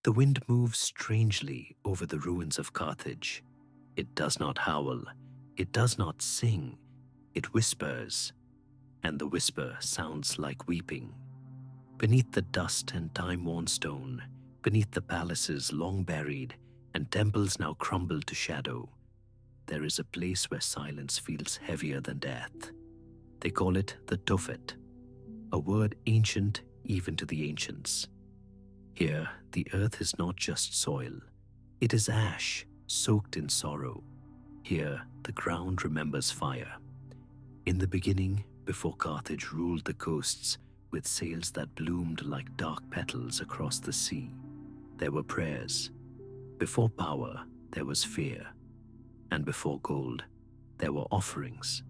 The wind moves strangely over the ruins of Carthage. It does not howl, it does not sing, it whispers, and the whisper sounds like weeping. Beneath the dust and time-worn stone, beneath the palaces long buried and temples now crumbled to shadow, there is a place where silence feels heavier than death. They call it the Tophet, a word ancient even to the ancients. Here, the earth is not just soil, it is ash soaked in sorrow. Here, the ground remembers fire. In the beginning, before Carthage ruled the coasts with sails that bloomed like dark petals across the sea, there were prayers. Before power, there was fear. And before gold, there were offerings.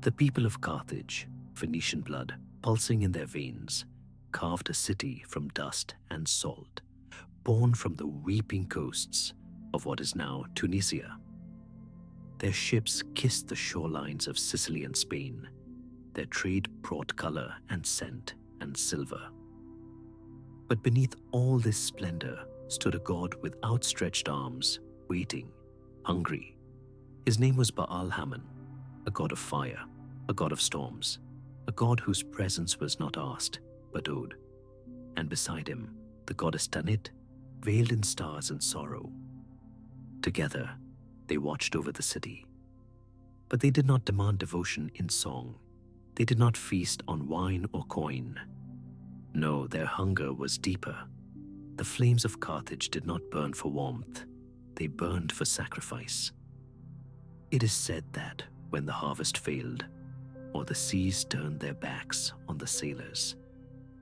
The people of Carthage, Phoenician blood pulsing in their veins, carved a city from dust and salt, born from the weeping coasts of what is now Tunisia. Their ships kissed the shorelines of Sicily and Spain. Their trade brought color and scent and silver. But beneath all this splendor stood a god with outstretched arms, waiting, hungry. His name was Baal Hammon, a god of fire, a god of storms, a god whose presence was not asked, but owed. And beside him, the goddess Tanit, veiled in stars and sorrow. Together, they watched over the city. But they did not demand devotion in song. They did not feast on wine or coin. No, their hunger was deeper. The flames of Carthage did not burn for warmth. They burned for sacrifice. It is said that when the harvest failed, or the seas turned their backs on the sailors,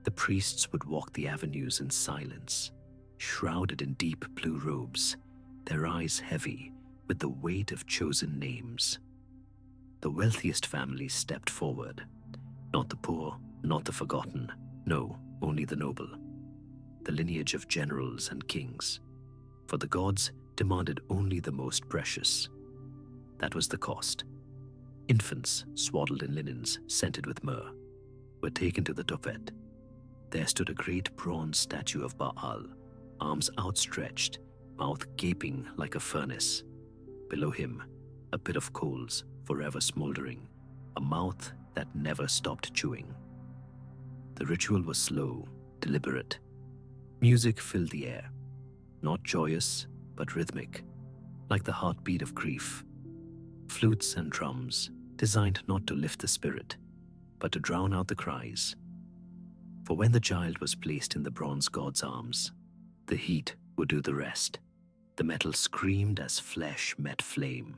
the priests would walk the avenues in silence, shrouded in deep blue robes, their eyes heavy with the weight of chosen names. The wealthiest families stepped forward, not the poor, not the forgotten, no, only the noble, the lineage of generals and kings, for the gods demanded only the most precious. That was the cost. Infants, swaddled in linens scented with myrrh, were taken to the Tophet. There stood a great bronze statue of Baal, arms outstretched, mouth gaping like a furnace. Below him, a pit of coals, forever smoldering, a mouth that never stopped chewing. The ritual was slow, deliberate. Music filled the air, not joyous, but rhythmic, like the heartbeat of grief. Flutes and drums, designed not to lift the spirit, but to drown out the cries. For when the child was placed in the bronze god's arms, the heat would do the rest. The metal screamed as flesh met flame.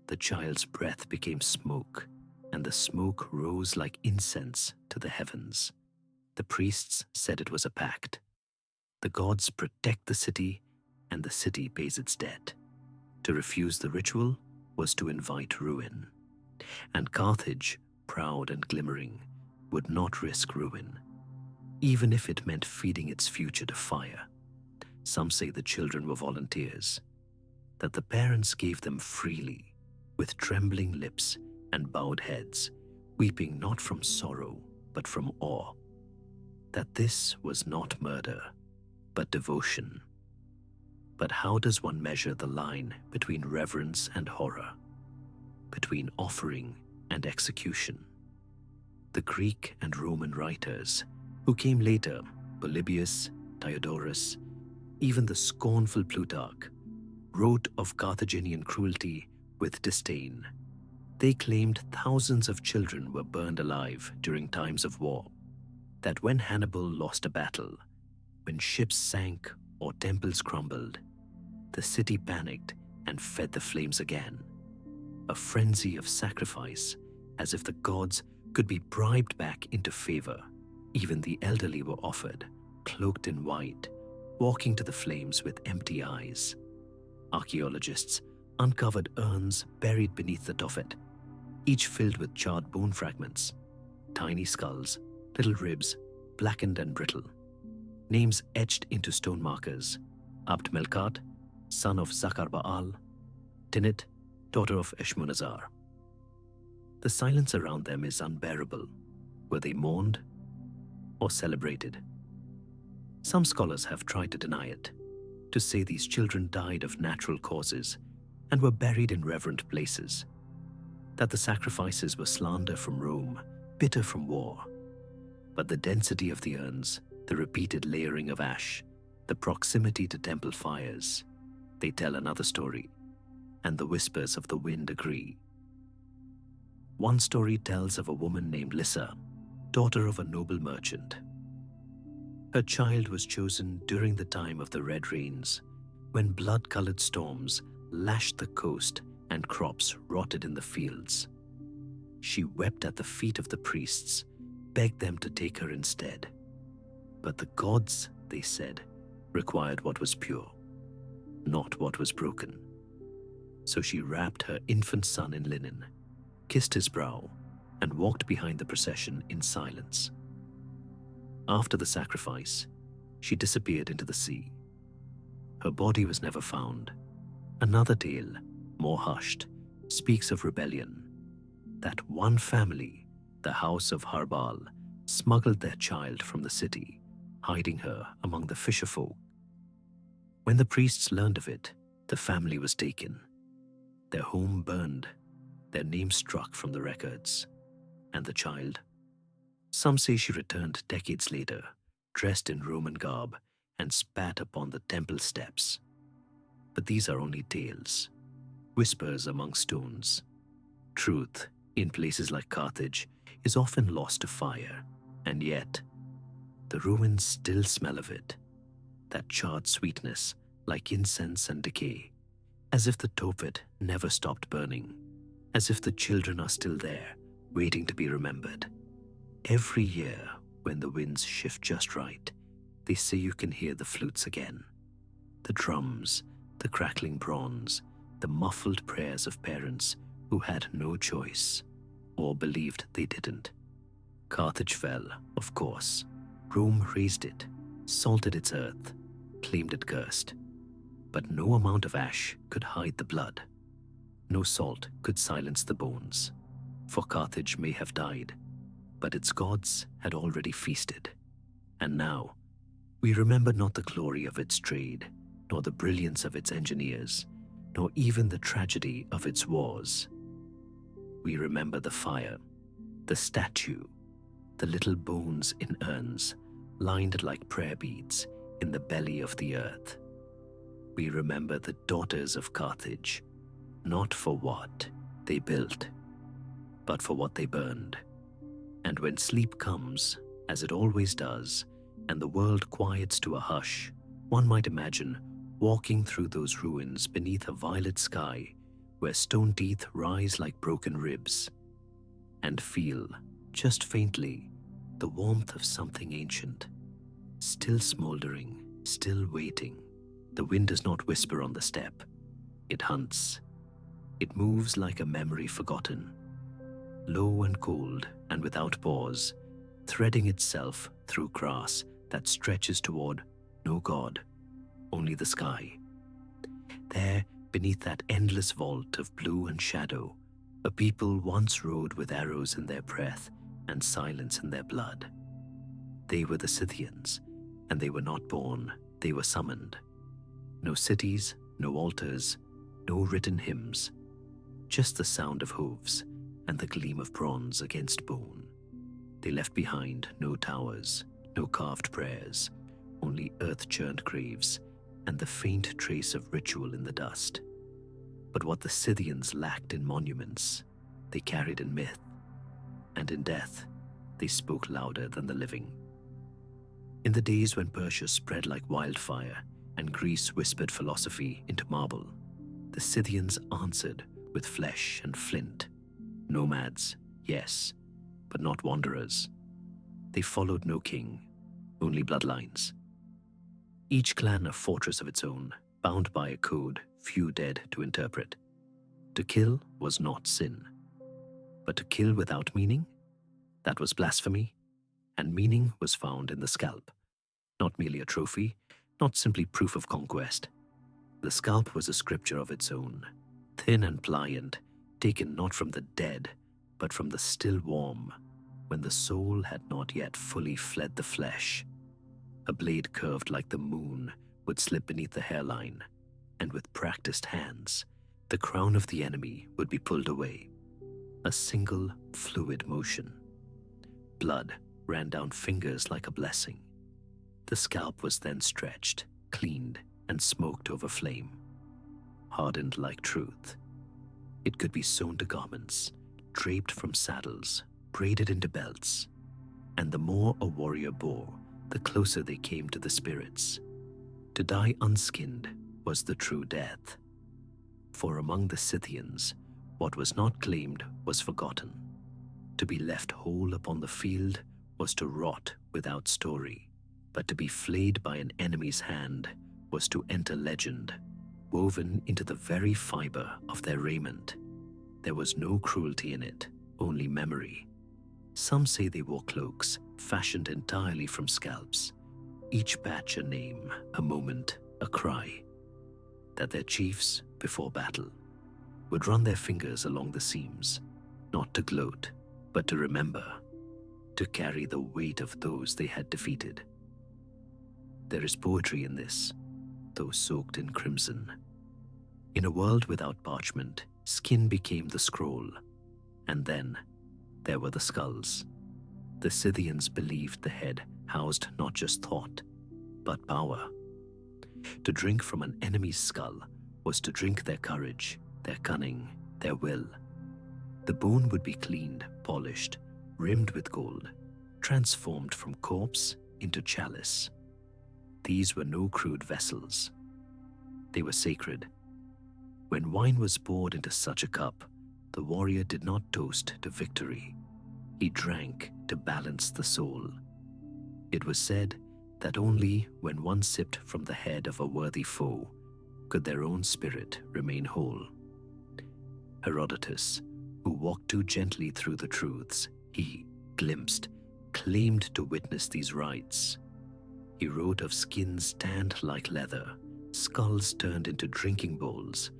The child's breath became smoke, and the smoke rose like incense to the heavens. The priests said it was a pact. The gods protect the city, and the city pays its debt. To refuse the ritual was to invite ruin. And Carthage, proud and glimmering, would not risk ruin, even if it meant feeding its future to fire. Some say the children were volunteers, that the parents gave them freely, with trembling lips and bowed heads, weeping not from sorrow, but from awe. That this was not murder, but devotion. But how does one measure the line between reverence and horror, between offering and execution? The Greek and Roman writers, who came later, Polybius, Diodorus, even the scornful Plutarch, wrote of Carthaginian cruelty with disdain. They claimed thousands of children were burned alive during times of war, that when Hannibal lost a battle, when ships sank or temples crumbled, the city panicked and fed the flames again. A frenzy of sacrifice, as if the gods could be bribed back into favor. Even the elderly were offered, cloaked in white, walking to the flames with empty eyes. Archaeologists uncovered urns buried beneath the Tophet, each filled with charred bone fragments, tiny skulls, little ribs, blackened and brittle. Names etched into stone markers: Abd Melkat, son of Zakar Baal; Tinit, daughter of Eshmunazar. The silence around them is unbearable. Were they mourned or celebrated? Some scholars have tried to deny it, to say these children died of natural causes and were buried in reverent places, that the sacrifices were slander from Rome, bitter from war. But the density of the urns, the repeated layering of ash, the proximity to temple fires, they tell another story, and the whispers of the wind agree. One story tells of a woman named Lissa, daughter of a noble merchant. Her child was chosen during the time of the Red Rains, when blood-colored storms lashed the coast and crops rotted in the fields. She wept at the feet of the priests, begged them to take her instead. But the gods, they said, required what was pure, not what was broken. So she wrapped her infant son in linen, kissed his brow, and walked behind the procession in silence. After the sacrifice, she disappeared into the sea. Her body was never found. Another tale, more hushed, speaks of rebellion. That one family, the house of Harbal, smuggled their child from the city, hiding her among the fisherfolk. When the priests learned of it, the family was taken. Their home burned, their name struck from the records. And the child? Some say she returned decades later, dressed in Roman garb, and spat upon the temple steps. But these are only tales, whispers among stones. Truth, in places like Carthage, is often lost to fire, and yet the ruins still smell of it, that charred sweetness like incense and decay, as if the Tophet never stopped burning, as if the children are still there, waiting to be remembered. Every year, when the winds shift just right, they say you can hear the flutes again. The drums, the crackling bronze, the muffled prayers of parents who had no choice, or believed they didn't. Carthage fell, of course. Rome razed it, salted its earth, claimed it cursed. But no amount of ash could hide the blood. No salt could silence the bones. For Carthage may have died, but its gods had already feasted. And now, we remember not the glory of its trade, nor the brilliance of its engineers, nor even the tragedy of its wars. We remember the fire, the statue, the little bones in urns, lined like prayer beads in the belly of the earth. We remember the daughters of Carthage, not for what they built, but for what they burned. And when sleep comes, as it always does, and the world quiets to a hush, one might imagine walking through those ruins beneath a violet sky where stone teeth rise like broken ribs, and feel, just faintly, the warmth of something ancient, still smoldering, still waiting. The wind does not whisper on the step. It hunts. It moves like a memory forgotten, low and cold and without pause, threading itself through grass that stretches toward no God, only the sky. There, beneath that endless vault of blue and shadow, a people once rode with arrows in their breath and silence in their blood. They were the Scythians, and they were not born, they were summoned. No cities, no altars, no written hymns, just the sound of hooves and the gleam of bronze against bone. They left behind no towers, no carved prayers, only earth-churned graves and the faint trace of ritual in the dust. But what the Scythians lacked in monuments, they carried in myth, and in death, they spoke louder than the living. In the days when Persia spread like wildfire and Greece whispered philosophy into marble, the Scythians answered with flesh and flint. Nomads, yes, but not wanderers. They followed no king, only bloodlines. Each clan a fortress of its own, bound by a code few dared to interpret. To kill was not sin. But to kill without meaning? That was blasphemy, and meaning was found in the scalp. Not merely a trophy, not simply proof of conquest. The scalp was a scripture of its own, thin and pliant, taken not from the dead, but from the still warm, when the soul had not yet fully fled the flesh. A blade curved like the moon would slip beneath the hairline, and with practiced hands, the crown of the enemy would be pulled away. A single, fluid motion. Blood ran down fingers like a blessing. The scalp was then stretched, cleaned, and smoked over flame. Hardened like truth. It could be sewn to garments, draped from saddles, braided into belts. And the more a warrior bore, the closer they came to the spirits. To die unskinned was the true death. For among the Scythians, what was not claimed was forgotten. To be left whole upon the field was to rot without story, but to be flayed by an enemy's hand was to enter legend, woven into the very fiber of their raiment. There was no cruelty in it, only memory. Some say they wore cloaks fashioned entirely from scalps, each patch a name, a moment, a cry. That their chiefs, before battle, would run their fingers along the seams, not to gloat, but to remember, to carry the weight of those they had defeated. There is poetry in this, though soaked in crimson. In a world without parchment, skin became the scroll, and then there were the skulls. The Scythians believed the head housed not just thought, but power. To drink from an enemy's skull was to drink their courage, their cunning, their will. The bone would be cleaned, polished, rimmed with gold, transformed from corpse into chalice. These were no crude vessels. They were sacred. When wine was poured into such a cup, the warrior did not toast to victory. He drank to balance the soul. It was said that only when one sipped from the head of a worthy foe could their own spirit remain whole. Herodotus, who walked too gently through the truths he glimpsed, claimed to witness these rites. He wrote of skins tanned like leather, skulls turned into drinking bowls,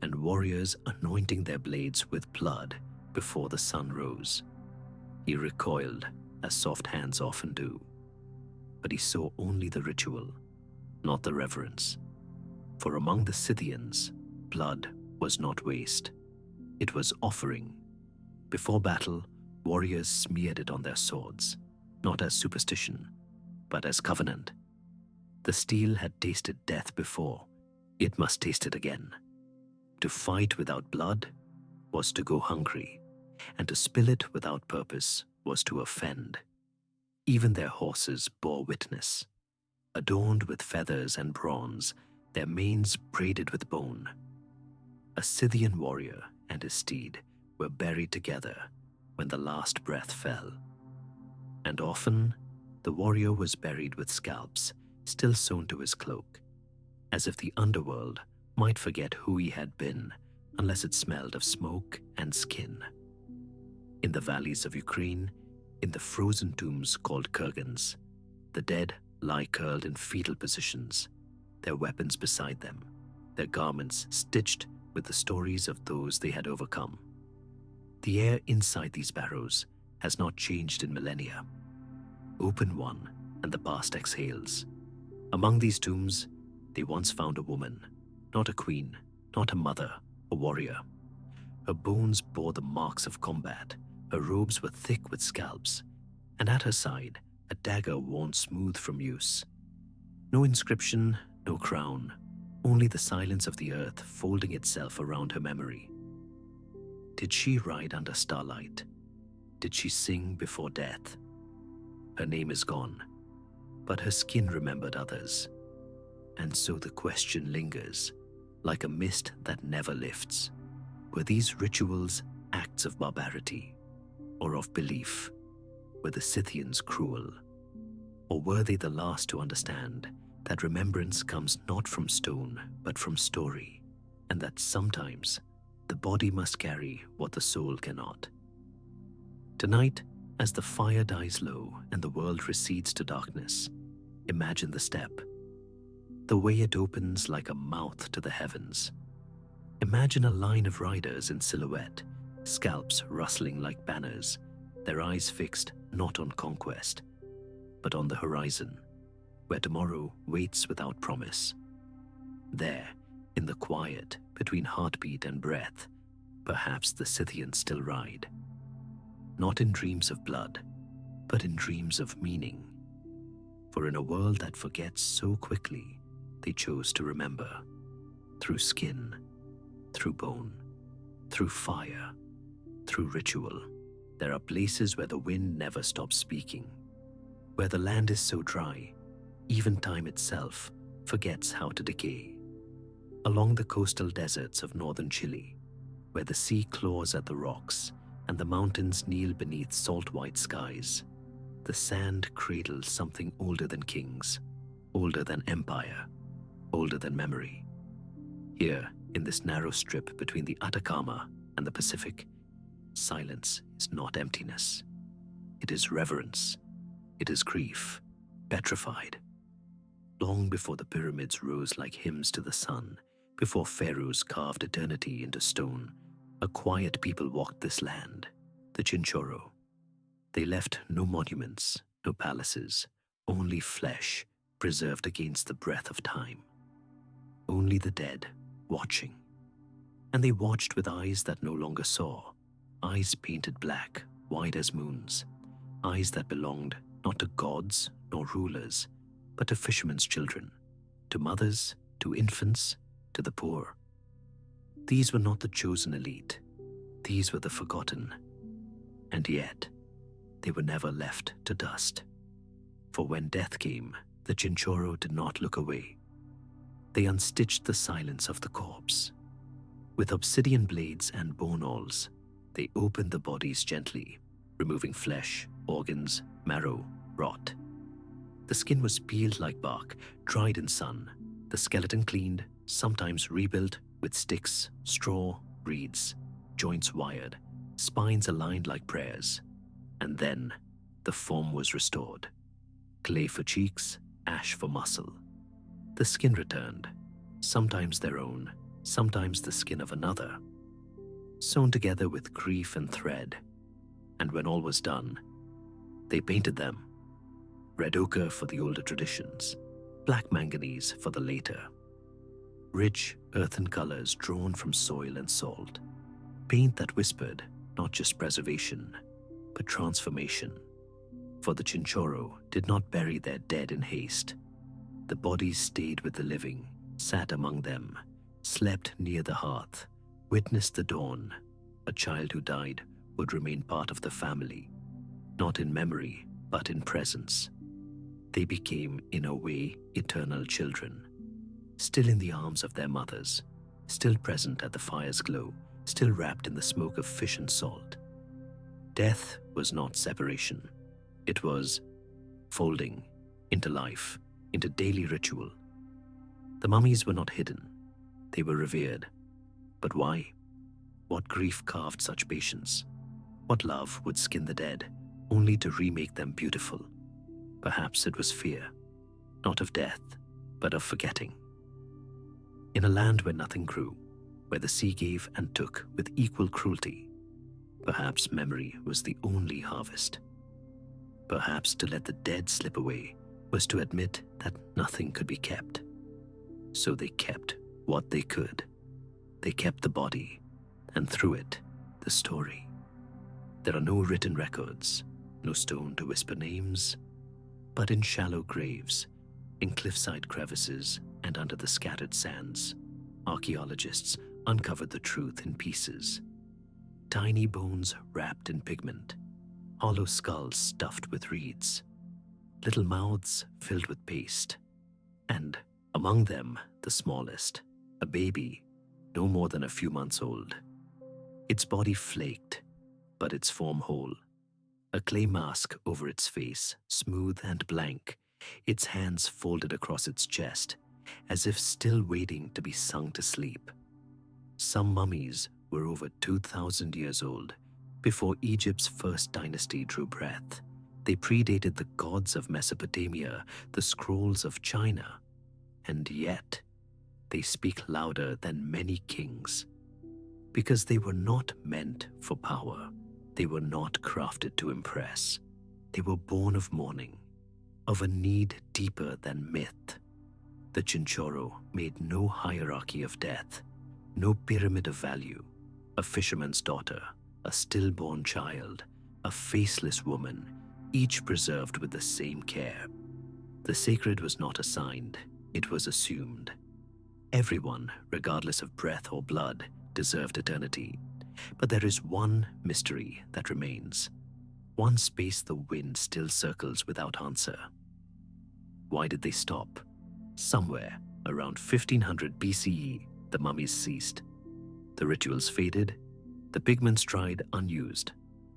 and warriors anointing their blades with blood before the sun rose. He recoiled, as soft hands often do. But he saw only the ritual, not the reverence. For among the Scythians, blood was not waste. It was offering. Before battle, warriors smeared it on their swords, not as superstition, but as covenant. The steel had tasted death before. It must taste it again. To fight without blood was to go hungry, and to spill it without purpose was to offend. Even their horses bore witness. Adorned with feathers and bronze, their manes braided with bone. A Scythian warrior and his steed were buried together when the last breath fell. And often, the warrior was buried with scalps still sewn to his cloak, as if the underworld might forget who he had been unless it smelled of smoke and skin. In the valleys of Ukraine, in the frozen tombs called kurgans, the dead lie curled in fetal positions, their weapons beside them, their garments stitched with the stories of those they had overcome. The air inside these barrows has not changed in millennia. Open one, and the past exhales. Among these tombs, they once found a woman, not a queen, not a mother, a warrior. Her bones bore the marks of combat, her robes were thick with scalps, and at her side, a dagger worn smooth from use. No inscription, no crown, only the silence of the earth folding itself around her memory. Did she ride under starlight? Did she sing before death? Her name is gone, but her skin remembered others. And so the question lingers, like a mist that never lifts. Were these rituals acts of barbarity, or of belief? Were the Scythians cruel? Or were they the last to understand that remembrance comes not from stone, but from story, and that sometimes the body must carry what the soul cannot? Tonight, as the fire dies low and the world recedes to darkness, imagine the steppe, the way it opens like a mouth to the heavens. Imagine a line of riders in silhouette, scalps rustling like banners, their eyes fixed not on conquest, but on the horizon. where tomorrow waits without promise. There, in the quiet between heartbeat and breath, perhaps the Scythians still ride. Not in dreams of blood, but in dreams of meaning. For in a world that forgets so quickly, they chose to remember. Through skin, through bone, through fire, through ritual. There are places where the wind never stops speaking, where the land is so dry, even time itself forgets how to decay. Along the coastal deserts of northern Chile, where the sea claws at the rocks and the mountains kneel beneath salt-white skies, the sand cradles something older than kings, older than empire, older than memory. Here, in this narrow strip between the Atacama and the Pacific, silence is not emptiness. It is reverence. It is grief, petrified. Long before the pyramids rose like hymns to the sun, before pharaohs carved eternity into stone, a quiet people walked this land, the Chinchorro. They left no monuments, no palaces, only flesh preserved against the breath of time. Only the dead, watching. And they watched with eyes that no longer saw, eyes painted black, wide as moons, eyes that belonged not to gods nor rulers, but to fishermen's children, to mothers, to infants, to the poor. These were not the chosen elite. These were the forgotten. And yet, they were never left to dust. For when death came, the Chinchorro did not look away. They unstitched the silence of the corpse. With obsidian blades and bone awls, they opened the bodies gently, removing flesh, organs, marrow, rot. The skin was peeled like bark, dried in sun, the skeleton cleaned, sometimes rebuilt with sticks, straw, reeds, joints wired, spines aligned like prayers. And then the form was restored. Clay for cheeks, ash for muscle. The skin returned, sometimes their own, sometimes the skin of another, sewn together with grief and thread. And when all was done, they painted them. Red ochre for the older traditions, black manganese for the later. Rich earthen colors drawn from soil and salt. Paint that whispered not just preservation, but transformation. For the Chinchorro did not bury their dead in haste. The bodies stayed with the living, sat among them, slept near the hearth, witnessed the dawn. A child who died would remain part of the family, not in memory, but in presence. They became, in a way, eternal children, still in the arms of their mothers, still present at the fire's glow, still wrapped in the smoke of fish and salt. Death was not separation. It was folding into life, into daily ritual. The mummies were not hidden. They were revered. But why? What grief carved such patience? What love would skin the dead, only to remake them beautiful? Perhaps it was fear, not of death, but of forgetting. In a land where nothing grew, where the sea gave and took with equal cruelty, perhaps memory was the only harvest. Perhaps to let the dead slip away was to admit that nothing could be kept. So they kept what they could. They kept the body, and through it, the story. There are no written records, no stone to whisper names, but in shallow graves, in cliffside crevices, and under the scattered sands, archaeologists uncovered the truth in pieces. Tiny bones wrapped in pigment, hollow skulls stuffed with reeds, little mouths filled with paste, and among them the smallest, a baby, no more than a few months old. Its body flaked, but its form whole. A clay mask over its face, smooth and blank, its hands folded across its chest, as if still waiting to be sung to sleep. Some mummies were over 2,000 years old, before Egypt's first dynasty drew breath. They predated the gods of Mesopotamia, the scrolls of China, and yet they speak louder than many kings. Because they were not meant for power. They were not crafted to impress. They were born of mourning. of a need deeper than myth. The Chinchorro made no hierarchy of death, no pyramid of value. A fisherman's daughter, a stillborn child, a faceless woman, each preserved with the same care. The sacred was not assigned, it was assumed. Everyone, regardless of breath or blood, deserved eternity. But there is one mystery that remains, one space the wind still circles without answer. Why did they stop? Somewhere around 1500 BCE, the mummies ceased. The rituals faded, the pigments dried unused.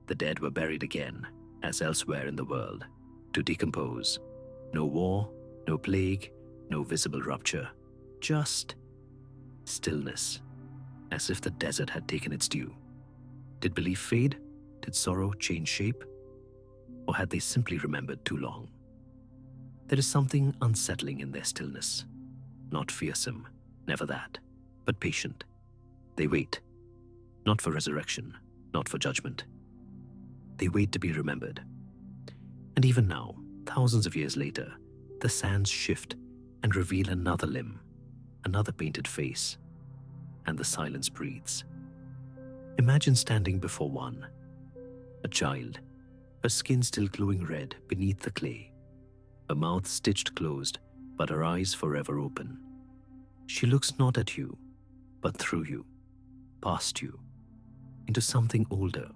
The dead were buried again, as elsewhere in the world, to decompose. No war, no plague, no visible rupture, just stillness, as if the desert had taken its due. Did belief fade? Did sorrow change shape? Or had they simply remembered too long? There is something unsettling in their stillness. Not fearsome, never that, but patient. They wait, not for resurrection, not for judgment. They wait to be remembered. And even now, thousands of years later, the sands shift and reveal another limb, another painted face, and the silence breathes. Imagine standing before one, a child, her skin still glowing red beneath the clay, her mouth stitched closed, but her eyes forever open. She looks not at you, but through you, past you, into something older,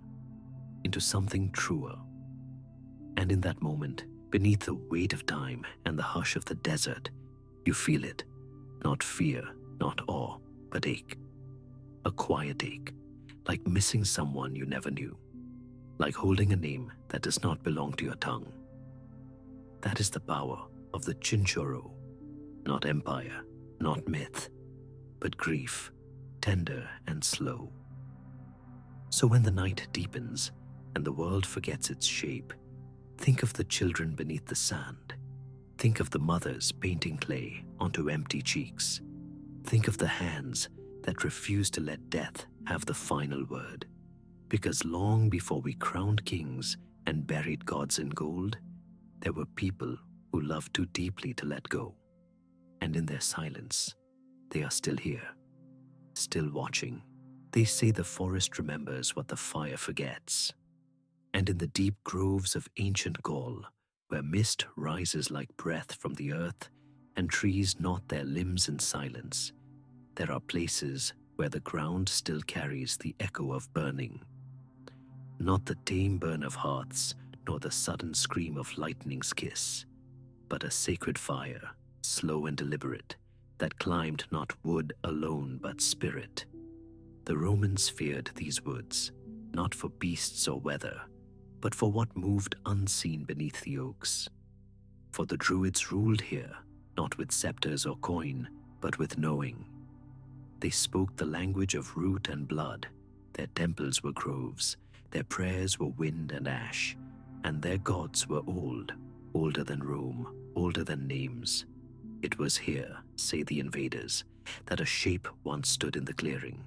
into something truer. And in that moment, beneath the weight of time and the hush of the desert, you feel it, not fear, not awe, but ache. A quiet ache, like missing someone you never knew, like holding a name that does not belong to your tongue. That is the power of the Chinchorro, not empire, not myth, but grief, tender and slow. So when the night deepens and the world forgets its shape, think of the children beneath the sand. Think of the mothers painting clay onto empty cheeks. Think of the hands that refuse to let death have the final word. Because long before we crowned kings and buried gods in gold, there were people who loved too deeply to let go. And in their silence, they are still here, still watching. They say the forest remembers what the fire forgets. And in the deep groves of ancient Gaul, where mist rises like breath from the earth and trees knot their limbs in silence, there are places where the ground still carries the echo of burning. Not the tame burn of hearths, nor the sudden scream of lightning's kiss, but a sacred fire, slow and deliberate, that climbed not wood alone but spirit. The Romans feared these woods, not for beasts or weather, but for what moved unseen beneath the oaks. For the Druids ruled here, not with scepters or coin, but with knowing. They spoke the language of root and blood. Their temples were groves, their prayers were wind and ash, and their gods were old, older than Rome, older than names. It was here, say the invaders, that a shape once stood in the clearing.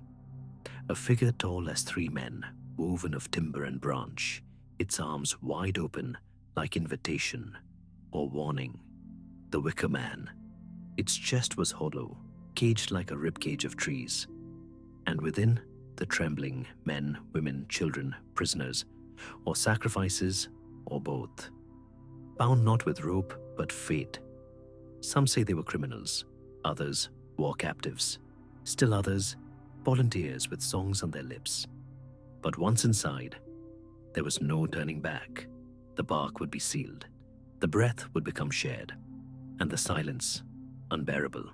A figure tall as 3 men, woven of timber and branch, its arms wide open like invitation or warning. The Wicker Man. Its chest was hollow, caged like a ribcage of trees. And within, the trembling men, women, children, prisoners, or sacrifices, or both. Bound not with rope, but fate. Some say they were criminals, others war captives, still others volunteers with songs on their lips. But once inside, there was no turning back. The bark would be sealed, the breath would become shared, and the silence unbearable.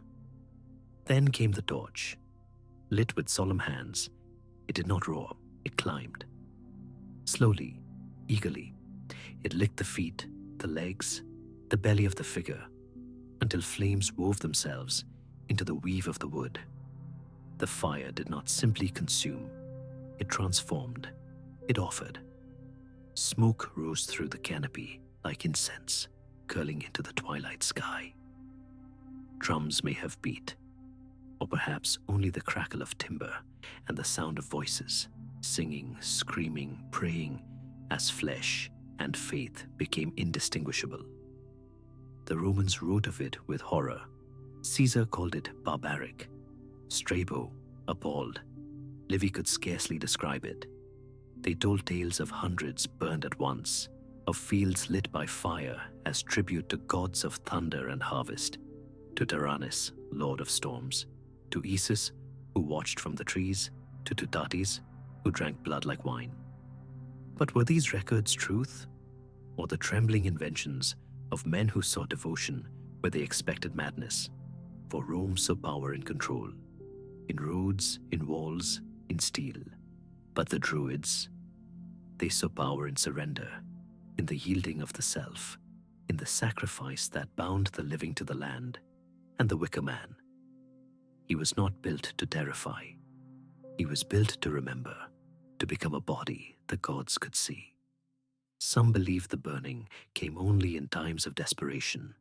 Then came the torch. Lit with solemn hands, it did not roar, it climbed. Slowly, eagerly, it licked the feet, the legs, the belly of the figure, until flames wove themselves into the weave of the wood. The fire did not simply consume, it transformed, it offered. Smoke rose through the canopy like incense, curling into the twilight sky. Drums may have beat, or perhaps only the crackle of timber and the sound of voices, singing, screaming, praying, as flesh and faith became indistinguishable. The Romans wrote of it with horror. Caesar called it barbaric. Strabo appalled. Livy could scarcely describe it. They told tales of hundreds burned at once, of fields lit by fire as tribute to gods of thunder and harvest, to Tyrannus, lord of storms, to Isis, who watched from the trees, to Tutatis, who drank blood like wine. But were these records truth, or the trembling inventions of men who saw devotion where they expected madness? For Rome saw power and control, in roads, in walls, in steel. But the Druids, they saw power in surrender, in the yielding of the self, in the sacrifice that bound the living to the land. And the Wicker Man, he was not built to terrify. He was built to remember, to become a body the gods could see. Some believe the burning came only in times of desperation,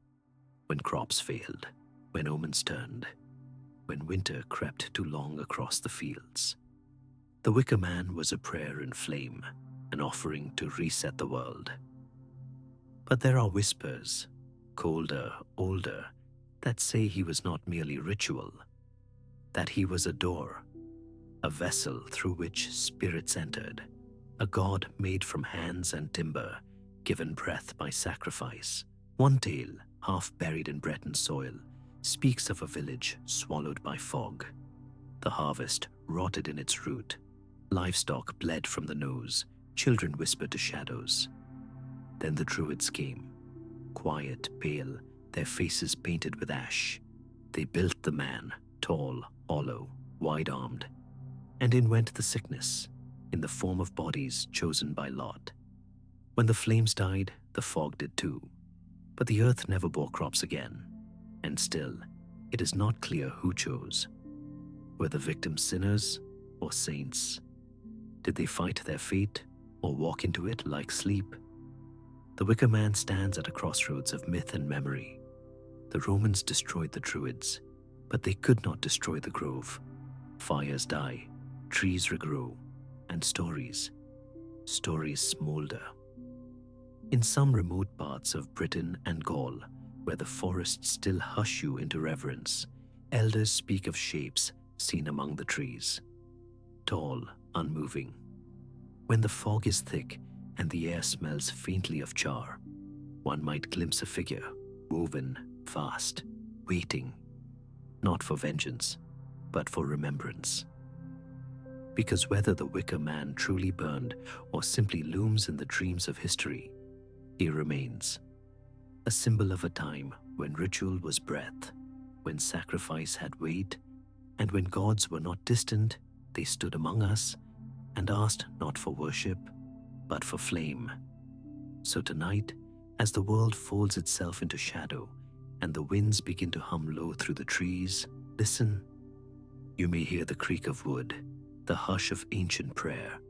when crops failed, when omens turned, when winter crept too long across the fields. The Wicker Man was a prayer in flame, an offering to reset the world. But there are whispers, colder, older, that say he was not merely ritual, that he was a door, a vessel through which spirits entered, a god made from hands and timber, given breath by sacrifice. One tale, half buried in Breton soil, speaks of a village swallowed by fog. The harvest rotted in its root, livestock bled from the nose, children whispered to shadows. Then the Druids came, quiet, pale, their faces painted with ash. They built the man, tall, hollow, wide-armed, and in went the sickness, in the form of bodies chosen by lot. When the flames died, the fog did too, but the earth never bore crops again, and still, it is not clear who chose. Were the victims sinners or saints? Did they fight their fate or walk into it like sleep? The Wicker Man stands at a crossroads of myth and memory. The Romans destroyed the Druids, but they could not destroy the grove. Fires die, trees regrow, and stories smolder. In some remote parts of Britain and Gaul, where the forests still hush you into reverence, elders speak of shapes seen among the trees, tall, unmoving. When the fog is thick and the air smells faintly of char, one might glimpse a figure, woven, fast, waiting, not for vengeance, but for remembrance. Because whether the Wicker Man truly burned or simply looms in the dreams of history, he remains, a symbol of a time when ritual was breath, when sacrifice had weight, and when gods were not distant, they stood among us and asked not for worship, but for flame. So tonight, as the world folds itself into shadow and the winds begin to hum low through the trees, listen. You may hear the creak of wood, the hush of ancient prayer,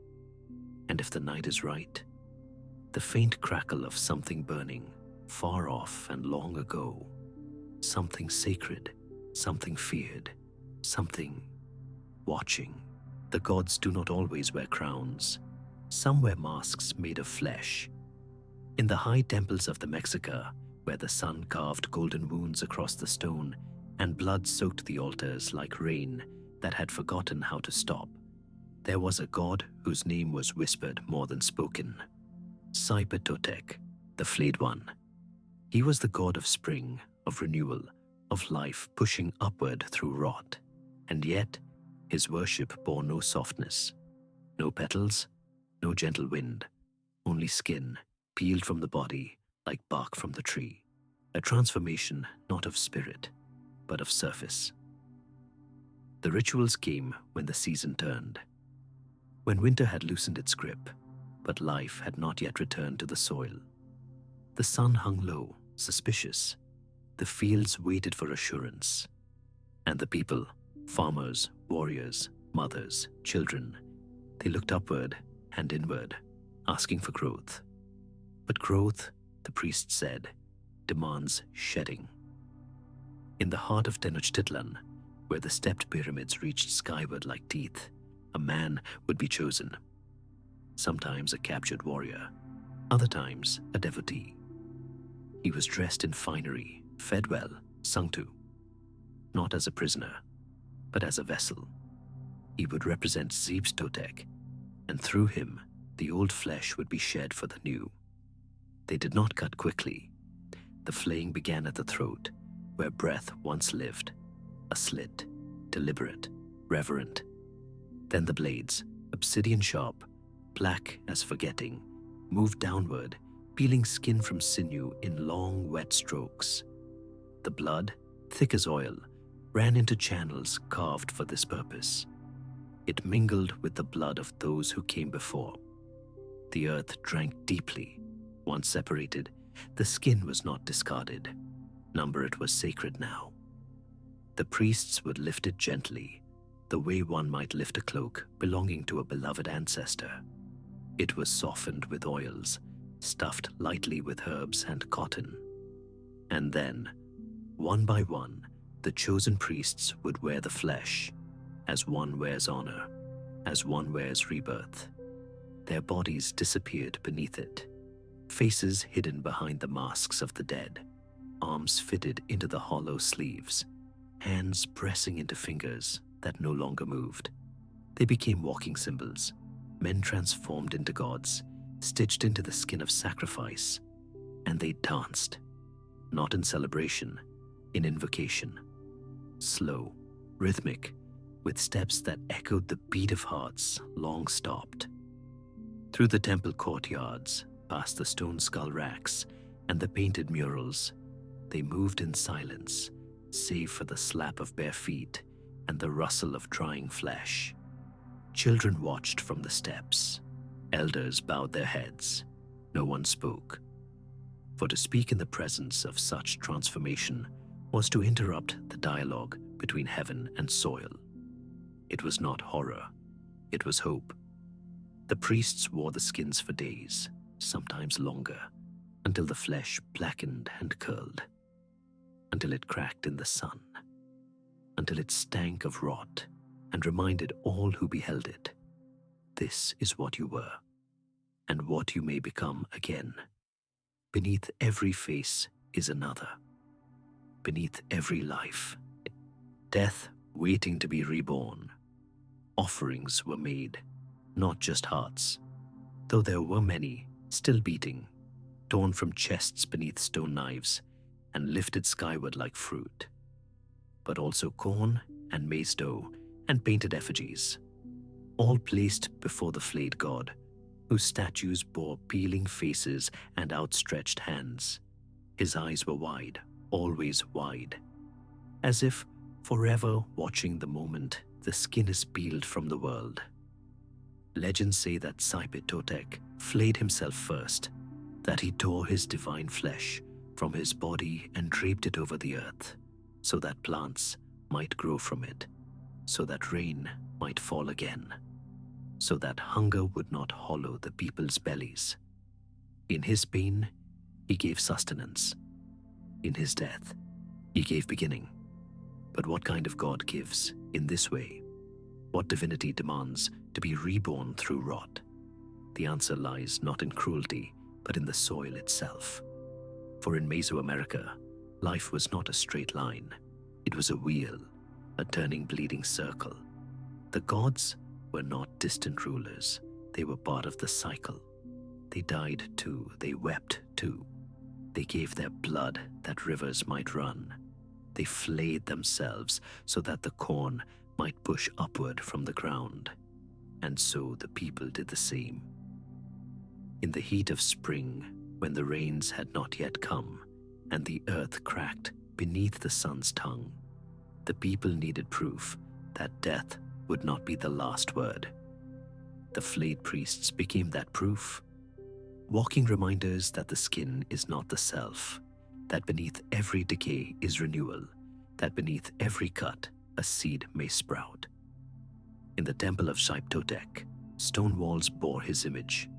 and if the night is right, the faint crackle of something burning, far off and long ago, something sacred, something feared, something watching. The gods do not always wear crowns. Some wear masks made of flesh. In the high temples of the Mexica, where the sun carved golden wounds across the stone and blood soaked the altars like rain that had forgotten how to stop, there was a god whose name was whispered more than spoken. Totec, the flayed one. He was the god of spring, of renewal, of life pushing upward through rot. And yet, his worship bore no softness, no petals, no gentle wind, only skin peeled from the body like bark from the tree. A transformation not of spirit, but of surface. The rituals came when the season turned, when winter had loosened its grip, but life had not yet returned to the soil. The sun hung low, suspicious. The fields waited for assurance. And the people, farmers, warriors, mothers, children, they looked upward and inward, asking for growth. But growth, the priest said, demands shedding. In the heart of Tenochtitlan, where the stepped pyramids reached skyward like teeth, a man would be chosen. Sometimes a captured warrior, other times a devotee. He was dressed in finery, fed well, sung to, not as a prisoner, but as a vessel. He would represent Zeb's Totek, and through him, the old flesh would be shed for the new. They did not cut quickly. The flaying began at the throat, where breath once lived, a slit, deliberate, reverent. Then the blades, obsidian sharp, black as forgetting, moved downward, peeling skin from sinew in long, wet strokes. The blood, thick as oil, ran into channels carved for this purpose. It mingled with the blood of those who came before. The earth drank deeply. Once separated, the skin was not discarded. Number it was sacred now. The priests would lift it gently, the way one might lift a cloak belonging to a beloved ancestor. It was softened with oils, stuffed lightly with herbs and cotton. And then, one by one, the chosen priests would wear the flesh, as one wears honor, as one wears rebirth. Their bodies disappeared beneath it, faces hidden behind the masks of the dead, arms fitted into the hollow sleeves, hands pressing into fingers that no longer moved. They became walking symbols, men transformed into gods, stitched into the skin of sacrifice, and they danced, not in celebration, in invocation. Slow, rhythmic, with steps that echoed the beat of hearts long stopped. Through the temple courtyards, past the stone skull racks and the painted murals, they moved in silence, save for the slap of bare feet and the rustle of drying flesh. Children watched from the steps. Elders bowed their heads. No one spoke. For to speak in the presence of such transformation was to interrupt the dialogue between heaven and soil. It was not horror, it was hope. The priests wore the skins for days, sometimes longer, until the flesh blackened and curled, until it cracked in the sun, until it stank of rot and reminded all who beheld it, this is what you were, and what you may become again. Beneath every face is another. Beneath every life, death waiting to be reborn. Offerings were made, not just hearts, though there were many still beating, torn from chests beneath stone knives and lifted skyward like fruit, but also corn and maize dough and painted effigies, all placed before the flayed god, whose statues bore peeling faces and outstretched hands. His eyes were wide, always wide, as if forever watching the moment the skin is peeled from the world. Legends say that Saipit Totek flayed himself first, that he tore his divine flesh from his body and draped it over the earth, so that plants might grow from it, so that rain might fall again, so that hunger would not hollow the people's bellies. In his pain, he gave sustenance. In his death, he gave beginning. But what kind of God gives in this way? What divinity demands to be reborn through rot? The answer lies not in cruelty, but in the soil itself. For in Mesoamerica, life was not a straight line. It was a wheel, a turning bleeding circle. The gods were not distant rulers. They were part of the cycle. They died too. They wept too. They gave their blood that rivers might run. They flayed themselves so that the corn might push upward from the ground. And so the people did the same. In the heat of spring, when the rains had not yet come, and the earth cracked beneath the sun's tongue, the people needed proof that death would not be the last word. The flayed priests became that proof, walking reminders that the skin is not the self, that beneath every decay is renewal, that beneath every cut a seed may sprout. In the temple of Saipit Totek, stone walls bore his image,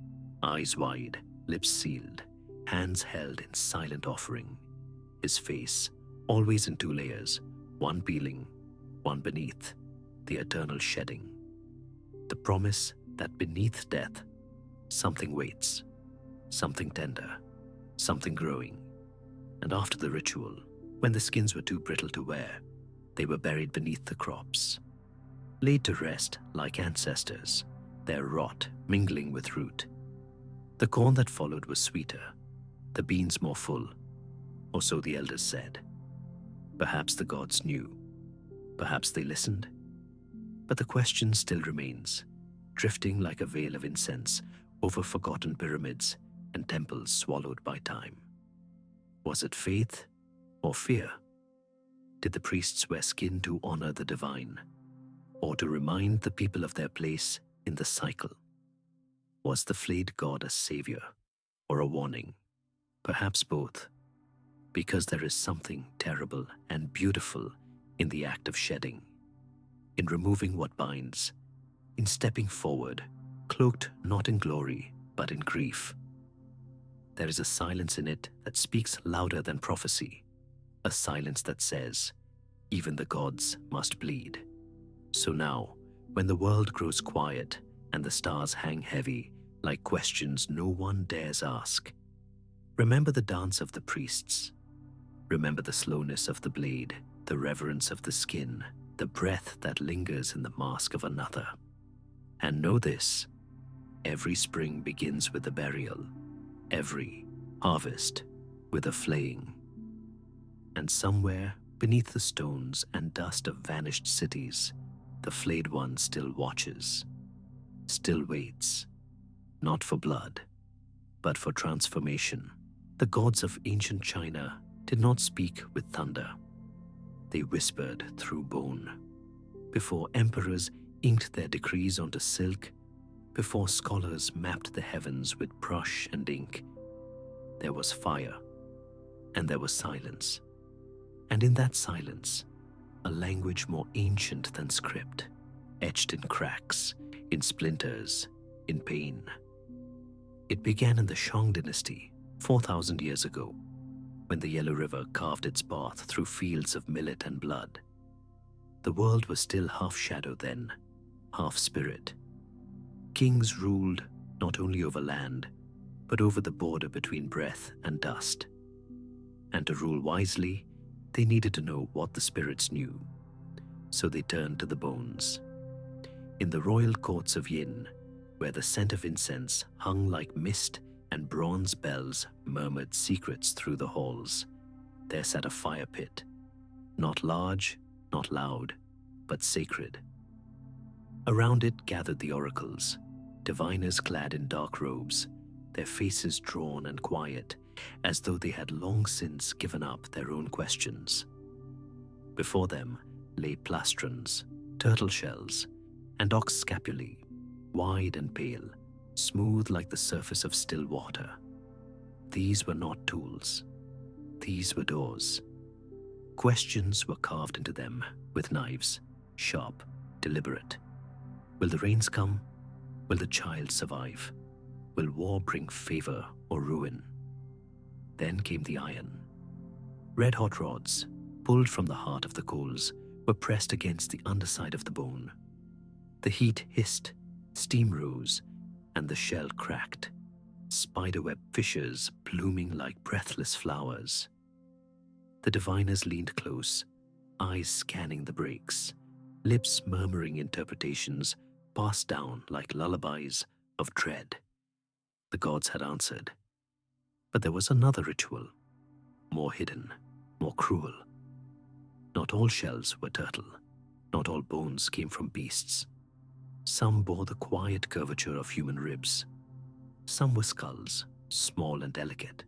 eyes wide, lips sealed, hands held in silent offering. His face, always in two layers, one peeling, one beneath, the eternal shedding. The promise that beneath death, something waits, something tender, something growing, And after the ritual, when the skins were too brittle to wear, they were buried beneath the crops, laid to rest like ancestors, their rot mingling with root. The corn that followed was sweeter, the beans more full, or so the elders said. Perhaps the gods knew, perhaps they listened, but the question still remains, drifting like a veil of incense over forgotten pyramids and temples swallowed by time. Was it faith or fear? Did the priests wear skin to honor the divine, or to remind the people of their place in the cycle? Was the flayed god a savior or a warning? Perhaps both, because there is something terrible and beautiful in the act of shedding, in removing what binds, in stepping forward, cloaked not in glory, but in grief. There is a silence in it that speaks louder than prophecy, a silence that says, even the gods must bleed. So now, when the world grows quiet and the stars hang heavy like questions no one dares ask, remember the dance of the priests. Remember the slowness of the blade, the reverence of the skin, the breath that lingers in the mask of another. And know this, every spring begins with a burial, every harvest with a flaying. And somewhere beneath the stones and dust of vanished cities, the flayed one still watches, still waits, not for blood, but for transformation. The gods of ancient China did not speak with thunder. They whispered through bone. Before emperors inked their decrees onto silk, before scholars mapped the heavens with brush and ink, there was fire, and there was silence. And in that silence, a language more ancient than script, etched in cracks, in splinters, in pain. It began in the Shang dynasty, 4,000 years ago, when the Yellow River carved its path through fields of millet and blood. The world was still half shadow then, half spirit. Kings ruled not only over land, but over the border between breath and dust. And to rule wisely, they needed to know what the spirits knew. So they turned to the bones. In the royal courts of Yin, where the scent of incense hung like mist and bronze bells murmured secrets through the halls, there sat a fire pit, not large, not loud, but sacred. Around it gathered the oracles, diviners clad in dark robes, their faces drawn and quiet, as though they had long since given up their own questions. Before them lay plastrons, turtle shells, and ox scapulae, wide and pale, smooth like the surface of still water. These were not tools. These were doors. Questions were carved into them with knives, sharp, deliberate. Will the rains come? Will the child survive? Will war bring favor or ruin? Then came the iron. Red-hot rods, pulled from the heart of the coals, were pressed against the underside of the bone. The heat hissed, steam rose, and the shell cracked, spiderweb fissures blooming like breathless flowers. The diviners leaned close, eyes scanning the breaks, lips murmuring interpretations passed down like lullabies of dread. The gods had answered. But there was another ritual, more hidden, more cruel. Not all shells were turtle, not all bones came from beasts. Some bore the quiet curvature of human ribs. Some were skulls, small and delicate.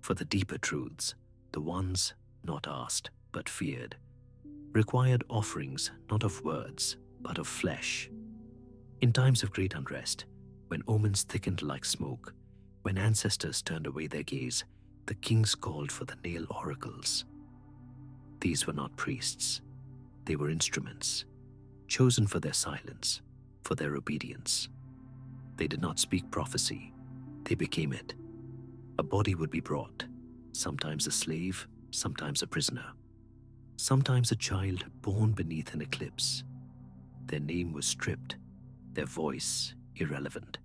For the deeper truths, the ones not asked but feared, required offerings not of words but of flesh. In times of great unrest, when omens thickened like smoke, when ancestors turned away their gaze, the kings called for the nail oracles. These were not priests. They were instruments, chosen for their silence, for their obedience. They did not speak prophecy. They became it. A body would be brought, sometimes a slave, sometimes a prisoner, sometimes a child born beneath an eclipse. Their name was stripped, their voice irrelevant,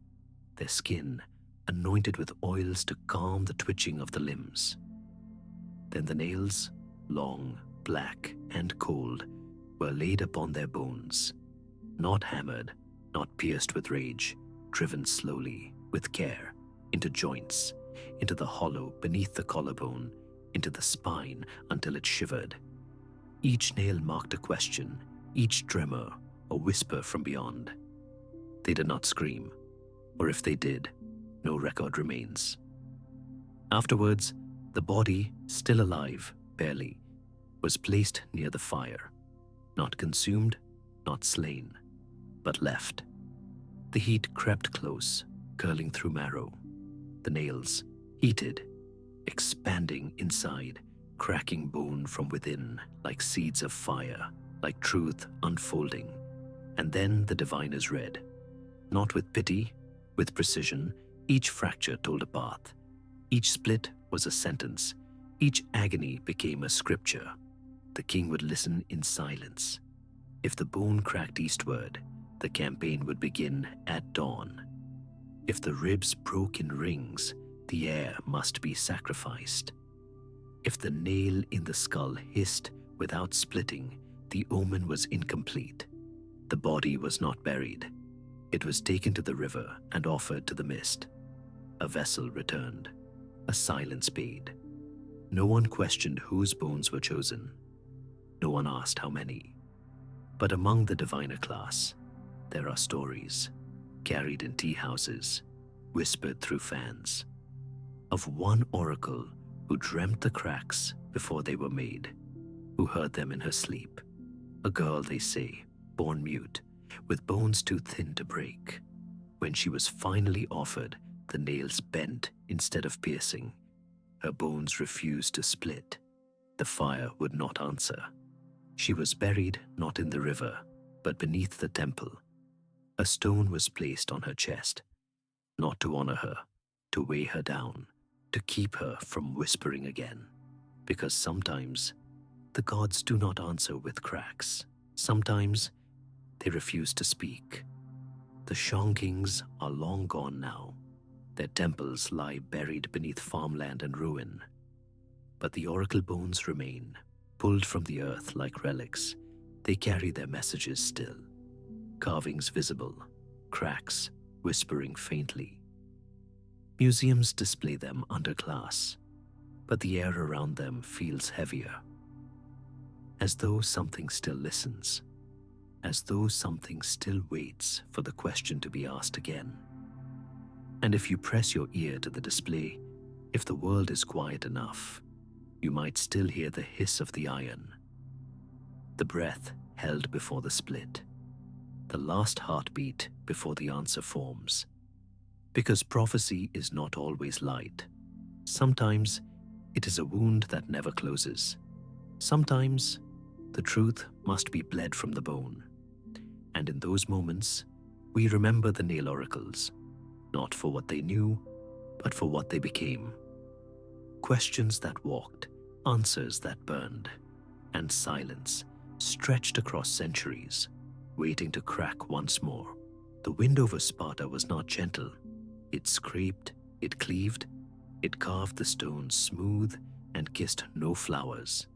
their skin anointed with oils to calm the twitching of the limbs. Then the nails, long, black, and cold, were laid upon their bones, not hammered, not pierced with rage, driven slowly, with care, into joints, into the hollow beneath the collarbone, into the spine until it shivered. Each nail marked a question, each tremor a whisper from beyond. They did not scream, or if they did, no record remains. Afterwards, the body, still alive, barely, was placed near the fire, not consumed, not slain, but left. The heat crept close, curling through marrow. The nails, heated, expanding inside, cracking bone from within like seeds of fire, like truth unfolding. And then the diviners read, not with pity, with precision. Each fracture told a path. Each split was a sentence. Each agony became a scripture. The king would listen in silence. If the bone cracked eastward, the campaign would begin at dawn. If the ribs broke in rings, the heir must be sacrificed. If the nail in the skull hissed without splitting, the omen was incomplete. The body was not buried. It was taken to the river and offered to the mist. A vessel returned. A silence paid. No one questioned whose bones were chosen. No one asked how many. But among the diviner class, there are stories, carried in tea houses, whispered through fans, of one oracle who dreamt the cracks before they were made, who heard them in her sleep. A girl, they say, born mute, with bones too thin to break. When she was finally offered, the nails bent instead of piercing. Her bones refused to split. The fire would not answer. She was buried not in the river, but beneath the temple. A stone was placed on her chest, not to honor her, to weigh her down, to keep her from whispering again. Because sometimes the gods do not answer with cracks. Sometimes they refuse to speak. The Shang kings are long gone now. Their temples lie buried beneath farmland and ruin. But the oracle bones remain, pulled from the earth like relics. They carry their messages still. Carvings visible, cracks whispering faintly. Museums display them under glass, but the air around them feels heavier. As though something still listens. As though something still waits for the question to be asked again. And if you press your ear to the display, if the world is quiet enough, you might still hear the hiss of the iron, the breath held before the split, the last heartbeat before the answer forms. Because prophecy is not always light. Sometimes it is a wound that never closes. Sometimes the truth must be bled from the bone. And in those moments, we remember the nail oracles, not for what they knew, but for what they became. Questions that walked, answers that burned, and silence stretched across centuries, waiting to crack once more. The wind over Sparta was not gentle. It scraped, it cleaved, it carved the stones smooth and kissed no flowers.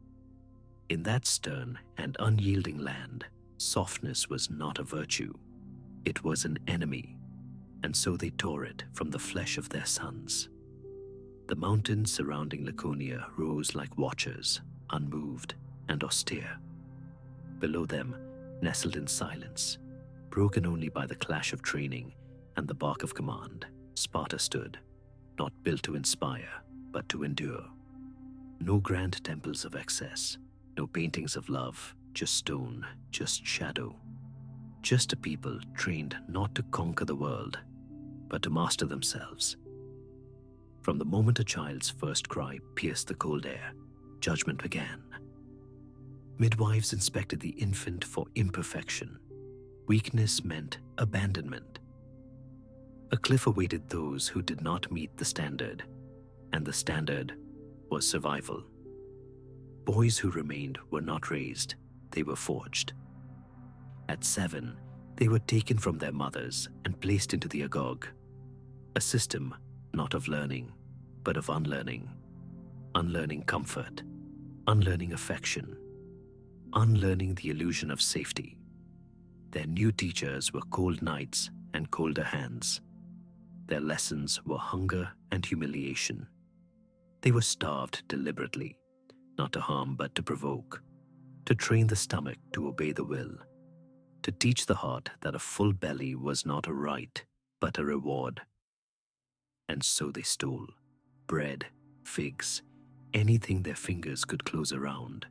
In that stern and unyielding land, softness was not a virtue. It was an enemy, and so they tore it from the flesh of their sons. The mountains surrounding Laconia rose like watchers, unmoved and austere. Below them, nestled in silence, broken only by the clash of training and the bark of command, Sparta stood, not built to inspire, but to endure. No grand temples of excess, no paintings of love, just stone, just shadow. Just a people trained not to conquer the world, but to master themselves. From the moment a child's first cry pierced the cold air, judgment began. Midwives inspected the infant for imperfection. Weakness meant abandonment. A cliff awaited those who did not meet the standard, and the standard was survival. Boys who remained were not raised, they were forged. At 7, they were taken from their mothers and placed into the agog, a system not of learning, but of unlearning. unlearning comfort, unlearning affection, unlearning the illusion of safety. Their new teachers were cold nights and colder hands. Their lessons were hunger and humiliation. They were starved deliberately, not to harm but to provoke, to train the stomach to obey the will, to teach the heart that a full belly was not a right but a reward. And so they stole bread, figs, anything their fingers could close around.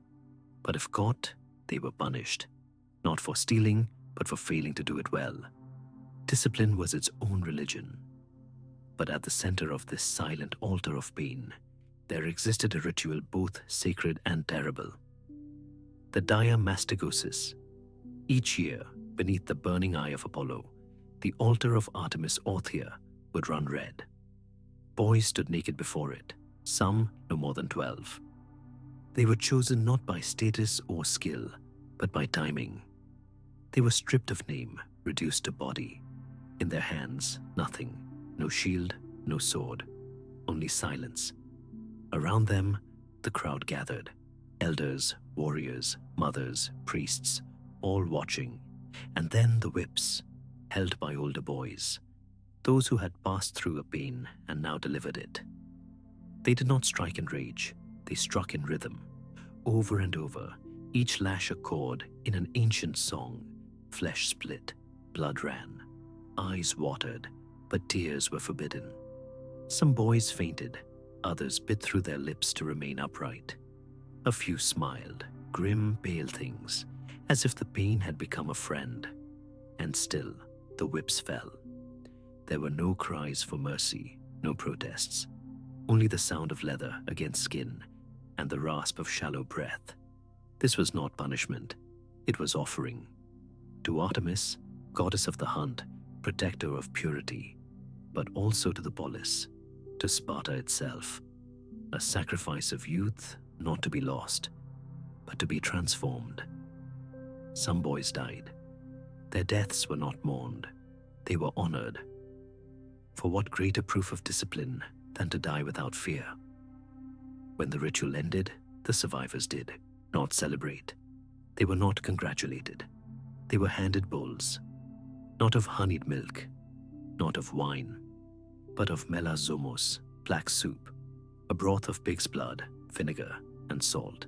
But if caught, they were punished, not for stealing, but for failing to do it well. Discipline was its own religion. But at the center of this silent altar of pain, there existed a ritual both sacred and terrible. The diamastagosis. Each year, beneath the burning eye of Apollo, the altar of Artemis Orthia would run red. Boys stood naked before it, some no more than 12. They were chosen not by status or skill, but by timing. They were stripped of name, reduced to body. In their hands, nothing, no shield, no sword, only silence. Around them, the crowd gathered, elders, warriors, mothers, priests, all watching, and then the whips, held by older boys, those who had passed through a pain and now delivered it. They did not strike in rage, they struck in rhythm, over and over, each lash a chord in an ancient song. Flesh split, blood ran, eyes watered, but tears were forbidden. Some boys fainted, others bit through their lips to remain upright. A few smiled, grim, pale things, as if the pain had become a friend. And still, the whips fell. There were no cries for mercy, no protests, only the sound of leather against skin and the rasp of shallow breath. This was not punishment, it was offering. To Artemis, goddess of the hunt, protector of purity, but also to the polis, to Sparta itself, a sacrifice of youth not to be lost, but to be transformed. Some boys died. Their deaths were not mourned, they were honored. For what greater proof of discipline than to die without fear? When the ritual ended, the survivors did not celebrate. They were not congratulated. They were handed bowls, not of honeyed milk, not of wine, but of melazomos, black soup, a broth of pig's blood, vinegar, and salt.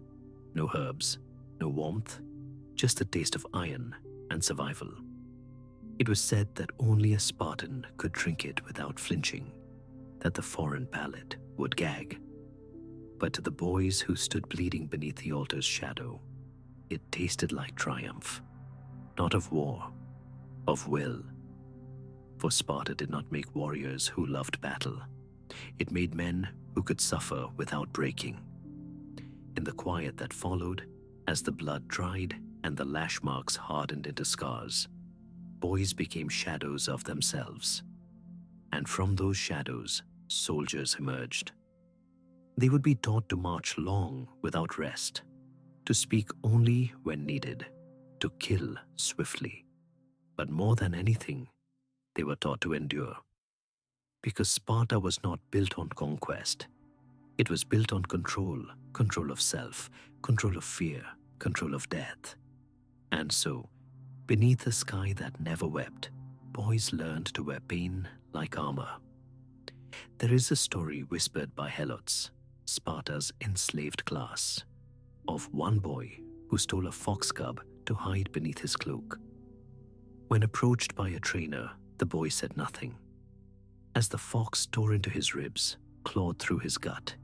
No herbs, no warmth, just the taste of iron and survival. It was said that only a Spartan could drink it without flinching, that the foreign palate would gag. But to the boys who stood bleeding beneath the altar's shadow, it tasted like triumph, not of war, of will. For Sparta did not make warriors who loved battle. It made men who could suffer without breaking. In the quiet that followed, as the blood dried and the lash marks hardened into scars, boys became shadows of themselves. And from those shadows, soldiers emerged. They would be taught to march long without rest, to speak only when needed, to kill swiftly. But more than anything, they were taught to endure. Because Sparta was not built on conquest. It was built on control, control of self, control of fear, control of death. And so, beneath a sky that never wept, boys learned to wear pain like armor. There is a story whispered by helots, Sparta's enslaved class, of one boy who stole a fox cub to hide beneath his cloak. When approached by a trainer, the boy said nothing. As the fox tore into his ribs, clawed through his gut,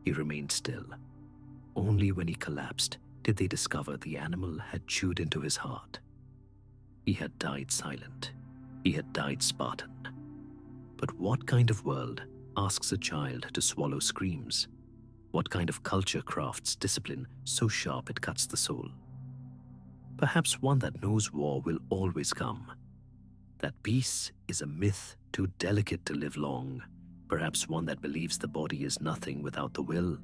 he remained still. Only when he collapsed did they discover the animal had chewed into his heart. He had died silent. He had died Spartan. But what kind of world asks a child to swallow screams? What kind of culture crafts discipline so sharp it cuts the soul? Perhaps one that knows war will always come. That peace is a myth too delicate to live long. Perhaps one that believes the body is nothing without the will.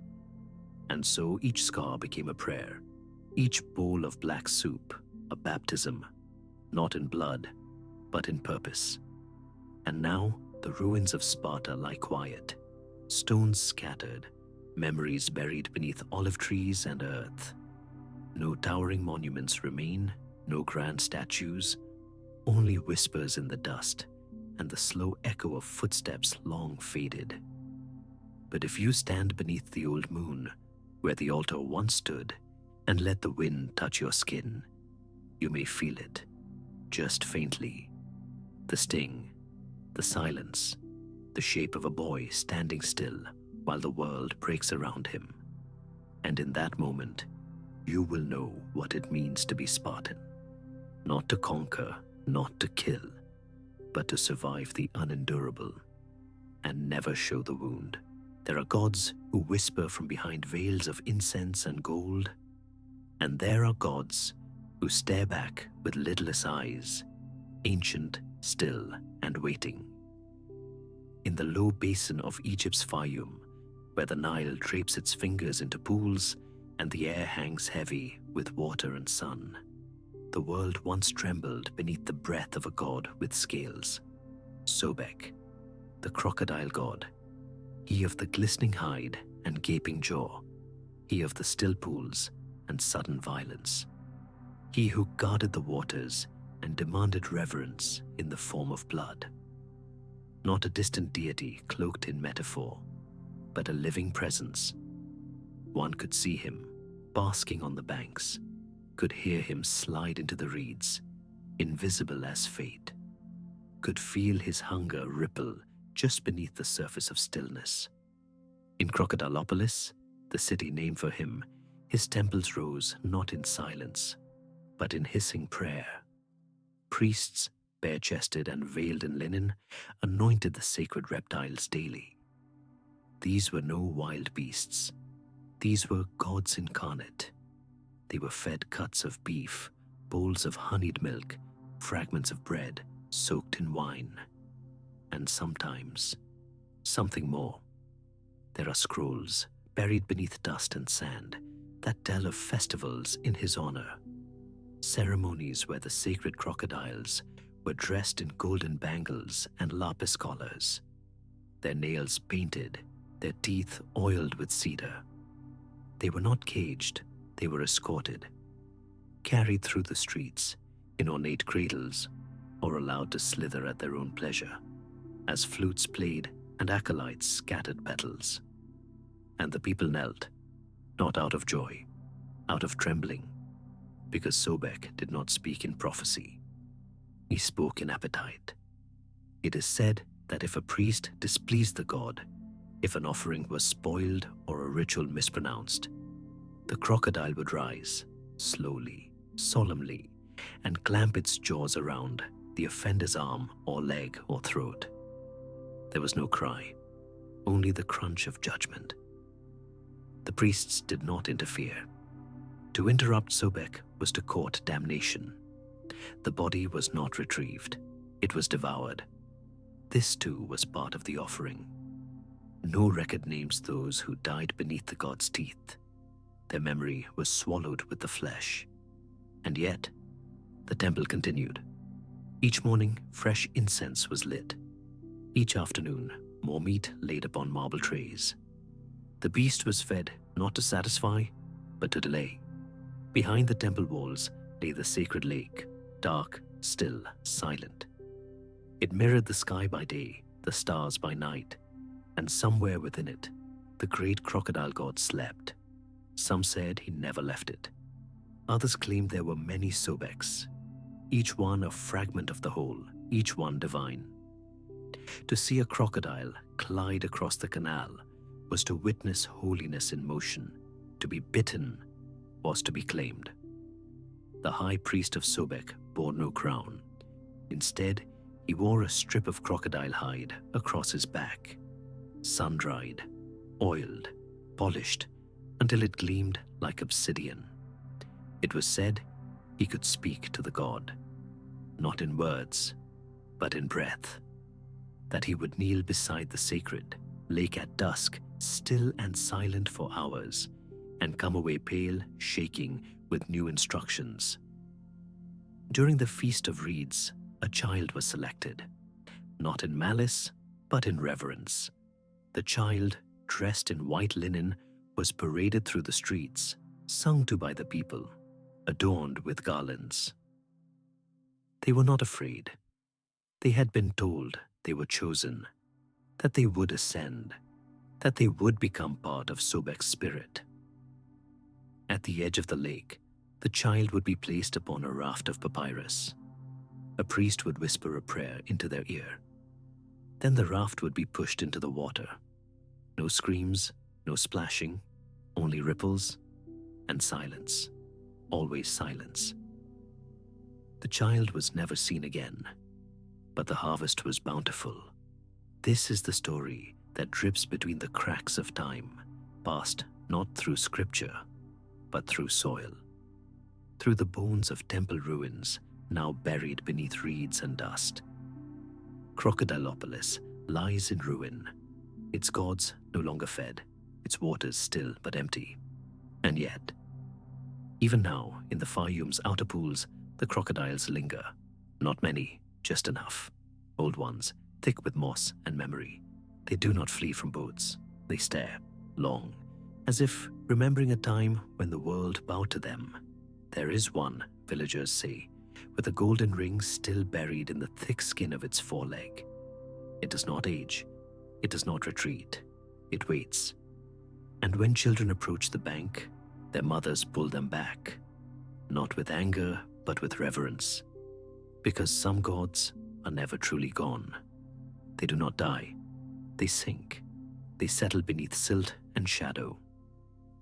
And so each scar became a prayer, each bowl of black soup a baptism, not in blood, but in purpose. And now the ruins of Sparta lie quiet, stones scattered, Memories buried beneath olive trees and earth. No towering monuments remain, no grand statues, only whispers in the dust and the slow echo of footsteps long faded. But if you stand beneath the old moon, where the altar once stood, and let the wind touch your skin, you may feel it, just faintly. The sting, the silence, the shape of a boy standing still while the world breaks around him. And in that moment, you will know what it means to be Spartan. Not to conquer, not to kill, but to survive the unendurable and never show the wound. There are gods who whisper from behind veils of incense and gold, and there are gods who stare back with lidless eyes, ancient, still, and waiting. In the low basin of Egypt's Fayum, where the Nile drapes its fingers into pools and the air hangs heavy with water and sun, the world once trembled beneath the breath of a god with scales. Sobek, the crocodile god, he of the glistening hide and gaping jaw, he of the still pools and sudden violence, he who guarded the waters and demanded reverence in the form of blood. Not a distant deity cloaked in metaphor, but a living presence. One could see him basking on the banks, could hear him slide into the reeds, invisible as fate, could feel his hunger ripple just beneath the surface of stillness. In Crocodilopolis, the city named for him, his temples rose not in silence, but in hissing prayer. Priests, bare-chested and veiled in linen, anointed the sacred reptiles daily. These were no wild beasts. These were gods incarnate. They were fed cuts of beef, bowls of honeyed milk, fragments of bread soaked in wine. And sometimes, something more. There are scrolls buried beneath dust and sand that tell of festivals in his honor. Ceremonies where the sacred crocodiles were dressed in golden bangles and lapis collars, their nails painted, their teeth oiled with cedar. They were not caged, they were escorted, carried through the streets in ornate cradles, or allowed to slither at their own pleasure, as flutes played and acolytes scattered petals. And the people knelt, not out of joy, out of trembling, because Sobek did not speak in prophecy. He spoke in appetite. It is said that if a priest displeased the god, if an offering was spoiled or a ritual mispronounced, the crocodile would rise, slowly, solemnly, and clamp its jaws around the offender's arm or leg or throat. There was no cry, only the crunch of judgment. The priests did not interfere. To interrupt Sobek was to court damnation. The body was not retrieved, it was devoured. This too was part of the offering. No record names those who died beneath the god's teeth. Their memory was swallowed with the flesh. And yet, the temple continued. Each morning, fresh incense was lit. Each afternoon, more meat laid upon marble trays. The beast was fed not to satisfy, but to delay. Behind the temple walls lay the sacred lake, dark, still, silent. It mirrored the sky by day, the stars by night, and somewhere within it, the great crocodile god slept. Some said he never left it. Others claimed there were many Sobeks, each one a fragment of the whole, each one divine. To see a crocodile glide across the canal was to witness holiness in motion. To be bitten was to be claimed. The high priest of Sobek bore no crown. Instead, he wore a strip of crocodile hide across his back, sun-dried, oiled, polished, until it gleamed like obsidian. It was said he could speak to the god, not in words, but in breath. That he would kneel beside the sacred lake at dusk, still and silent for hours, and come away pale, shaking with new instructions. During the Feast of Reeds, a child was selected, not in malice, but in reverence. The child, dressed in white linen, was paraded through the streets, sung to by the people, adorned with garlands. They were not afraid. They had been told they were chosen, that they would ascend, that they would become part of Sobek's spirit. At the edge of the lake, the child would be placed upon a raft of papyrus. A priest would whisper a prayer into their ear. Then the raft would be pushed into the water. No screams, no splashing, only ripples and silence. Always silence. The child was never seen again, but the harvest was bountiful. This is the story that drips between the cracks of time, passed not through scripture, but through soil. Through the bones of temple ruins, now buried beneath reeds and dust. Crocodilopolis lies in ruin, its gods no longer fed, its waters still but empty. And yet, even now, in the Fayum's outer pools, the crocodiles linger. Not many, just enough. Old ones, thick with moss and memory. They do not flee from boats. They stare, long, as if remembering a time when the world bowed to them. There is one, villagers say, with a golden ring still buried in the thick skin of its foreleg. It does not age. It does not retreat. It waits. And when children approach the bank, their mothers pull them back, not with anger, but with reverence. Because some gods are never truly gone. They do not die. They sink. They settle beneath silt and shadow.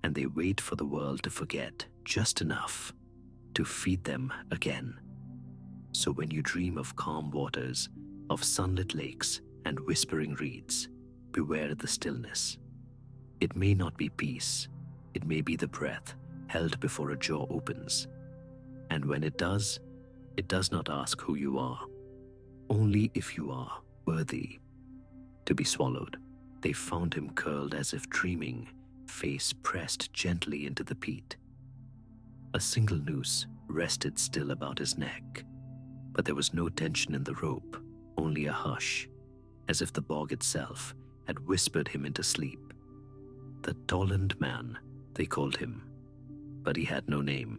And they wait for the world to forget just enough to feed them again. So when you dream of calm waters, of sunlit lakes and whispering reeds, beware the stillness. It may not be peace. It may be the breath held before a jaw opens. And when it does not ask who you are, only if you are worthy to be swallowed. They found him curled as if dreaming, face pressed gently into the peat. A single noose rested still about his neck, but there was no tension in the rope, only a hush, as if the bog itself had whispered him into sleep. The Tolland man, they called him, but he had no name.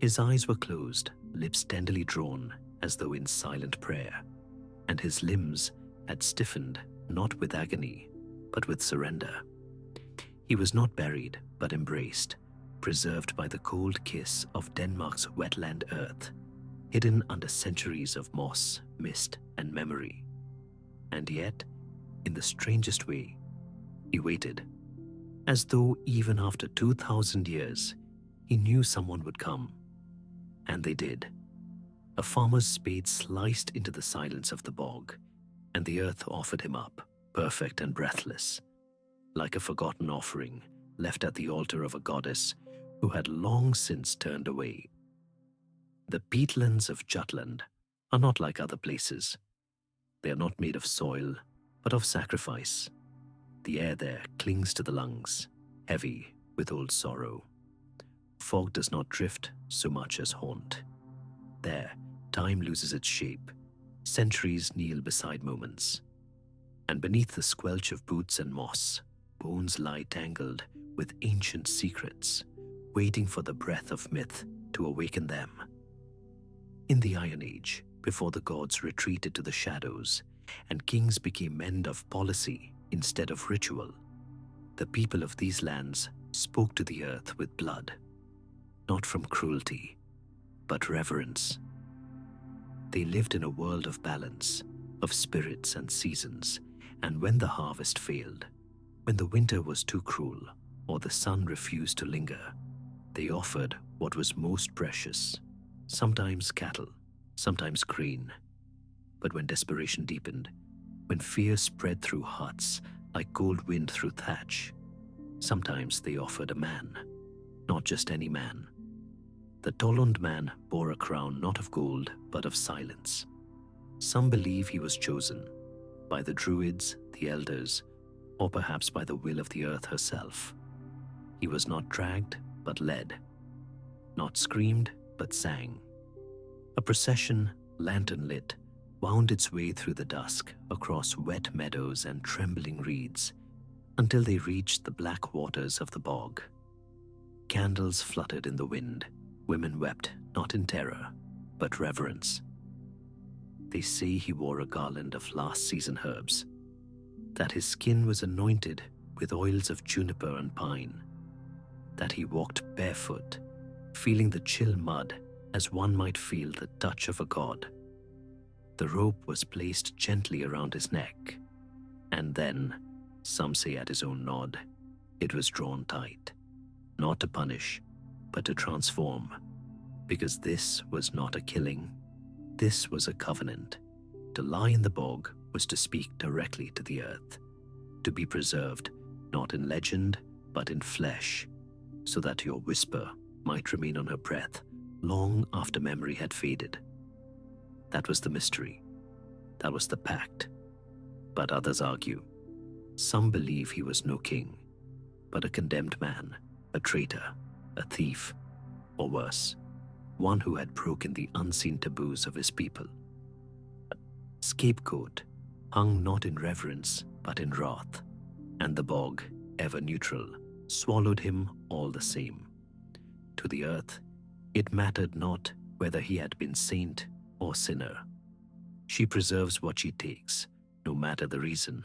His eyes were closed, lips tenderly drawn as though in silent prayer, and his limbs had stiffened not with agony, but with surrender. He was not buried, but embraced, preserved by the cold kiss of Denmark's wetland earth, hidden under centuries of moss, mist, and memory. And yet, in the strangest way, he waited, as though even after 2,000 years, he knew someone would come. And they did. A farmer's spade sliced into the silence of the bog, and the earth offered him up, perfect and breathless, like a forgotten offering left at the altar of a goddess who had long since turned away. The peatlands of Jutland are not like other places. They are not made of soil, but of sacrifice. The air there clings to the lungs, heavy with old sorrow. Fog does not drift so much as haunt. There, time loses its shape. Centuries kneel beside moments. And beneath the squelch of boots and moss, bones lie tangled with ancient secrets, waiting for the breath of myth to awaken them. In the Iron Age, before the gods retreated to the shadows, and kings became men of policy instead of ritual, the people of these lands spoke to the earth with blood, not from cruelty, but reverence. They lived in a world of balance, of spirits and seasons, and when the harvest failed, when the winter was too cruel, or the sun refused to linger, they offered what was most precious, sometimes cattle, sometimes grain. But when desperation deepened, when fear spread through huts like cold wind through thatch, sometimes they offered a man, not just any man. The Tolland man bore a crown not of gold, but of silence. Some believe he was chosen by the druids, the elders, or perhaps by the will of the earth herself. He was not dragged, but led, not screamed, but sang. A procession, lantern-lit, wound its way through the dusk across wet meadows and trembling reeds, until they reached the black waters of the bog. Candles fluttered in the wind. Women wept, not in terror, but reverence. They say he wore a garland of last season herbs, that his skin was anointed with oils of juniper and pine, that he walked barefoot, feeling the chill mud as one might feel the touch of a god. The rope was placed gently around his neck, and then, some say at his own nod, it was drawn tight, not to punish, but to transform, because this was not a killing, this was a covenant. To lie in the bog was to speak directly to the earth, to be preserved not in legend but in flesh, so that your whisper might remain on her breath long after memory had faded. That was the mystery. That was the pact. But others argue. Some believe he was no king, but a condemned man, a traitor, a thief, or worse, one who had broken the unseen taboos of his people. Scapegoat hung not in reverence but in wrath, and the bog, ever neutral, swallowed him all the same. To the earth, it mattered not whether he had been saint or sinner. She preserves what she takes, no matter the reason.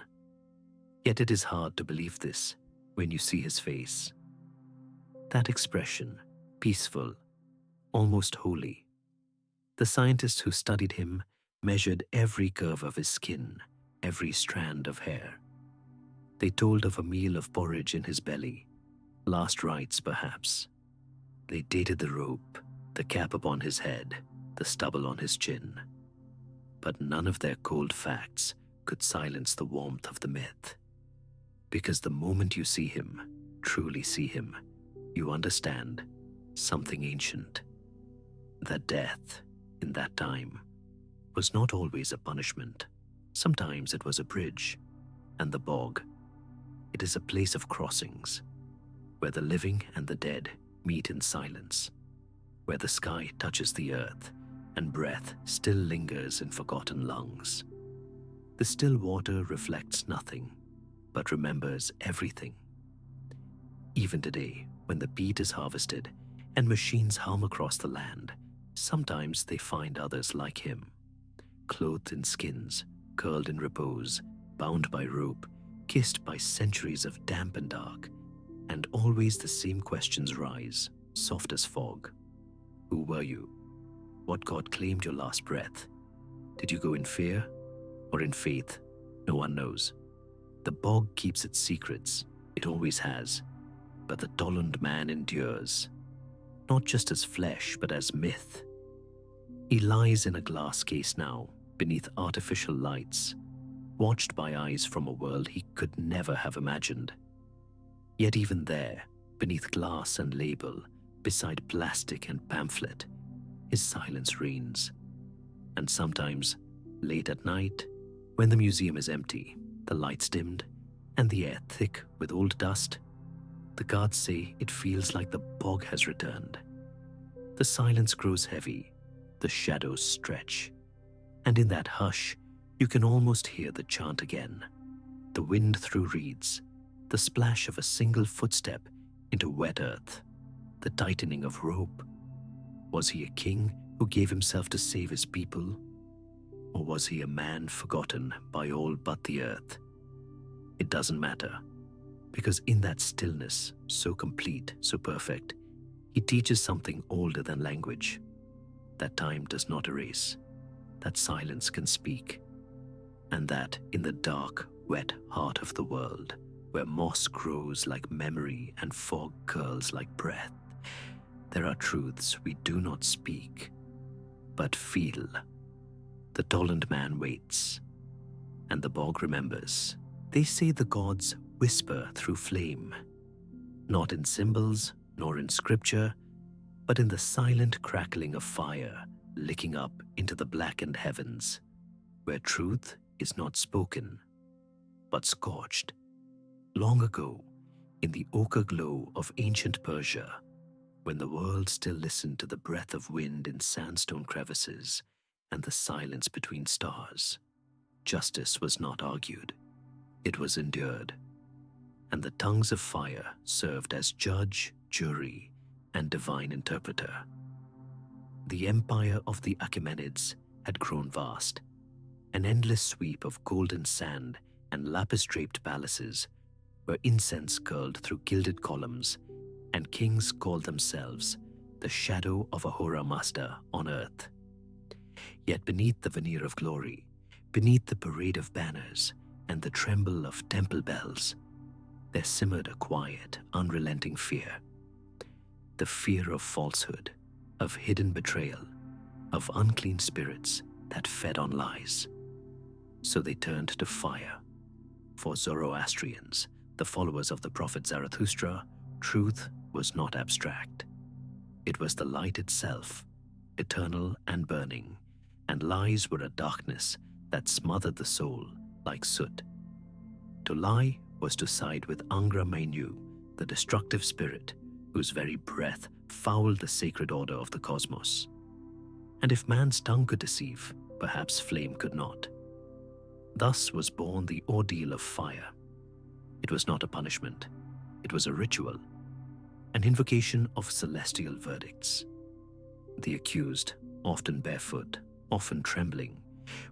Yet it is hard to believe this when you see his face. That expression, peaceful, almost holy. The scientists who studied him measured every curve of his skin, every strand of hair. They told of a meal of porridge in his belly, last rites perhaps. They dated the rope, the cap upon his head, the stubble on his chin. But none of their cold facts could silence the warmth of the myth. Because the moment you see him, truly see him, you understand something ancient. That death, in that time, was not always a punishment. Sometimes it was a bridge, and the bog, it is a place of crossings, where the living and the dead meet in silence, where the sky touches the earth and breath still lingers in forgotten lungs. The still water reflects nothing, but remembers everything. Even today, when the peat is harvested and machines hum across the land, sometimes they find others like him, clothed in skins, curled in repose, bound by rope, kissed by centuries of damp and dark, and always the same questions rise, soft as fog. Who were you? What god claimed your last breath? Did you go in fear or in faith? No one knows. The bog keeps its secrets, it always has, but the Tollund man endures, not just as flesh but as myth. He lies in a glass case now, beneath artificial lights, watched by eyes from a world he could never have imagined. Yet even there, beneath glass and label, beside plastic and pamphlet, his silence reigns. And sometimes, late at night, when the museum is empty, the lights dimmed, and the air thick with old dust, the guards say it feels like the bog has returned. The silence grows heavy, the shadows stretch, and in that hush, you can almost hear the chant again. The wind through reeds, the splash of a single footstep into wet earth, the tightening of rope. Was he a king who gave himself to save his people? Or was he a man forgotten by all but the earth? It doesn't matter, because in that stillness, so complete, so perfect, he teaches something older than language. That time does not erase, that silence can speak, and that in the dark, wet heart of the world, where moss grows like memory and fog curls like breath, there are truths we do not speak, but feel. The Tollund man waits, and the bog remembers. They say the gods whisper through flame, not in symbols nor in scripture, but in the silent crackling of fire licking up into the blackened heavens, where truth is not spoken, but scorched. Long ago, in the ochre glow of ancient Persia, when the world still listened to the breath of wind in sandstone crevices and the silence between stars, justice was not argued, it was endured. and the tongues of fire served as judge, jury, and divine interpreter. The empire of the Achaemenids had grown vast, an endless sweep of golden sand and lapis-draped palaces where incense curled through gilded columns, and kings called themselves the shadow of Ahura Mazda on earth. Yet beneath the veneer of glory, beneath the parade of banners and the tremble of temple bells, there simmered a quiet, unrelenting fear. The fear of falsehood, of hidden betrayal, of unclean spirits that fed on lies. So they turned to fire. For Zoroastrians, the followers of the prophet Zarathustra, truth was not abstract. It was the light itself, eternal and burning, and lies were a darkness that smothered the soul like soot. To lie was to side with Angra Mainyu, the destructive spirit whose very breath fouled the sacred order of the cosmos. And if man's tongue could deceive, perhaps flame could not. Thus was born the ordeal of fire. It was not a punishment, it was a ritual, an invocation of celestial verdicts. The accused, often barefoot, often trembling,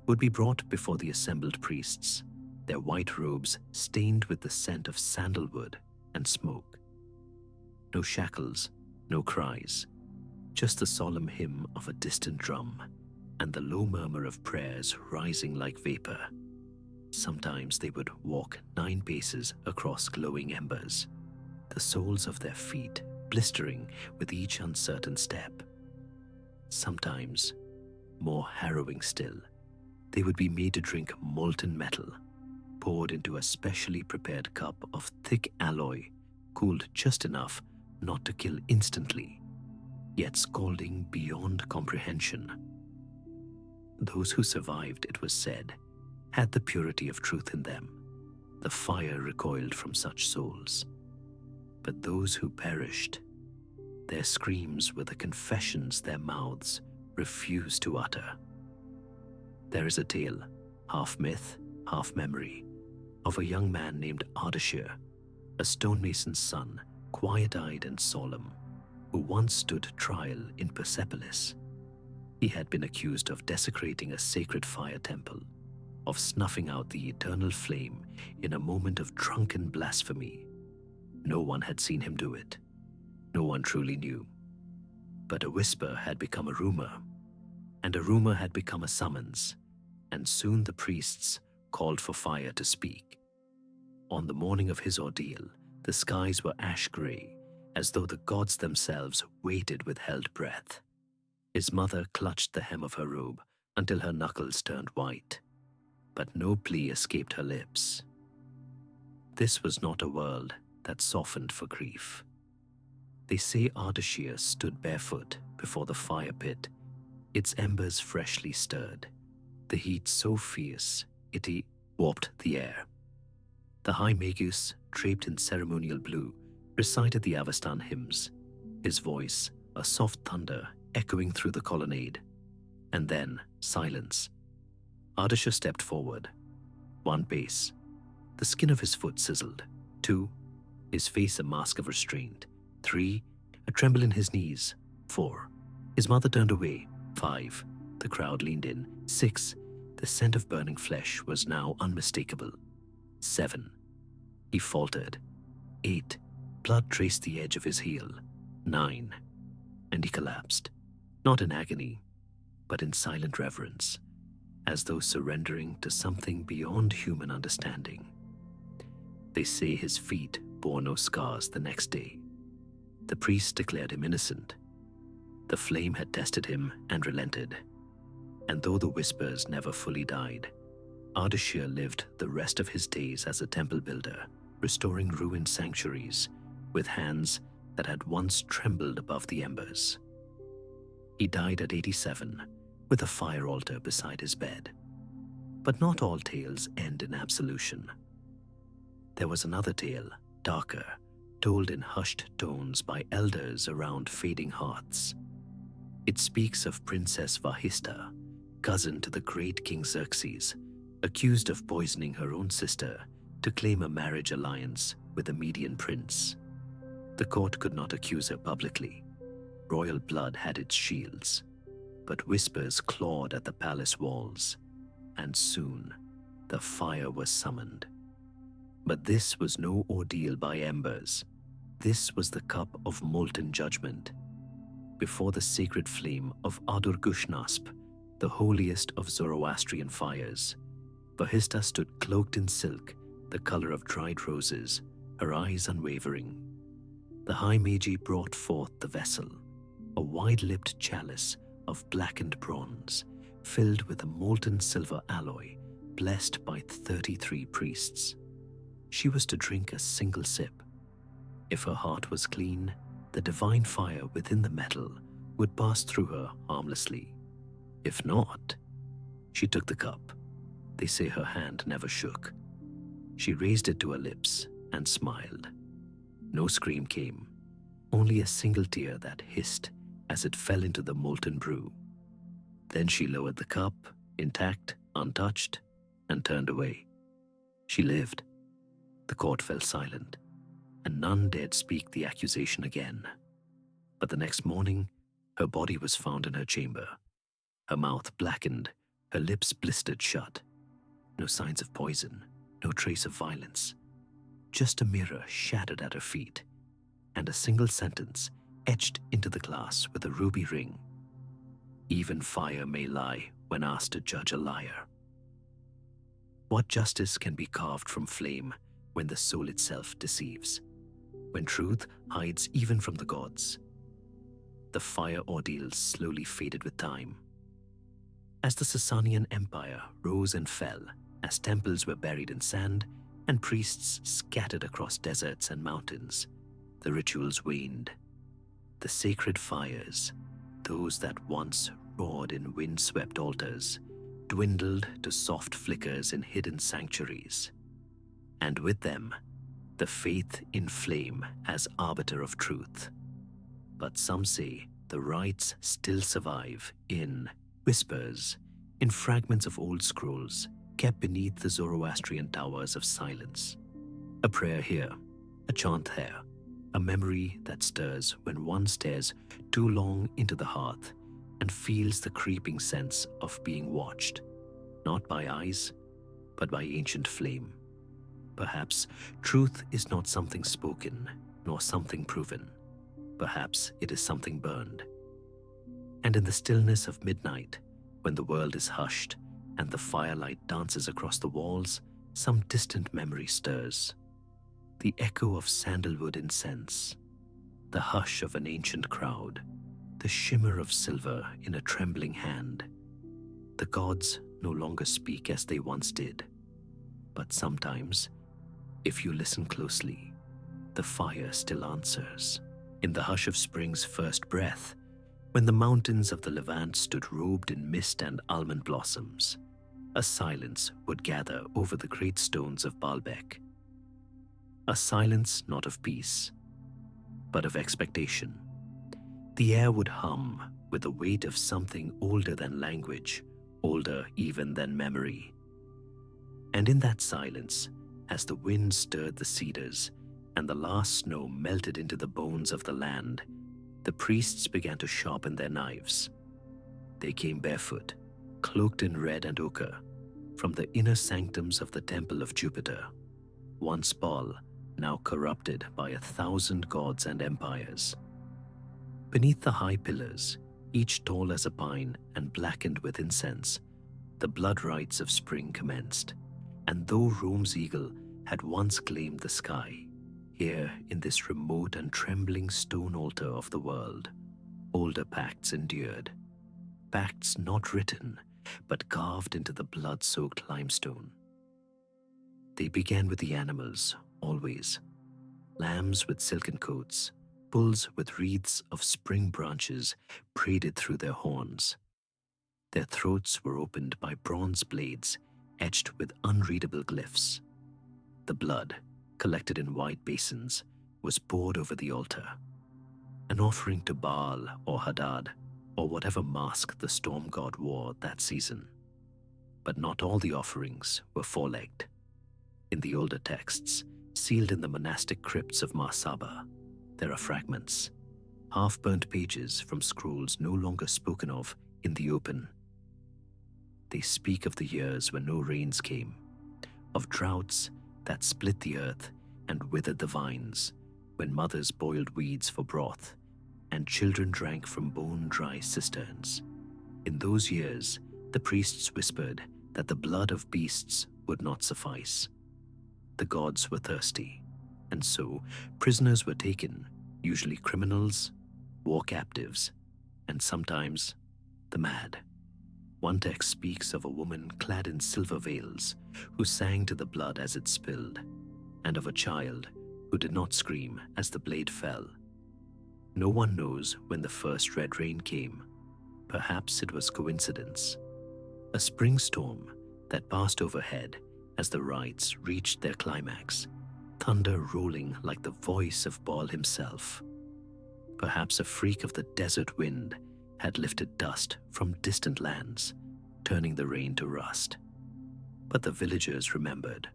would be brought before the assembled priests, their white robes stained with the scent of sandalwood and smoke. No shackles, no cries, just the solemn hymn of a distant drum and the low murmur of prayers rising like vapor. Sometimes they would walk 9 paces across glowing embers, the soles of their feet blistering with each uncertain step. Sometimes, more harrowing still, they would be made to drink molten metal, poured into a specially prepared cup of thick alloy, cooled just enough not to kill instantly, yet scalding beyond comprehension. Those who survived, it was said, had the purity of truth in them. The fire recoiled from such souls. But those who perished, their screams were the confessions their mouths refused to utter. There is a tale, half myth, half memory, of a young man named Ardashir, a stonemason's son, quiet-eyed and solemn, who once stood trial in Persepolis. He had been accused of desecrating a sacred fire temple, of snuffing out the eternal flame in a moment of drunken blasphemy. No one had seen him do it. No one truly knew. But a whisper had become a rumor, and a rumor had become a summons, and soon the priests called for fire to speak. On the morning of his ordeal, the skies were ash-gray, as though the gods themselves waited with held breath. His mother clutched the hem of her robe until her knuckles turned white, but no plea escaped her lips. This was not a world that softened for grief. They say Ardashir stood barefoot before the fire pit, its embers freshly stirred, the heat so fierce it warped the air. The high magus, draped in ceremonial blue, recited the Avestan hymns, his voice a soft thunder echoing through the colonnade. And then silence. Ardashir stepped forward. 1 pace. The skin of his foot sizzled. 2, his face a mask of restraint. 3, a tremble in his knees. 4, his mother turned away. 5, the crowd leaned in. 6, the scent of burning flesh was now unmistakable. 7, he faltered. 8, blood traced the edge of his heel. 9, and he collapsed, not in agony, but in silent reverence, as though surrendering to something beyond human understanding. They say his feet bore no scars the next day. The priest declared him innocent. The flame had tested him and relented. And though the whispers never fully died, Ardashir lived the rest of his days as a temple builder, restoring ruined sanctuaries with hands that had once trembled above the embers. He died at 87, with a fire altar beside his bed. But not all tales end in absolution. There was another tale, darker, told in hushed tones by elders around fading hearths. It speaks of Princess Vahista, cousin to the great King Xerxes, accused of poisoning her own sister to claim a marriage alliance with the Median prince. The court could not accuse her publicly. Royal blood had its shields, but whispers clawed at the palace walls, and soon the fire was summoned. But this was no ordeal by embers. This was the cup of molten judgment. Before the sacred flame of Adur-Gushnasp, the holiest of Zoroastrian fires, Bahista stood cloaked in silk, the color of dried roses, her eyes unwavering. The High Magi brought forth the vessel, a wide-lipped chalice of blackened bronze, filled with a molten silver alloy, blessed by 33 priests. She was to drink a single sip. If her heart was clean, the divine fire within the metal would pass through her harmlessly. If not, she took the cup. They say her hand never shook. She raised it to her lips and smiled. No scream came, only a single tear that hissed as it fell into the molten brew. Then she lowered the cup, intact, untouched, and turned away. She lived. The court fell silent, and none dared speak the accusation again. But the next morning, her body was found in her chamber. Her mouth blackened, her lips blistered shut. No signs of poison, no trace of violence. Just a mirror shattered at her feet, and a single sentence etched into the glass with a ruby ring. Even fire may lie when asked to judge a liar. What justice can be carved from flame when the soul itself deceives? When truth hides even from the gods? The fire ordeals slowly faded with time. As the Sasanian Empire rose and fell, as temples were buried in sand and priests scattered across deserts and mountains, the rituals waned. The sacred fires, those that once roared in wind-swept altars, dwindled to soft flickers in hidden sanctuaries. And with them, the faith in flame as arbiter of truth. But some say the rites still survive in whispers, in fragments of old scrolls kept beneath the Zoroastrian towers of silence. A prayer here, a chant there, a memory that stirs when one stares too long into the hearth and feels the creeping sense of being watched, not by eyes, but by ancient flame. Perhaps truth is not something spoken, nor something proven. Perhaps it is something burned. And in the stillness of midnight, when the world is hushed and the firelight dances across the walls, some distant memory stirs. The echo of sandalwood incense, the hush of an ancient crowd, the shimmer of silver in a trembling hand. The gods no longer speak as they once did, but sometimes, if you listen closely, the fire still answers. In the hush of spring's first breath, when the mountains of the Levant stood robed in mist and almond blossoms, a silence would gather over the great stones of Baalbek. A silence not of peace, but of expectation. The air would hum with the weight of something older than language, older even than memory. And in that silence, as the wind stirred the cedars and the last snow melted into the bones of the land, the priests began to sharpen their knives. They came barefoot, cloaked in red and ochre, from the inner sanctums of the temple of Jupiter, once Baal, now corrupted by 1,000 gods and empires. Beneath the high pillars, each tall as a pine and blackened with incense, the blood rites of spring commenced. And though Rome's eagle had once claimed the sky, here in this remote and trembling stone altar of the world, older pacts endured. Pacts not written, but carved into the blood-soaked limestone. They began with the animals, always. Lambs with silken coats, bulls with wreaths of spring branches braided through their horns. Their throats were opened by bronze blades etched with unreadable glyphs. The blood, collected in wide basins, was poured over the altar, an offering to Baal or Hadad, or whatever mask the storm god wore that season. But not all the offerings were four-legged. In the older texts, Sealed in the monastic crypts of Marsaba, there are fragments, half-burnt pages from scrolls no longer spoken of in the open. They speak of the years when no rains came, of droughts that split the earth and withered the vines, when mothers boiled weeds for broth and children drank from bone-dry cisterns. In those years, the priests whispered that the blood of beasts would not suffice. The gods were thirsty, and so prisoners were taken, usually criminals, war captives, and sometimes the mad. One text speaks of a woman clad in silver veils who sang to the blood as it spilled, and of a child who did not scream as the blade fell. No one knows when the first red rain came. Perhaps it was coincidence. A spring storm that passed overhead as the rites reached their climax, thunder rolling like the voice of Baal himself. Perhaps a freak of the desert wind had lifted dust from distant lands, turning the rain to rust. But the villagers remembered,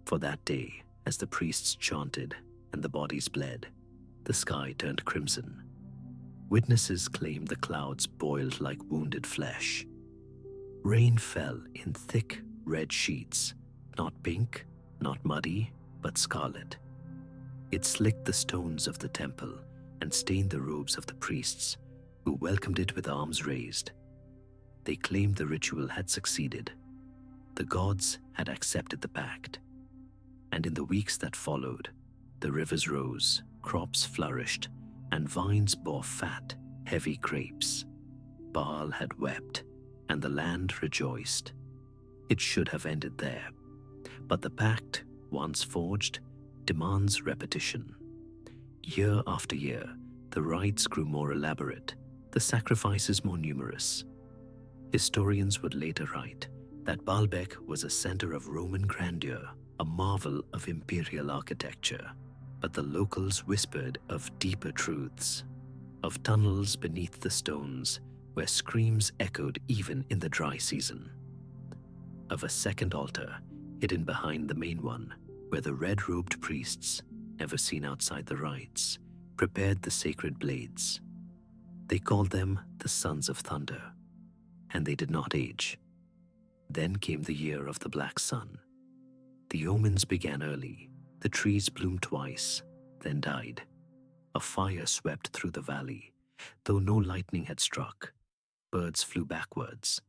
for that day, as the priests chanted and the bodies bled, the sky turned crimson. Witnesses claimed the clouds boiled like wounded flesh. Rain fell in thick red sheets, not pink, not muddy, but scarlet. It slicked the stones of the temple and stained the robes of the priests, who welcomed it with arms raised. They claimed the ritual had succeeded. The gods had accepted the pact. And in the weeks that followed, the rivers rose, crops flourished, and vines bore fat, heavy grapes. Baal had wept, and the land rejoiced. It should have ended there. But the pact, once forged, demands repetition. Year after year, the rites grew more elaborate, the sacrifices more numerous. Historians would later write that Baalbek was a center of Roman grandeur, a marvel of imperial architecture. But the locals whispered of deeper truths, of tunnels beneath the stones where screams echoed even in the dry season, of a second altar hidden behind the main one where the red-robed priests, never seen outside the rites, prepared the sacred blades. They called them the Sons of Thunder, and they did not age. Then came the year of the Black Sun. The omens began early. The trees bloomed twice, then died. A fire swept through the valley, though no lightning had struck. Birds flew backwards.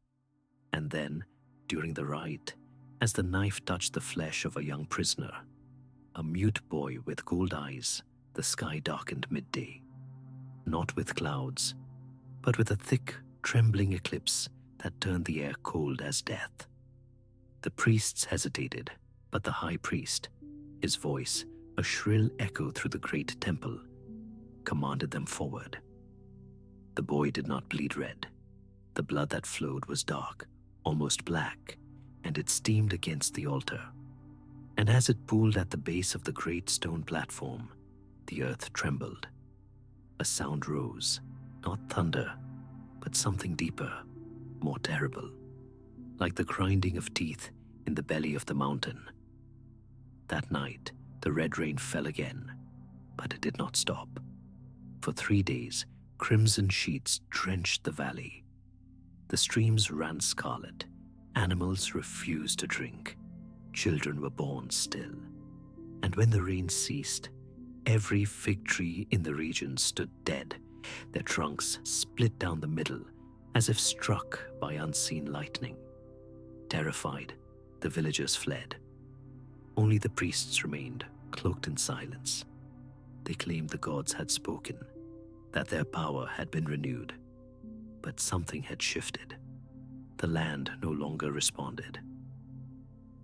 And then, during the rite, as the knife touched the flesh of a young prisoner, a mute boy with gold eyes, the sky darkened midday. Not with clouds, but with a thick, trembling eclipse that turned the air cold as death. The priests hesitated, but the high priest, his voice a shrill echo through the great temple, commanded them forward. The boy did not bleed red. The blood that flowed was dark, almost black, and it steamed against the altar. And as it pooled at the base of the great stone platform, the earth trembled. A sound rose, not thunder, but something deeper, more terrible, like the grinding of teeth in the belly of the mountain. That night, the red rain fell again, but it did not stop. For 3 days, crimson sheets drenched the valley. The streams ran scarlet. Animals refused to drink. Children were born still. And when the rain ceased, every fig tree in the region stood dead, their trunks split down the middle as if struck by unseen lightning. Terrified, the villagers fled. Only the priests remained, cloaked in silence. They claimed the gods had spoken, that their power had been renewed. But something had shifted. The land no longer responded.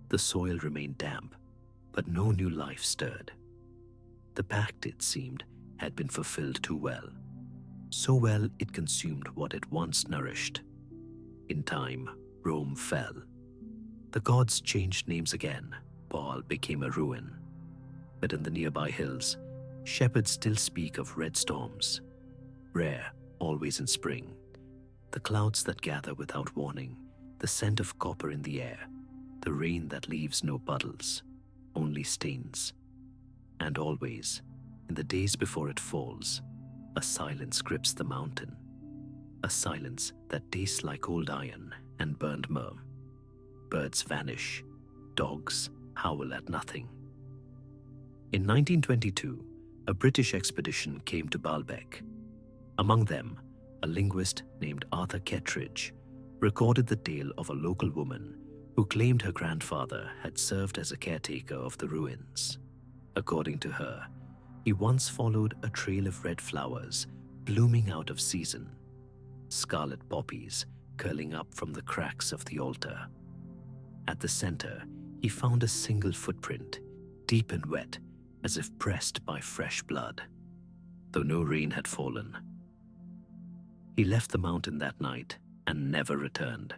The soil remained damp, but no new life stirred. The pact, it seemed, had been fulfilled too well. So well it consumed what it once nourished. In time, Rome fell. The gods changed names again. Baal became a ruin. But in the nearby hills, shepherds still speak of red storms. Rare, always in spring. The clouds that gather without warning, the scent of copper in the air, the rain that leaves no puddles, only stains. And always, in the days before it falls, a silence grips the mountain. A silence that tastes like old iron and burned myrrh. Birds vanish. Dogs howl at nothing. In 1922, a British expedition came to Baalbek. Among them, a linguist named Arthur Kettridge recorded the tale of a local woman who claimed her grandfather had served as a caretaker of the ruins. According to her, he once followed a trail of red flowers blooming out of season, scarlet poppies curling up from the cracks of the altar. At the center, he found a single footprint, deep and wet, as if pressed by fresh blood, though no rain had fallen. He left the mountain that night and never returned.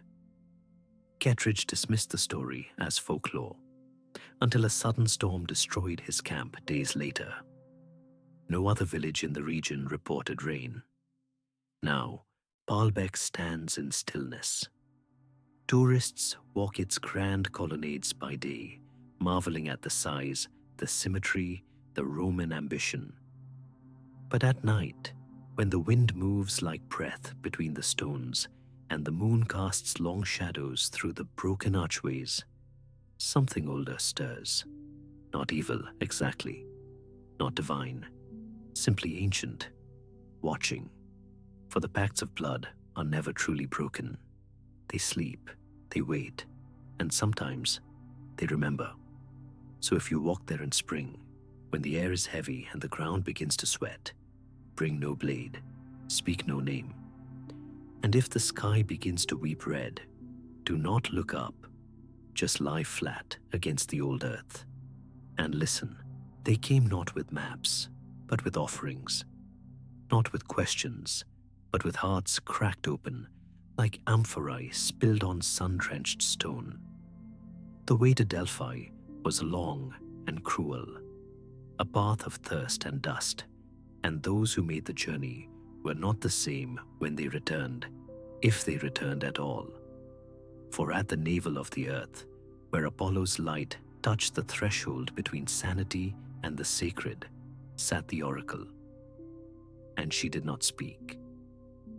Kettridge dismissed the story as folklore, until a sudden storm destroyed his camp days later. No other village in the region reported rain. Now, Baalbek stands in stillness. Tourists walk its grand colonnades by day, marveling at the size, the symmetry, the Roman ambition. But at night, when the wind moves like breath between the stones and the moon casts long shadows through the broken archways, something older stirs. Not evil, exactly. Not divine. Simply ancient. Watching. For the pacts of blood are never truly broken. They sleep, they wait, and sometimes they remember. So if you walk there in spring, when the air is heavy and the ground begins to sweat, bring no blade, speak no name. And if the sky begins to weep red, do not look up, just lie flat against the old earth. And listen, they came not with maps, but with offerings, not with questions, but with hearts cracked open, like amphorae spilled on sun-drenched stone. The way to Delphi was long and cruel, a path of thirst and dust, and those who made the journey were not the same when they returned, if they returned at all. For at the navel of the earth, where Apollo's light touched the threshold between sanity and the sacred, sat the oracle. And she did not speak.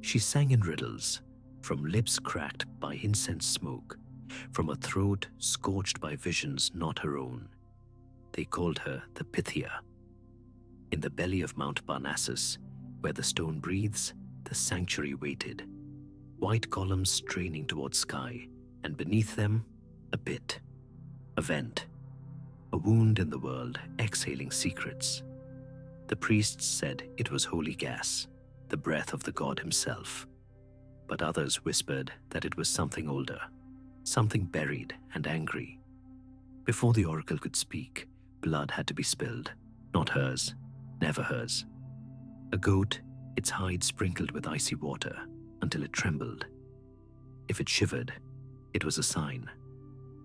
She sang in riddles, from lips cracked by incense smoke, from a throat scorched by visions not her own. They called her the Pythia. In the belly of Mount Parnassus, where the stone breathes, the sanctuary waited, white columns straining towards sky, and beneath them, a pit, a vent, a wound in the world exhaling secrets. The priests said it was holy gas, the breath of the god himself, but others whispered that it was something older, something buried and angry. Before the oracle could speak, blood had to be spilled, not hers, never hers. A goat, its hide sprinkled with icy water until it trembled. If it shivered, it was a sign.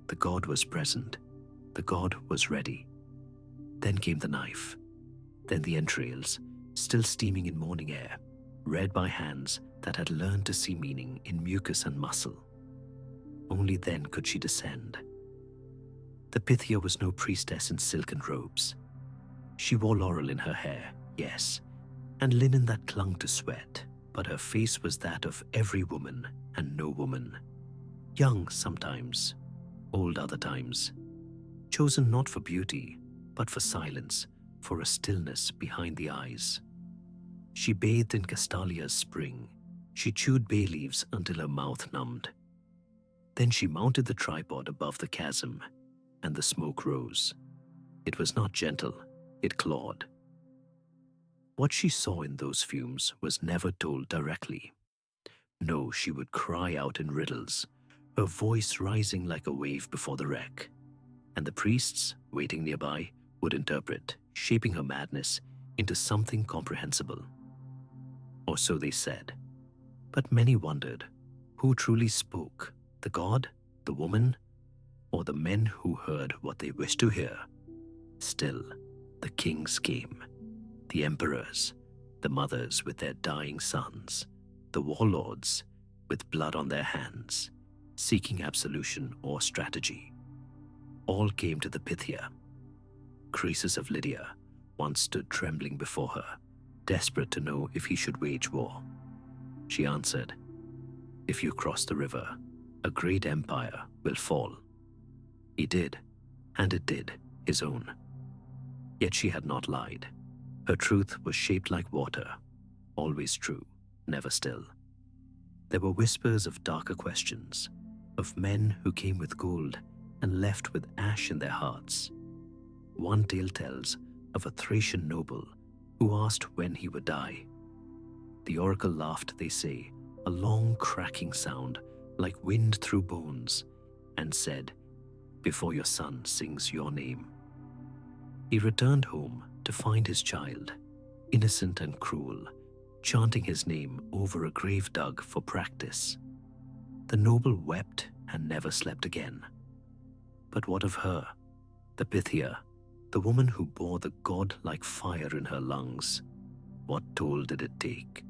The god was present. The god was ready. Then came the knife. Then the entrails, still steaming in morning air, read by hands that had learned to see meaning in mucus and muscle. Only then could she descend. The Pythia was no priestess in silken robes. She wore laurel in her hair, yes, and linen that clung to sweat, but her face was that of every woman and no woman. Young sometimes, old other times. Chosen not for beauty, but for silence, for a stillness behind the eyes. She bathed in Castalia's spring. She chewed bay leaves until her mouth numbed. Then she mounted the tripod above the chasm, and the smoke rose. It was not gentle, it clawed. What she saw in those fumes was never told directly. No, she would cry out in riddles, her voice rising like a wave before the wreck. And the priests, waiting nearby, would interpret, shaping her madness into something comprehensible. Or so they said. But many wondered, who truly spoke, the god, the woman, or the men who heard what they wished to hear? Still, the kings came, the emperors, the mothers with their dying sons, the warlords with blood on their hands, seeking absolution or strategy. All came to the Pythia. Croesus of Lydia, once stood trembling before her, desperate to know if he should wage war. She answered, "If you cross the river, a great empire will fall." He did, and it did, his own. Yet she had not lied. Her truth was shaped like water, always true, never still. There were whispers of darker questions, of men who came with gold and left with ash in their hearts. One tale tells of a Thracian noble who asked when he would die. The oracle laughed, they say, a long cracking sound like wind through bones, and said, "Before your son sings your name." He returned home to find his child, innocent and cruel, chanting his name over a grave dug for practice. The noble wept and never slept again. But what of her, the Pythia, the woman who bore the god-like fire in her lungs? What toll did it take?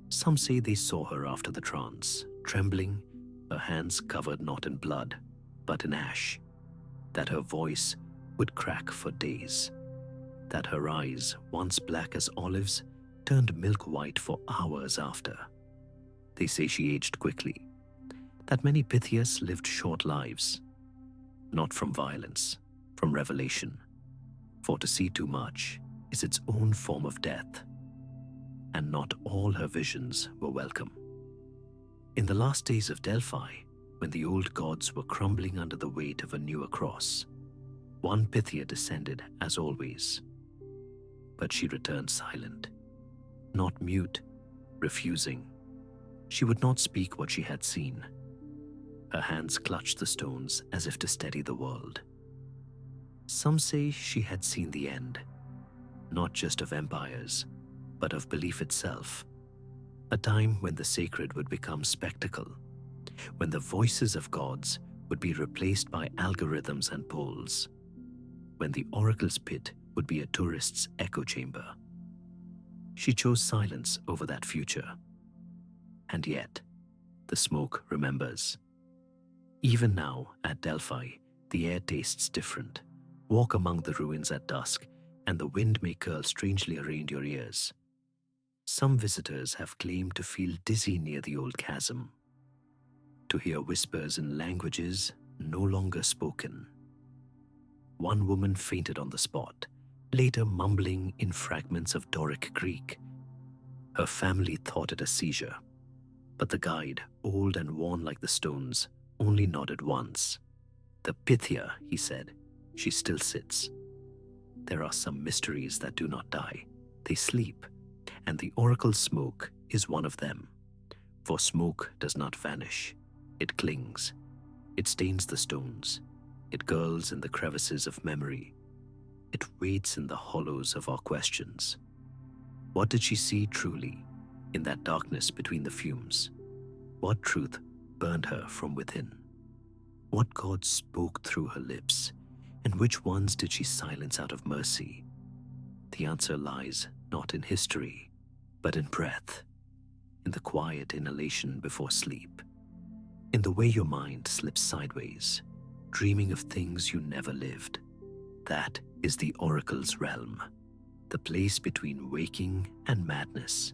Some say they saw her after the trance, trembling, her hands covered not in blood, but in ash, that her voice would crack for days, that her eyes, once black as olives, turned milk white for hours after. They say she aged quickly, that many Pythias lived short lives, not from violence, from revelation, for to see too much is its own form of death, and not all her visions were welcome. In the last days of Delphi, when the old gods were crumbling under the weight of a newer cross, one Pythia descended as always. But she returned silent, not mute, refusing. She would not speak what she had seen. Her hands clutched the stones as if to steady the world. Some say she had seen the end, not just of empires, but of belief itself. A time when the sacred would become spectacle, when the voices of gods would be replaced by algorithms and polls, when the oracle's pit would be a tourist's echo chamber. She chose silence over that future. And yet, the smoke remembers. Even now, at Delphi, the air tastes different. Walk among the ruins at dusk, and the wind may curl strangely around your ears. Some visitors have claimed to feel dizzy near the old chasm, to hear whispers in languages no longer spoken. One woman fainted on the spot, later mumbling in fragments of Doric Greek. Her family thought it a seizure, but the guide, old and worn like the stones, only nodded once. "The Pythia," he said, "she still sits. There are some mysteries that do not die. They sleep, and the oracle's smoke is one of them. For smoke does not vanish. It clings. It stains the stones. It curls in the crevices of memory. It waits in the hollows of our questions." What did she see truly in that darkness between the fumes? What truth burned her from within? What God spoke through her lips, and which ones did she silence out of mercy? The answer lies not in history, but in breath, in the quiet inhalation before sleep, in the way your mind slips sideways, dreaming of things you never lived. That is the oracle's realm, the place between waking and madness,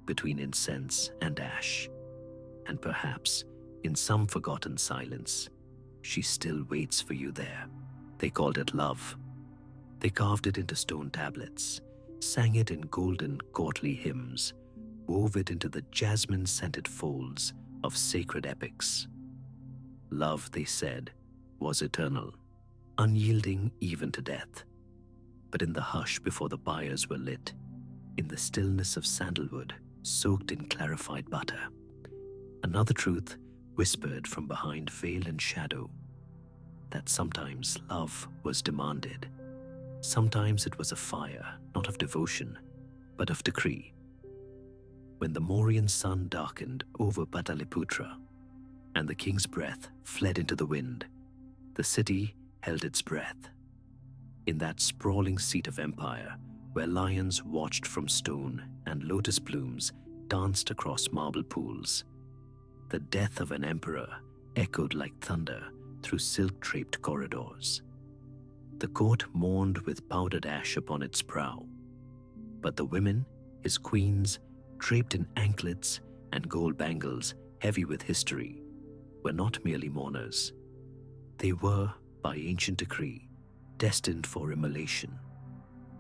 between incense and ash. And perhaps, in some forgotten silence, she still waits for you there. They called it love. They carved it into stone tablets, sang it in golden, courtly hymns, wove it into the jasmine-scented folds of sacred epics. Love, they said, was eternal, unyielding even to death. But in the hush before the pyres were lit, in the stillness of sandalwood soaked in clarified butter, another truth whispered from behind veil and shadow, that sometimes love was demanded. Sometimes it was a fire, not of devotion, but of decree. When the Mauryan sun darkened over Pataliputra, and the king's breath fled into the wind, the city held its breath. In that sprawling seat of empire, where lions watched from stone and lotus blooms danced across marble pools, the death of an emperor echoed like thunder through silk-draped corridors. The court mourned with powdered ash upon its brow. But the women, his queens, draped in anklets and gold bangles heavy with history, were not merely mourners. They were, by ancient decree, destined for immolation.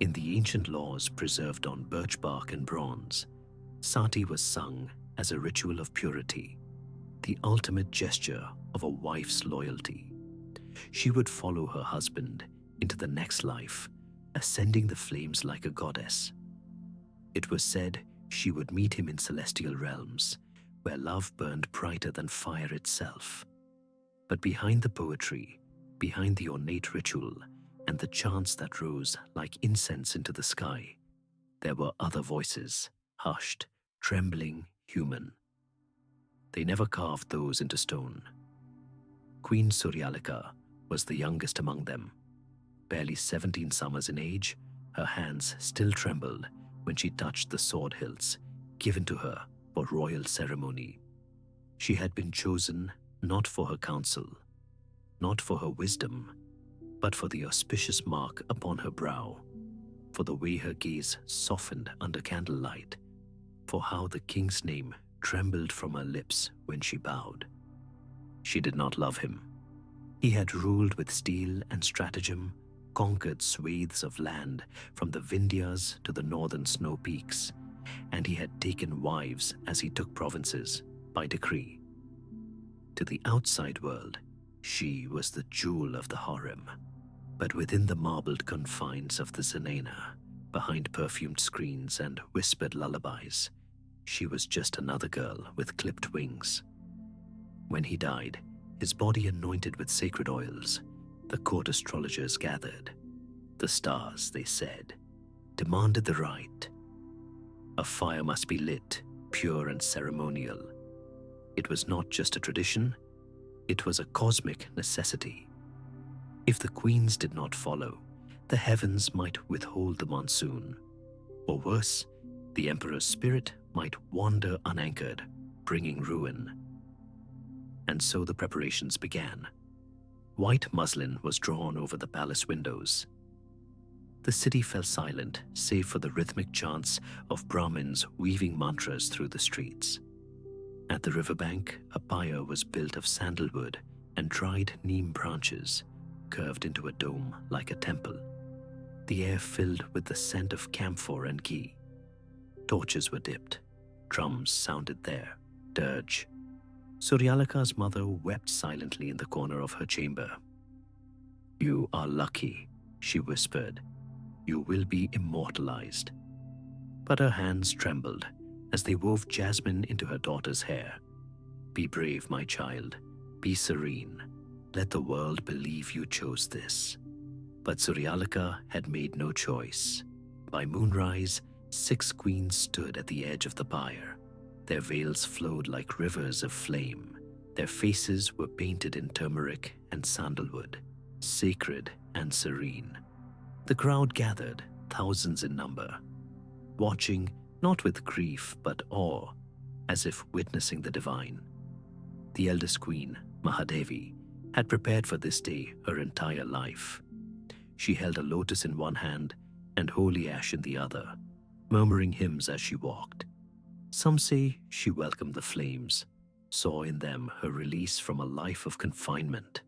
In the ancient laws preserved on birch bark and bronze, sati was sung as a ritual of purity, the ultimate gesture of a wife's loyalty. She would follow her husband into the next life, ascending the flames like a goddess. It was said she would meet him in celestial realms, where love burned brighter than fire itself. But behind the poetry, behind the ornate ritual, and the chants that rose like incense into the sky, there were other voices, hushed, trembling, human. They never carved those into stone. Queen Suryalika was the youngest among them. Barely 17 summers in age, her hands still trembled when she touched the sword hilts given to her for royal ceremony. She had been chosen not for her counsel, not for her wisdom, but for the auspicious mark upon her brow, for the way her gaze softened under candlelight, for how the king's name trembled from her lips when she bowed. She did not love him. He had ruled with steel and stratagem, conquered swathes of land from the Vindhyas to the northern snow peaks, and he had taken wives as he took provinces by decree. To the outside world, she was the jewel of the harem, but within the marbled confines of the zenana, behind perfumed screens and whispered lullabies, she was just another girl with clipped wings. When he died, his body anointed with sacred oils, the court astrologers gathered. The stars, they said, demanded the rite. A fire must be lit, pure and ceremonial. It was not just a tradition, it was a cosmic necessity. If the queens did not follow, the heavens might withhold the monsoon. Or worse, the emperor's spirit might wander unanchored, bringing ruin. And so the preparations began. White muslin was drawn over the palace windows. The city fell silent, save for the rhythmic chants of Brahmins weaving mantras through the streets. At the riverbank, a pyre was built of sandalwood and dried neem branches, curved into a dome like a temple. The air filled with the scent of camphor and ghee. Torches were dipped. Drums sounded there, dirge. Suryalika's mother wept silently in the corner of her chamber. "You are lucky," she whispered. "You will be immortalized." But her hands trembled as they wove jasmine into her daughter's hair. "Be brave, my child. Be serene. Let the world believe you chose this." But Suryalika had made no choice. By moonrise, 6 queens stood at the edge of the pyre. Their veils flowed like rivers of flame. Their faces were painted in turmeric and sandalwood, sacred and serene. The crowd gathered, thousands in number, watching not with grief but awe, as if witnessing the divine. The eldest queen, Mahadevi, had prepared for this day her entire life. She held a lotus in one hand and holy ash in the other, murmuring hymns as she walked. Some say she welcomed the flames, saw in them her release from a life of confinement.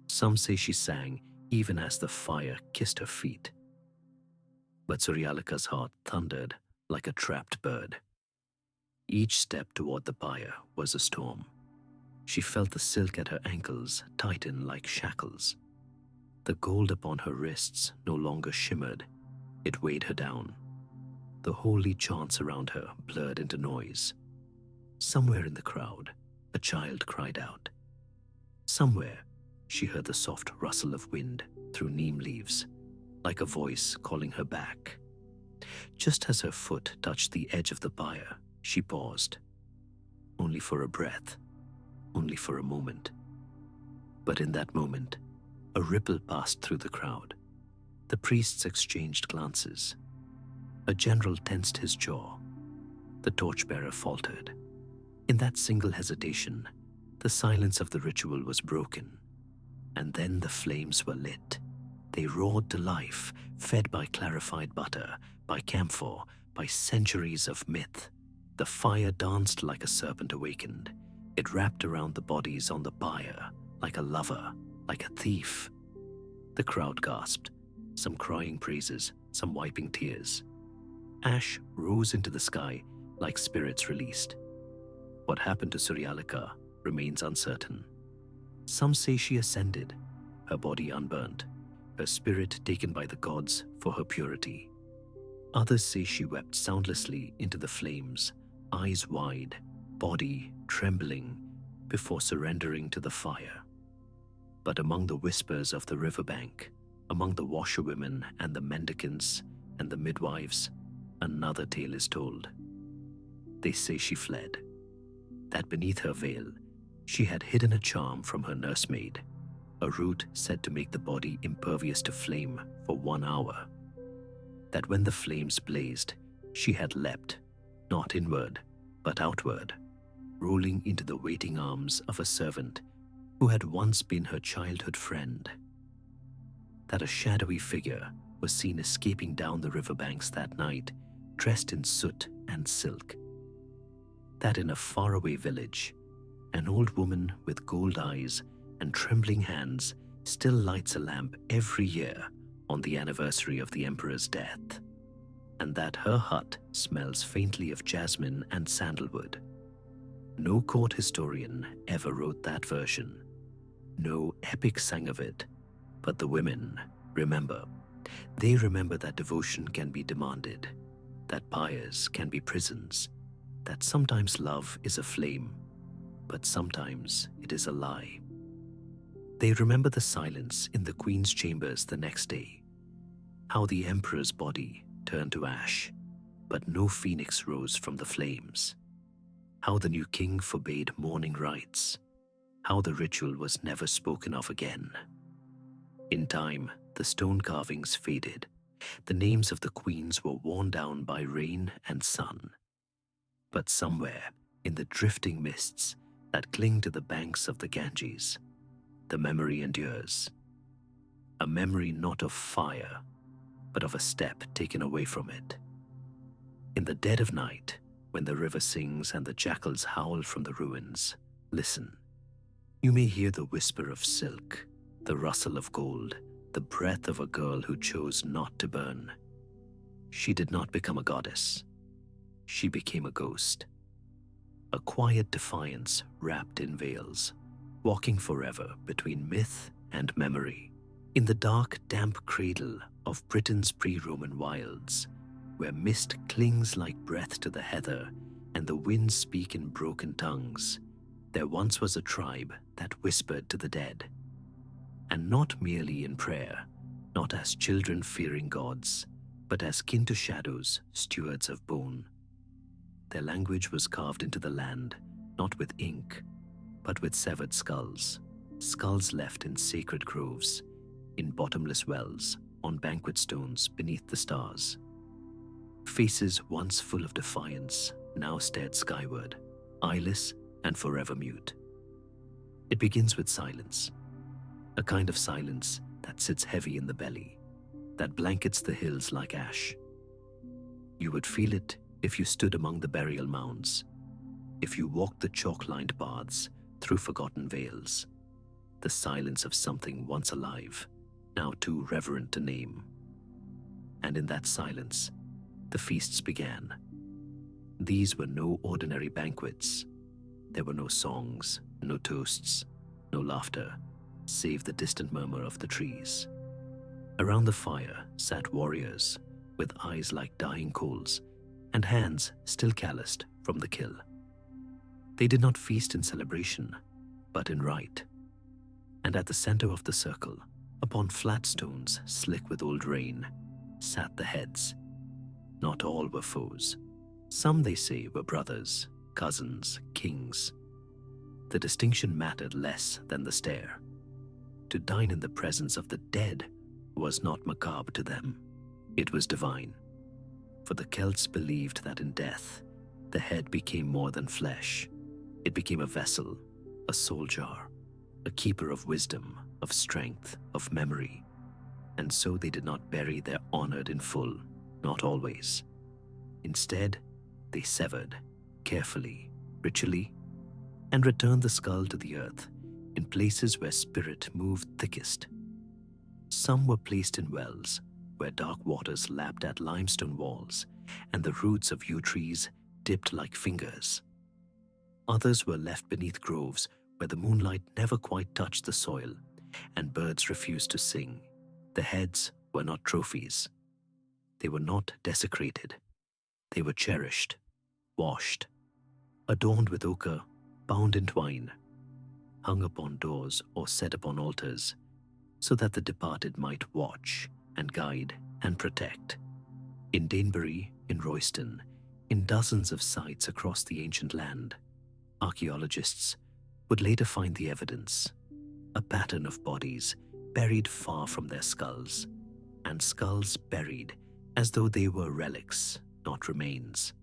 Some say she sang even as the fire kissed her feet. But Suryalika's heart thundered like a trapped bird. Each step toward the pyre was a storm. She felt the silk at her ankles tighten like shackles. The gold upon her wrists no longer shimmered. It weighed her down. The holy chants around her blurred into noise. Somewhere in the crowd, a child cried out. Somewhere, she heard the soft rustle of wind through neem leaves, like a voice calling her back. Just as her foot touched the edge of the pyre, she paused. Only for a breath, only for a moment. But in that moment, a ripple passed through the crowd. The priests exchanged glances. A general tensed his jaw. The torchbearer faltered. In that single hesitation, the silence of the ritual was broken. And then the flames were lit. They roared to life, fed by clarified butter, by camphor, by centuries of myth. The fire danced like a serpent awakened. It wrapped around the bodies on the pyre, like a lover, like a thief. The crowd gasped, some crying praises, some wiping tears. Ash rose into the sky like spirits released. What happened to Suryalika remains uncertain. Some say she ascended, her body unburnt, her spirit taken by the gods for her purity. Others say she wept soundlessly into the flames, eyes wide, body trembling, before surrendering to the fire. But among the whispers of the riverbank, among the washerwomen and the mendicants and the midwives, another tale is told. They say she fled, that beneath her veil, she had hidden a charm from her nursemaid, a root said to make the body impervious to flame for 1 hour. That when the flames blazed, she had leapt, not inward, but outward, rolling into the waiting arms of a servant who had once been her childhood friend. That a shadowy figure was seen escaping down the riverbanks that night, dressed in soot and silk. That in a faraway village, an old woman with gold eyes and trembling hands still lights a lamp every year on the anniversary of the emperor's death, and that her hut smells faintly of jasmine and sandalwood. No court historian ever wrote that version. No epic sang of it, but the women remember. They remember that devotion can be demanded, that pyres can be prisons, that sometimes love is a flame, but sometimes it is a lie. They remember the silence in the queen's chambers the next day, how the emperor's body turned to ash, but no phoenix rose from the flames, how the new king forbade mourning rites, how the ritual was never spoken of again. In time, the stone carvings faded. The names of the queens were worn down by rain and sun. But somewhere in the drifting mists that cling to the banks of the Ganges, the memory endures. A memory not of fire, but of a step taken away from it. In the dead of night, when the river sings and the jackals howl from the ruins, listen. You may hear the whisper of silk, the rustle of gold, the breath of a girl who chose not to burn. She did not become a goddess. She became a ghost. A quiet defiance wrapped in veils, walking forever between myth and memory. In the dark, damp cradle of Britain's pre-Roman wilds, where mist clings like breath to the heather and the winds speak in broken tongues, there once was a tribe that whispered to the dead. And not merely in prayer, not as children fearing gods, but as kin to shadows, stewards of bone. Their language was carved into the land, not with ink, but with severed skulls, skulls left in sacred groves, in bottomless wells, on banquet stones beneath the stars. Faces once full of defiance now stared skyward, eyeless and forever mute. It begins with silence, a kind of silence that sits heavy in the belly, that blankets the hills like ash. You would feel it if you stood among the burial mounds, if you walked the chalk-lined paths through forgotten vales, the silence of something once alive, now too reverent to name. And in that silence, the feasts began. These were no ordinary banquets. There were no songs, no toasts, no laughter, save the distant murmur of the trees. Around the fire sat warriors with eyes like dying coals and hands still calloused from the kill. They did not feast in celebration, but in rite. And at the center of the circle, upon flat stones slick with old rain, sat the heads. Not all were foes. Some, they say, were brothers, cousins, kings. The distinction mattered less than the stare. To dine in the presence of the dead was not macabre to them. It was divine. For the Celts believed that in death, the head became more than flesh. It became a vessel, a soul jar, a keeper of wisdom, of strength, of memory. and so they did not bury their honored in full, not always. Instead, they severed, carefully, ritually, and returned the skull to the earth in places where spirit moved thickest. Some were placed in wells, where dark waters lapped at limestone walls, and the roots of yew trees dipped like fingers. Others were left beneath groves where the moonlight never quite touched the soil, and birds refused to sing. The heads were not trophies. They were not desecrated. They were cherished, washed, adorned with ochre, bound in twine, hung upon doors or set upon altars, so that the departed might watch and guide and protect. In Danebury, in Royston, in dozens of sites across the ancient land, archaeologists would later find the evidence, a pattern of bodies buried far from their skulls, and skulls buried as though they were relics, not remains.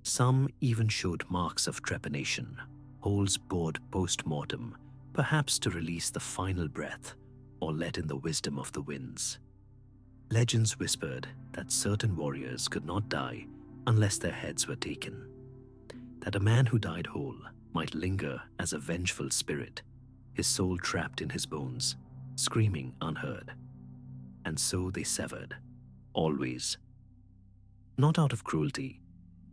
Some even showed marks of trepanation, holes bored post-mortem, perhaps to release the final breath or let in the wisdom of the winds. Legends whispered that certain warriors could not die unless their heads were taken, that a man who died whole might linger as a vengeful spirit, his soul trapped in his bones, screaming unheard. And so they severed, always. Not out of cruelty,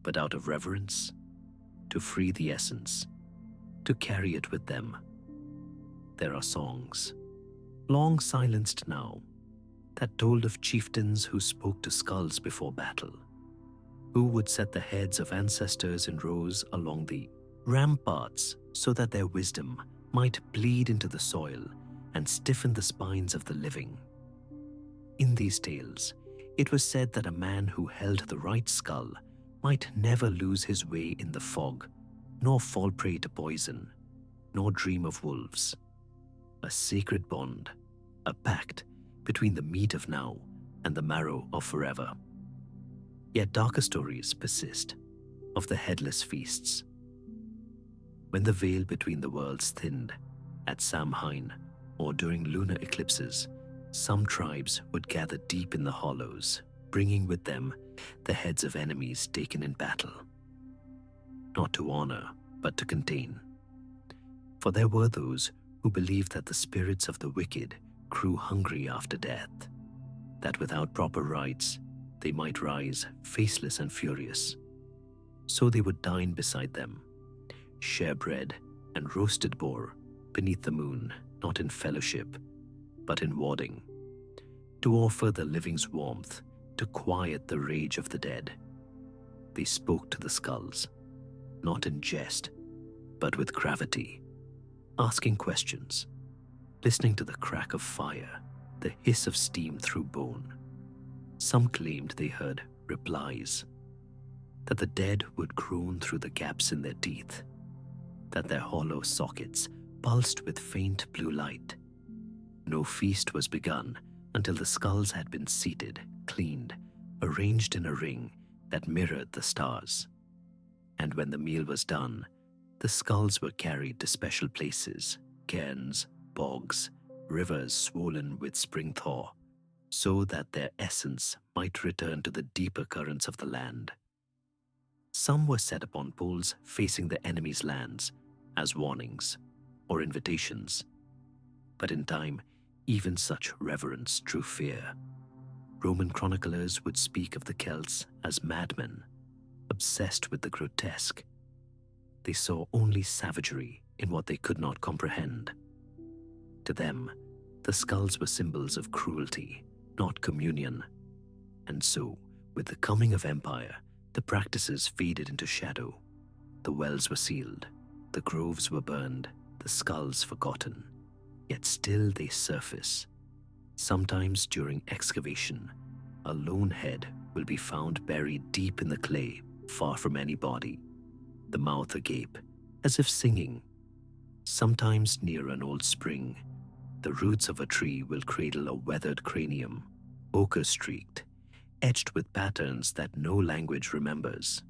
but out of reverence, to free the essence, to carry it with them. There are songs, long silenced now, that told of chieftains who spoke to skulls before battle, who would set the heads of ancestors in rows along the ramparts so that their wisdom might bleed into the soil and stiffen the spines of the living. In these tales, it was said that a man who held the right skull might never lose his way in the fog, nor fall prey to poison, nor dream of wolves. A sacred bond, a pact between the meat of now and the marrow of forever. Yet darker stories persist of the headless feasts. When the veil between the worlds thinned, at Samhain or during lunar eclipses, some tribes would gather deep in the hollows, bringing with them the heads of enemies taken in battle. Not to honor, but to contain. For there were those who believed that the spirits of the wicked grew hungry after death, that without proper rites, they might rise faceless and furious. So they would dine beside them, share bread and roasted boar beneath the moon, not in fellowship, but in warding, to offer the living's warmth, to quiet the rage of the dead. They spoke to the skulls, not in jest, but with gravity, asking questions, listening to the crack of fire, the hiss of steam through bone. Some claimed they heard replies, that the dead would groan through the gaps in their teeth, that their hollow sockets pulsed with faint blue light. No feast was begun until the skulls had been seated, cleaned, arranged in a ring that mirrored the stars. And when the meal was done, the skulls were carried to special places, cairns, bogs, rivers swollen with spring thaw, so that their essence might return to the deeper currents of the land. Some were set upon poles facing the enemy's lands as warnings or invitations. But in time, even such reverence drew fear. Roman chroniclers would speak of the Celts as madmen, obsessed with the grotesque. They saw only savagery in what they could not comprehend. To them, the skulls were symbols of cruelty, not communion. And so, with the coming of empire, the practices faded into shadow. The wells were sealed, the groves were burned, the skulls forgotten. Yet still they surface. Sometimes during excavation, a lone head will be found buried deep in the clay, far from any body, the mouth agape, as if singing. Sometimes near an old spring, the roots of a tree will cradle a weathered cranium, ochre-streaked, etched with patterns that no language remembers.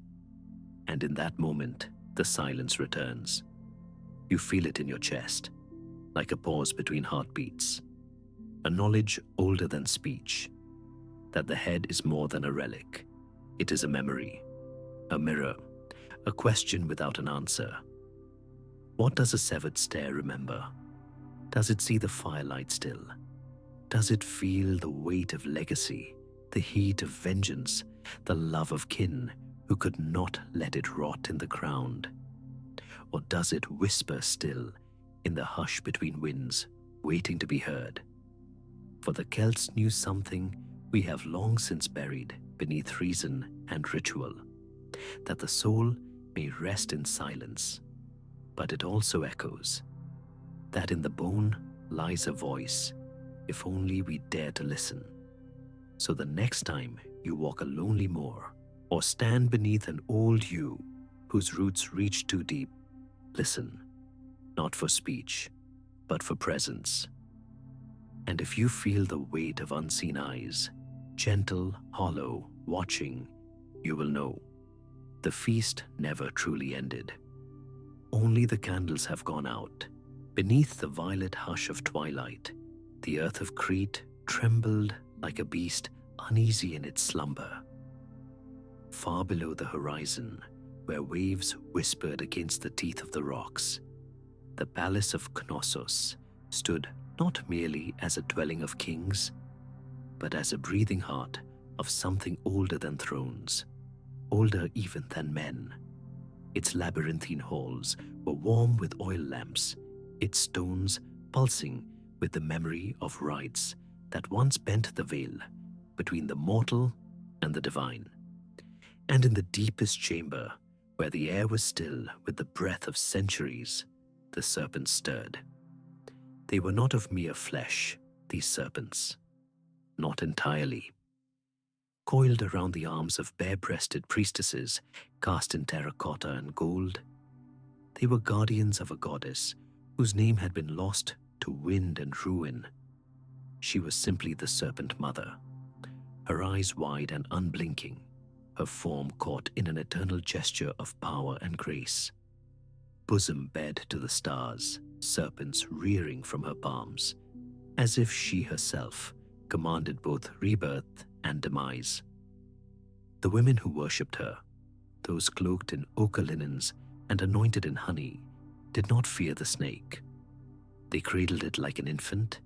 And in that moment, the silence returns. You feel it in your chest, like a pause between heartbeats. a knowledge older than speech, that the head is more than a relic. It is a memory, a mirror, a question without an answer. What does a severed stare remember? Does it see the firelight still? Does it feel the weight of legacy, the heat of vengeance, the love of kin who could not let it rot in the ground? Or does it whisper still in the hush between winds, waiting to be heard? For the Celts knew something we have long since buried beneath reason and ritual, that the soul may rest in silence, but it also echoes, that in the bone lies a voice, if only we dare to listen. So the next time you walk a lonely moor, or stand beneath an old yew whose roots reach too deep, listen, not for speech, but for presence. And if you feel the weight of unseen eyes, gentle, hollow, watching, you will know the feast never truly ended. Only the candles have gone out. Beneath the violet hush of twilight, the earth of Crete trembled like a beast uneasy in its slumber. Far below the horizon, where waves whispered against the teeth of the rocks, the palace of Knossos stood not merely as a dwelling of kings, but as a breathing heart of something older than thrones, older even than men. Its labyrinthine halls were warm with oil lamps, its stones pulsing with the memory of rites that once bent the veil between the mortal and the divine. And in the deepest chamber, where the air was still with the breath of centuries, the serpents stirred. They were not of mere flesh, these serpents. Not entirely. Coiled around the arms of bare-breasted priestesses cast in terracotta and gold, they were guardians of a goddess whose name had been lost to wind and ruin. She was simply the serpent mother, her eyes wide and unblinking, her form caught in an eternal gesture of power and grace. Bosom bared to the stars, serpents rearing from her palms, as if she herself commanded both rebirth and demise. The women who worshipped her, those cloaked in ochre linens and anointed in honey, did not fear the snake. They cradled it like an infant.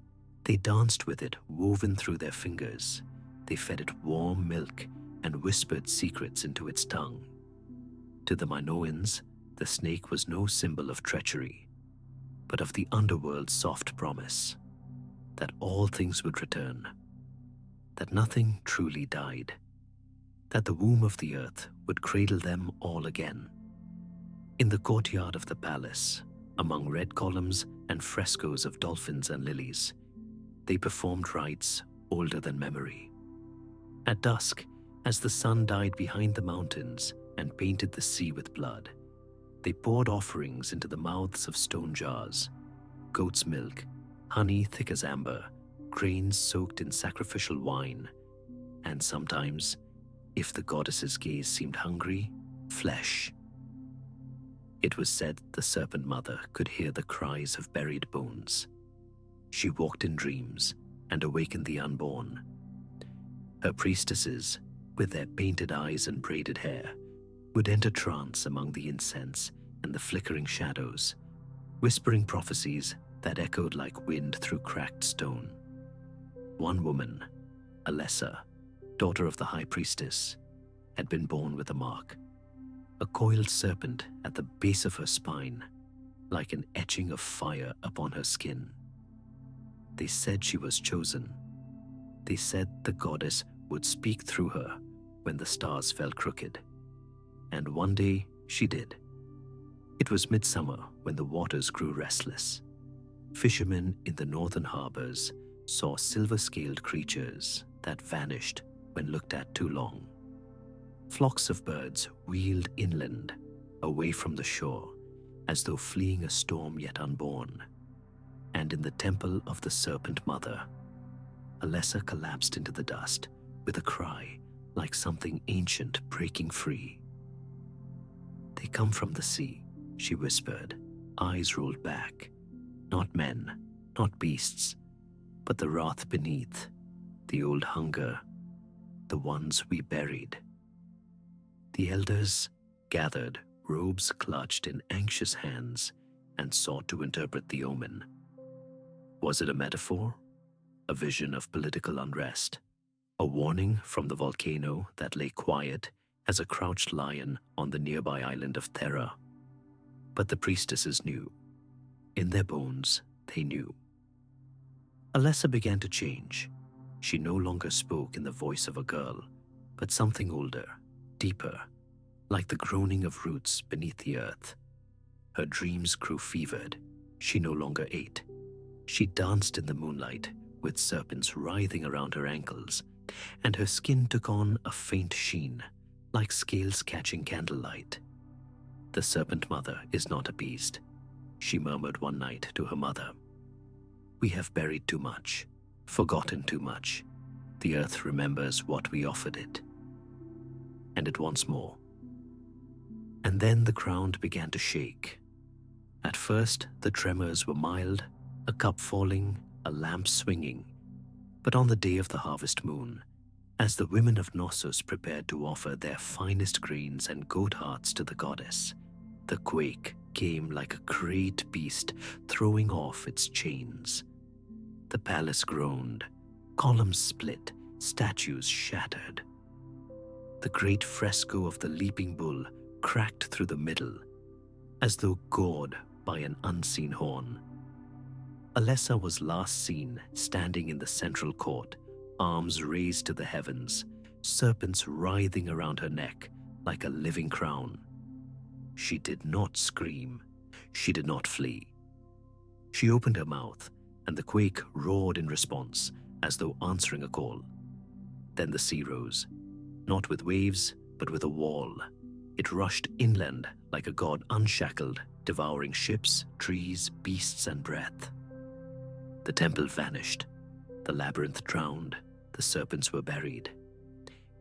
They danced with it woven through their fingers. They fed it warm milk and whispered secrets into its tongue. To the Minoans, the snake was no symbol of treachery, but of the underworld's soft promise that all things would return, that nothing truly died, that the womb of the earth would cradle them all again. In the courtyard of the palace, among red columns and frescoes of dolphins and lilies, they performed rites older than memory. At dusk, as the sun died behind the mountains and painted the sea with blood, they poured offerings into the mouths of stone jars, goat's milk, honey thick as amber, grains soaked in sacrificial wine, and sometimes, if the goddess's gaze seemed hungry, flesh. It was said the serpent mother could hear the cries of buried bones. She walked in dreams and awakened the unborn. Her priestesses, with their painted eyes and braided hair, would enter trance among the incense and the flickering shadows, whispering prophecies that echoed like wind through cracked stone. One woman, Alessa, daughter of the high priestess, had been born with a mark, a coiled serpent at the base of her spine, like an etching of fire upon her skin. They said she was chosen. They said the goddess would speak through her when the stars fell crooked. And one day she did. It was midsummer when the waters grew restless. Fishermen in the northern harbors saw silver-scaled creatures that vanished when looked at too long. Flocks of birds wheeled inland, away from the shore, as though fleeing a storm yet unborn. And in the temple of the serpent mother, Alessa collapsed into the dust with a cry like something ancient breaking free. "They come from the sea," she whispered, eyes rolled back. "Not men, not beasts. but the wrath beneath, the old hunger, the ones we buried. The elders gathered, robes clutched in anxious hands, and sought to interpret the omen. Was it a metaphor? A vision of political unrest? A warning from the volcano that lay quiet as a crouched lion on the nearby island of Thera? But the priestesses knew. In their bones, they knew. Alessa began to change. She no longer spoke in the voice of a girl, but something older, deeper, like the groaning of roots beneath the earth. Her dreams grew fevered. She no longer ate. She danced in the moonlight, with serpents writhing around her ankles, and her skin took on a faint sheen, like scales catching candlelight. The serpent mother is not appeased. She murmured one night to her mother, "We have buried too much, forgotten too much. The earth remembers what we offered it." And it wants more. And then the ground began to shake. At first, the tremors were mild, a cup falling, a lamp swinging. But on the day of the harvest moon, as the women of Knossos prepared to offer their finest grains and goat hearts to the goddess, the quake came like a great beast throwing off its chains. The palace groaned, columns split, statues shattered. The great fresco of the leaping bull cracked through the middle, as though gored by an unseen horn. Alessa was last seen standing in the central court, arms raised to the heavens, serpents writhing around her neck like a living crown. She did not scream. She did not flee. She opened her mouth, and the quake roared in response, as though answering a call. Then the sea rose, not with waves, but with a wall. It rushed inland like a god unshackled, devouring ships, trees, beasts, and breath. The temple vanished. The labyrinth drowned. The serpents were buried.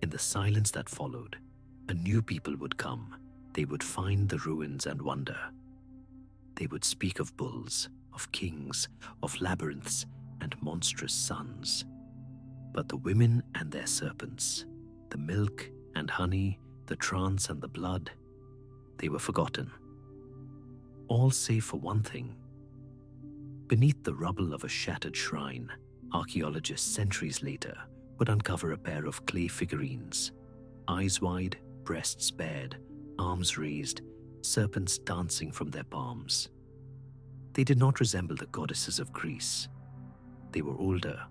In the silence that followed, a new people would come. They would find the ruins and wonder. They would speak of bulls, of kings, of labyrinths, and monstrous suns. But the women and their serpents, the milk and honey, the trance and the blood, they were forgotten. All save for one thing. Beneath the rubble of a shattered shrine, archaeologists centuries later would uncover a pair of clay figurines, eyes wide, breasts bared, arms raised, serpents dancing from their palms. They did not resemble the goddesses of Greece. They were older,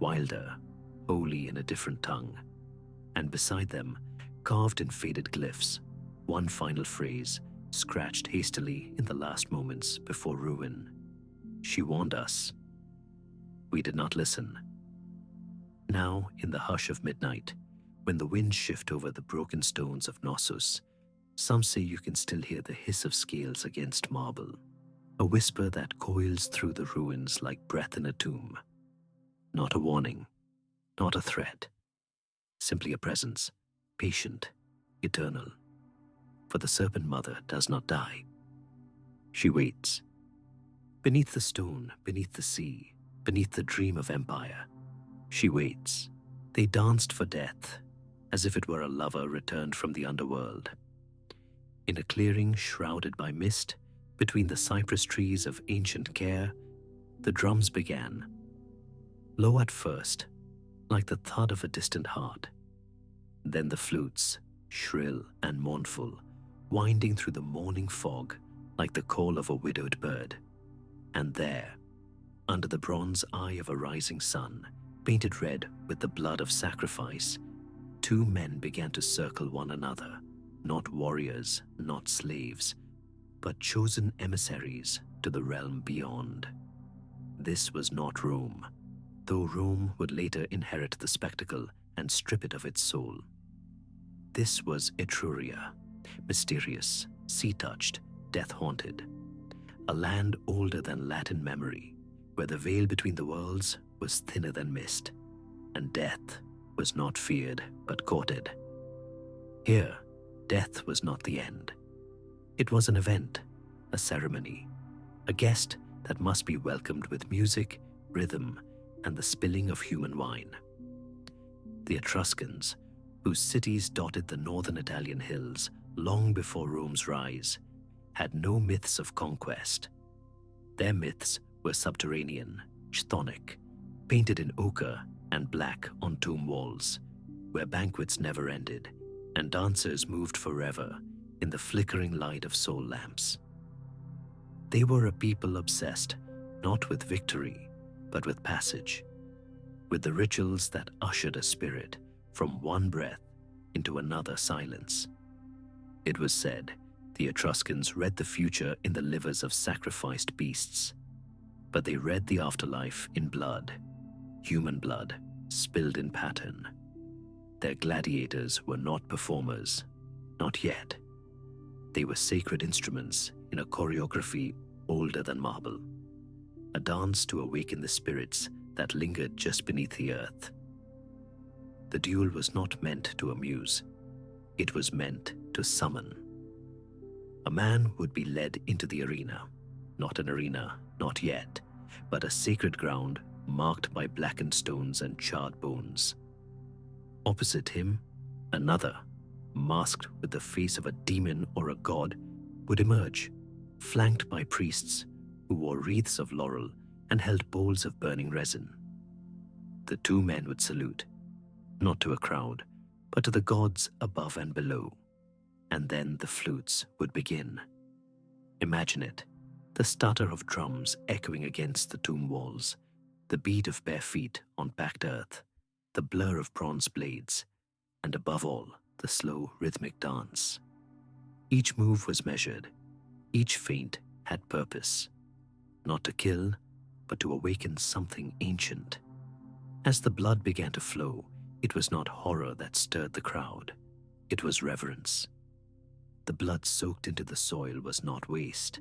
wilder, holy in a different tongue. And beside them, carved in faded glyphs, one final phrase, scratched hastily in the last moments before ruin. She warned us. We did not listen. Now, in the hush of midnight, when the winds shift over the broken stones of Knossos, some say you can still hear the hiss of scales against marble, a whisper that coils through the ruins like breath in a tomb. Not a warning, not a threat, simply a presence, patient, eternal. For the serpent mother does not die. She waits. Beneath the stone, beneath the sea, beneath the dream of empire, she waits. They danced for death, as if it were a lover returned from the underworld. In a clearing shrouded by mist, between the cypress trees of ancient care, the drums began. Low at first, like the thud of a distant heart. Then the flutes, shrill and mournful, winding through the morning fog like the call of a widowed bird. And there, under the bronze eye of a rising sun, painted red with the blood of sacrifice, two men began to circle one another, not warriors, not slaves, but chosen emissaries to the realm beyond. This was not Rome, though Rome would later inherit the spectacle and strip it of its soul. This was Etruria, mysterious, sea-touched, death-haunted, a land older than Latin memory, where the veil between the worlds was thinner than mist, and death was not feared but courted. Here, death was not the end. It was an event, a ceremony, a guest that must be welcomed with music, rhythm, and the spilling of human wine. The Etruscans, whose cities dotted the northern Italian hills long before Rome's rise, had no myths of conquest. Their myths were subterranean, chthonic, painted in ochre and black on tomb walls, where banquets never ended and dancers moved forever in the flickering light of soul lamps. They were a people obsessed not with victory, but with passage, with the rituals that ushered a spirit from one breath into another silence. It was said the Etruscans read the future in the livers of sacrificed beasts, but they read the afterlife in blood, human blood, spilled in pattern. Their gladiators were not performers, not yet. They were sacred instruments in a choreography older than marble, a dance to awaken the spirits that lingered just beneath the earth. The duel was not meant to amuse. It was meant to summon. A man would be led into the arena, not an arena, not yet, but a sacred ground marked by blackened stones and charred bones. Opposite him, another, masked with the face of a demon or a god, would emerge, flanked by priests who wore wreaths of laurel and held bowls of burning resin. The two men would salute, not to a crowd, but to the gods above and below, and then the flutes would begin. Imagine it, the stutter of drums echoing against the tomb walls, the beat of bare feet on packed earth, the blur of bronze blades, and above all, the slow rhythmic dance. Each move was measured, each feint had purpose, not to kill, but to awaken something ancient. As the blood began to flow, it was not horror that stirred the crowd, it was reverence. The blood soaked into the soil was not waste,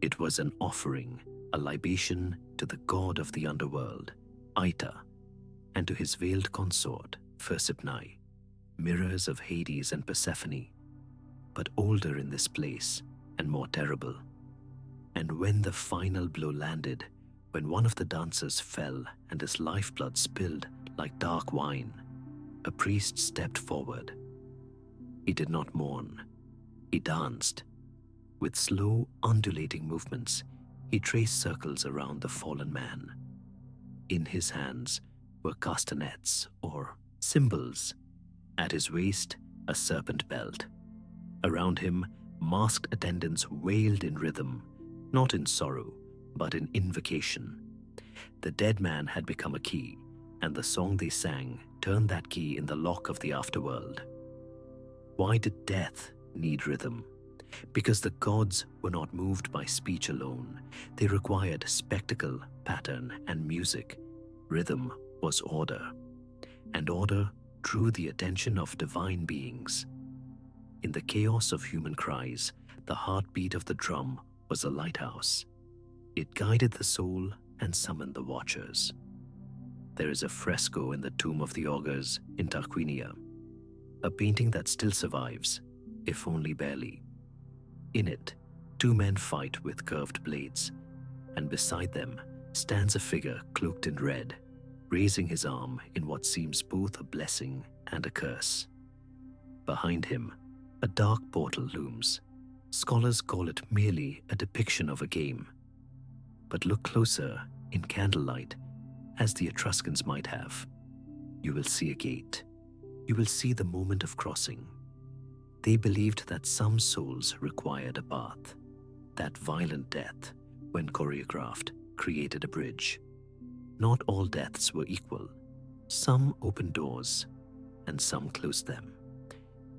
it was an offering, a libation to the god of the underworld, Aita, and to his veiled consort, Persephone, mirrors of Hades and Persephone, but older in this place and more terrible. And when the final blow landed, when one of the dancers fell and his lifeblood spilled like dark wine, a priest stepped forward. He did not mourn, he danced. With slow, undulating movements, he traced circles around the fallen man. In his hands were castanets, or symbols. At his waist, a serpent belt. Around him, masked attendants wailed in rhythm, not in sorrow, but in invocation. The dead man had become a key, and the song they sang turned that key in the lock of the afterworld. Why did death need rhythm? Because the gods were not moved by speech alone. They required spectacle, pattern, and music. Rhythm was order, and order drew the attention of divine beings. In the chaos of human cries, the heartbeat of the drum was a lighthouse. It guided the soul and summoned the watchers. There is a fresco in the Tomb of the Augurs in Tarquinia, a painting that still survives, if only barely. In it, two men fight with curved blades, and beside them stands a figure cloaked in red, raising his arm in what seems both a blessing and a curse. Behind him, a dark portal looms. Scholars call it merely a depiction of a game. But look closer, in candlelight, as the Etruscans might have. You will see a gate. You will see the moment of crossing. They believed that some souls required a path. That violent death, when choreographed, created a bridge. Not all deaths were equal. Some opened doors, and some closed them.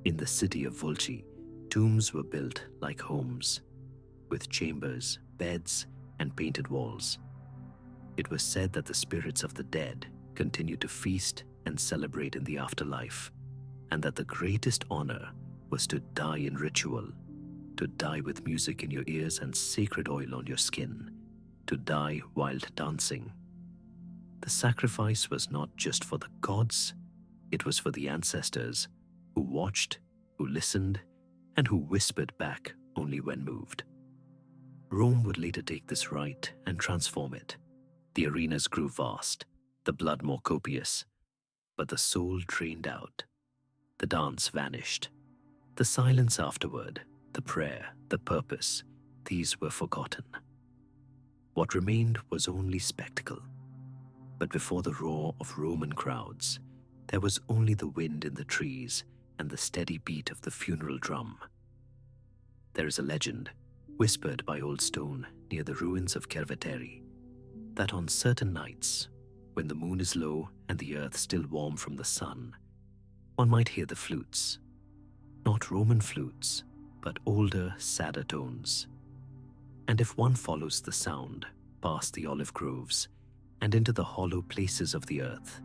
In the city of Volci, tombs were built like homes, with chambers, beds, and painted walls. It was said that the spirits of the dead continued to feast and celebrate in the afterlife, and that the greatest honor was to die in ritual, to die with music in your ears and sacred oil on your skin, to die while dancing. The sacrifice was not just for the gods, it was for the ancestors who watched, who listened, and who whispered back only when moved. Rome would later take this rite and transform it. The arenas grew vast, the blood more copious, but the soul drained out. The dance vanished. The silence afterward, the prayer, the purpose, these were forgotten. What remained was only spectacle. But before the roar of Roman crowds, there was only the wind in the trees and the steady beat of the funeral drum. There is a legend, whispered by old stone near the ruins of Cerveteri, that on certain nights, when the moon is low and the earth still warm from the sun, one might hear the flutes. Not Roman flutes, but older, sadder tones. And if one follows the sound past the olive groves and into the hollow places of the earth,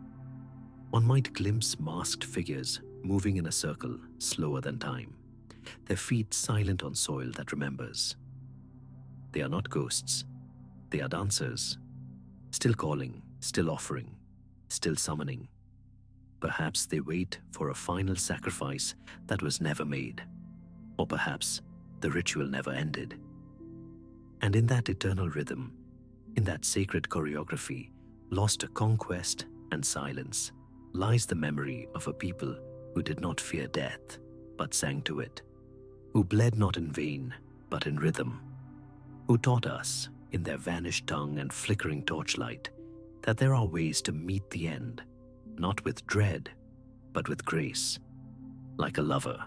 one might glimpse masked figures moving in a circle slower than time, their feet silent on soil that remembers. They are not ghosts, they are dancers, still calling, still offering, still summoning. Perhaps they wait for a final sacrifice that was never made, or perhaps the ritual never ended. And in that eternal rhythm, in that sacred choreography, lost to conquest and silence, lies the memory of a people who did not fear death, but sang to it, who bled not in vain, but in rhythm, who taught us, in their vanished tongue and flickering torchlight, that there are ways to meet the end, not with dread, but with grace. Like a lover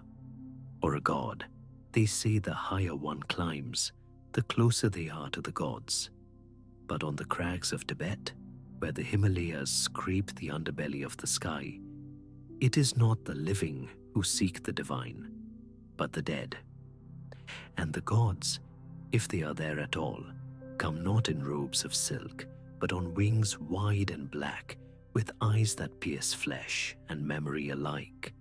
or a god, they say the higher one climbs, the closer they are to the gods. But on the crags of Tibet, where the Himalayas scrape the underbelly of the sky, it is not the living who seek the divine, but the dead. And the gods, if they are there at all, come not in robes of silk, but on wings wide and black, with eyes that pierce flesh and memory alike.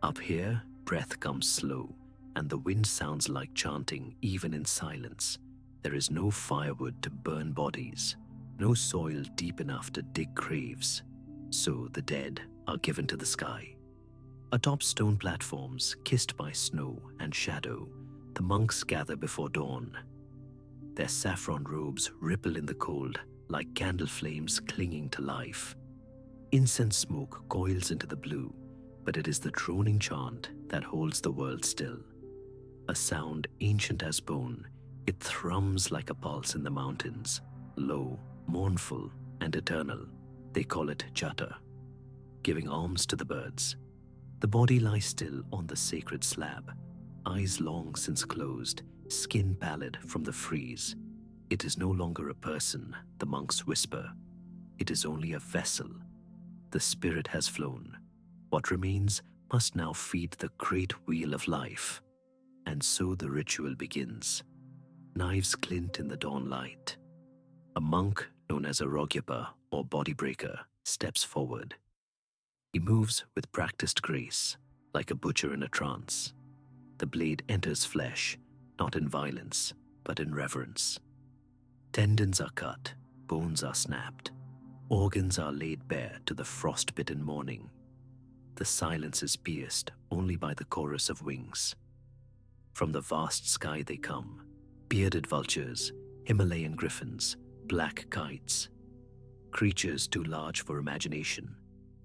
Up here, breath comes slow, and the wind sounds like chanting even in silence. There is no firewood to burn bodies, no soil deep enough to dig graves. So the dead are given to the sky. Atop stone platforms kissed by snow and shadow, the monks gather before dawn. Their saffron robes ripple in the cold like candle flames clinging to life. Incense smoke coils into the blue, but it is the droning chant that holds the world still. A sound ancient as bone, it thrums like a pulse in the mountains, low, mournful, and eternal. They call it jata, giving alms to the birds. The body lies still on the sacred slab, eyes long since closed, skin pallid from the freeze. It is no longer a person, the monks whisper. It is only a vessel. The spirit has flown. What remains must now feed the great wheel of life. And so the ritual begins. Knives glint in the dawn light. A monk, known as a Rogyapa or body breaker, steps forward. He moves with practiced grace, like a butcher in a trance. The blade enters flesh, not in violence, but in reverence. Tendons are cut, bones are snapped, organs are laid bare to the frost-bitten morning. The silence is pierced only by the chorus of wings. From the vast sky they come, bearded vultures, Himalayan griffins, black kites. Creatures too large for imagination.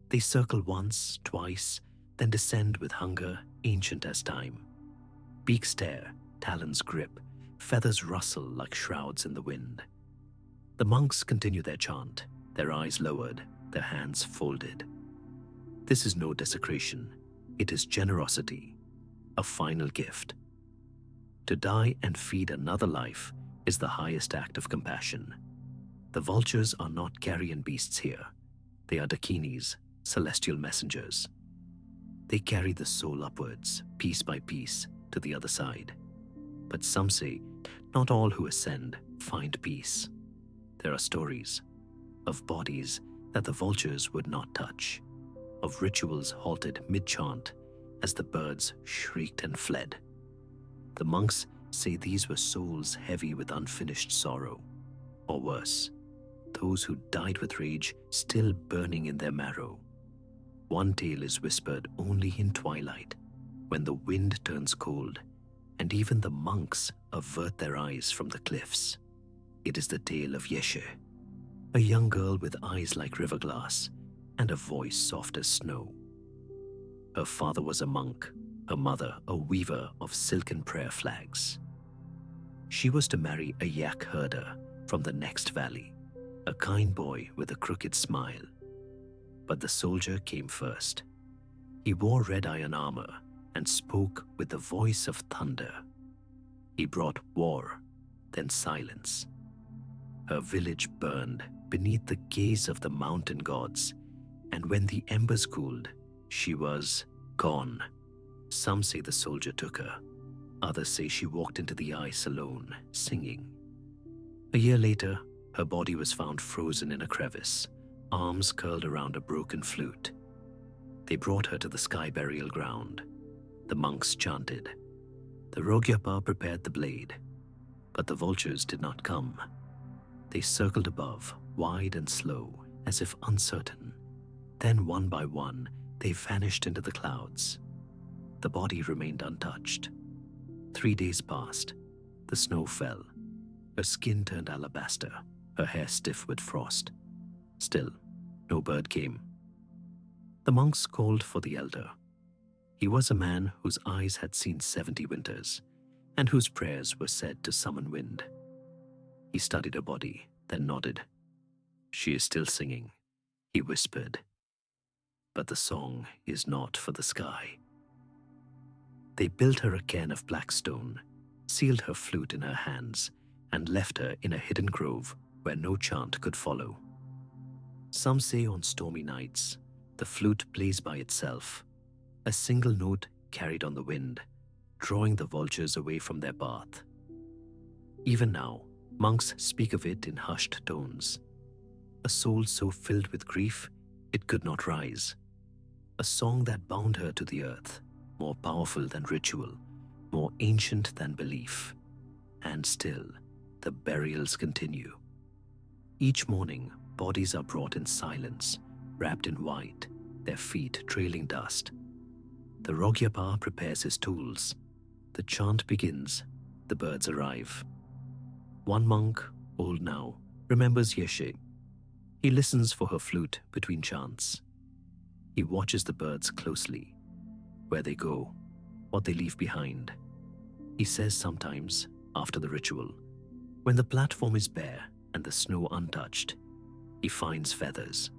They circle once, twice, then descend with hunger ancient as time. Beaks stare, talons grip, feathers rustle like shrouds in the wind. The monks continue their chant, their eyes lowered, their hands folded. This is no desecration, it is generosity, a final gift. To die and feed another life is the highest act of compassion. The vultures are not carrion beasts here. They are dakinis, celestial messengers. They carry the soul upwards, piece by piece, to the other side. But some say, not all who ascend find peace. There are stories of bodies that the vultures would not touch, of rituals halted mid-chant as the birds shrieked and fled. The monks say these were souls heavy with unfinished sorrow, or worse, those who died with rage still burning in their marrow. One tale is whispered only in twilight, when the wind turns cold, and even the monks avert their eyes from the cliffs. It is the tale of Yeshe, a young girl with eyes like river glass and a voice soft as snow. Her father was a monk, her mother a weaver of silken prayer flags. She was to marry a yak herder from the next valley, a kind boy with a crooked smile. But the soldier came first. He wore red iron armor and spoke with the voice of thunder. He brought war, then silence. Her village burned beneath the gaze of the mountain gods, and when the embers cooled, she was gone. Some say the soldier took her. Others say she walked into the ice alone, singing. A year later, her body was found frozen in a crevice, arms curled around a broken flute. They brought her to the sky burial ground. The monks chanted. The Rogyapa prepared the blade, but the vultures did not come. They circled above, wide and slow, as if uncertain. Then, one by one, they vanished into the clouds. The body remained untouched. 3 days passed. The snow fell. Her skin turned alabaster, her hair stiff with frost. Still, no bird came. The monks called for the elder. He was a man whose eyes had seen 70 winters, and whose prayers were said to summon wind. He studied her body, then nodded. "She is still singing," he whispered. "But the song is not for the sky." They built her a cairn of black stone, sealed her flute in her hands, and left her in a hidden grove where no chant could follow. Some say on stormy nights, the flute plays by itself, a single note carried on the wind, drawing the vultures away from their bath. Even now, monks speak of it in hushed tones. A soul so filled with grief, it could not rise. A song that bound her to the earth, more powerful than ritual, more ancient than belief. And still, the burials continue. Each morning, bodies are brought in silence, wrapped in white, their feet trailing dust. The Rogyapa prepares his tools. The chant begins. The birds arrive. One monk, old now, remembers Yeshe. He listens for her flute between chants. He watches the birds closely, where they go, what they leave behind. He says sometimes, after the ritual, when the platform is bare and the snow untouched, he finds feathers,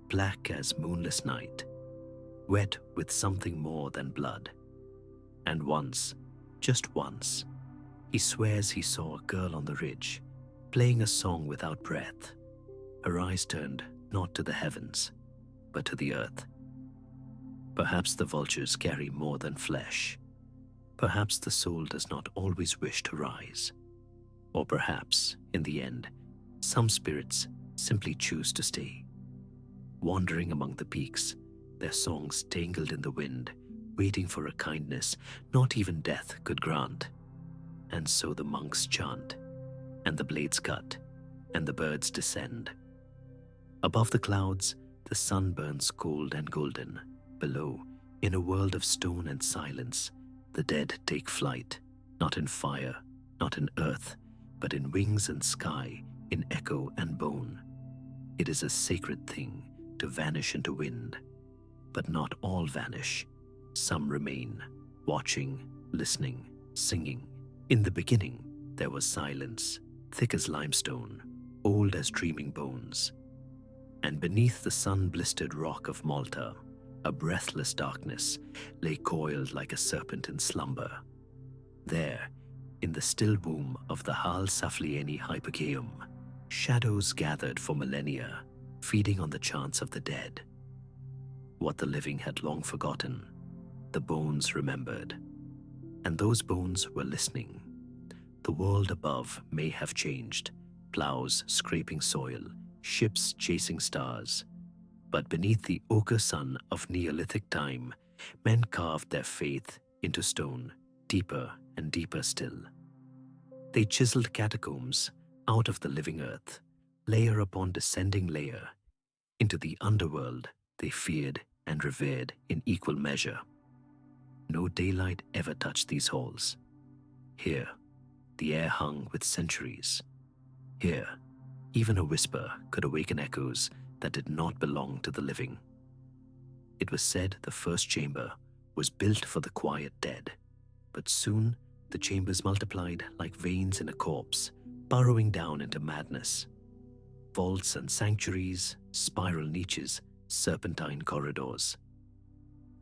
black as moonless night, wet with something more than blood. And once, just once, he swears he saw a girl on the ridge, playing a song without breath, her eyes turned not to the heavens, but to the earth. Perhaps the vultures carry more than flesh. Perhaps the soul does not always wish to rise. Or perhaps, in the end, some spirits simply choose to stay. Wandering among the peaks, their songs tangled in the wind, waiting for a kindness not even death could grant. And so the monks chant, and the blades cut, and the birds descend. Above the clouds, the sun burns cold and golden. Below, in a world of stone and silence, the dead take flight, not in fire, not in earth, but in wings and sky, in echo and bone. It is a sacred thing to vanish into wind. But not all vanish. Some remain, watching, listening, singing. In the beginning, there was silence, thick as limestone, old as dreaming bones. And beneath the sun-blistered rock of Malta, a breathless darkness lay coiled like a serpent in slumber. There, in the still womb of the Hal Saflieni Hypogeum, shadows gathered for millennia, feeding on the chants of the dead. What the living had long forgotten, the bones remembered. And those bones were listening. The world above may have changed, plows scraping soil, ships chasing stars. But beneath the ochre sun of Neolithic time, men carved their faith into stone, deeper and deeper still. They chiseled catacombs out of the living earth, layer upon descending layer. Into the underworld they feared and revered in equal measure. No daylight ever touched these halls. Here, the air hung with centuries. Here, Even a whisper could awaken echoes that did not belong to the living. It was said the first chamber was built for the quiet dead, but soon the chambers multiplied like veins in a corpse, burrowing down into madness. Vaults and sanctuaries, spiral niches, serpentine corridors.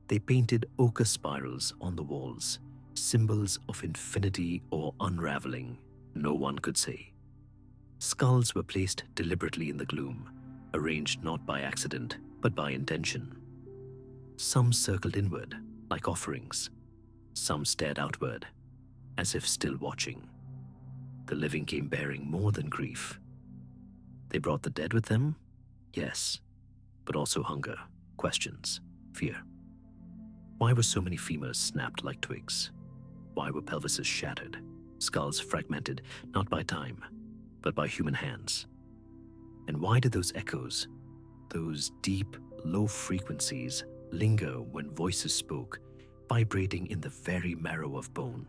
They painted ochre spirals on the walls, symbols of infinity or unraveling, no one could say. Skulls were placed deliberately in the gloom, arranged not by accident, but by intention. Some circled inward, like offerings. Some stared outward, as if still watching. The living came bearing more than grief. They brought the dead with them? Yes, but also hunger, questions, fear. Why were so many femurs snapped like twigs? Why were pelvises shattered, skulls fragmented, not by time, but by human hands? And why did those echoes, those deep, low frequencies, linger when voices spoke, vibrating in the very marrow of bone?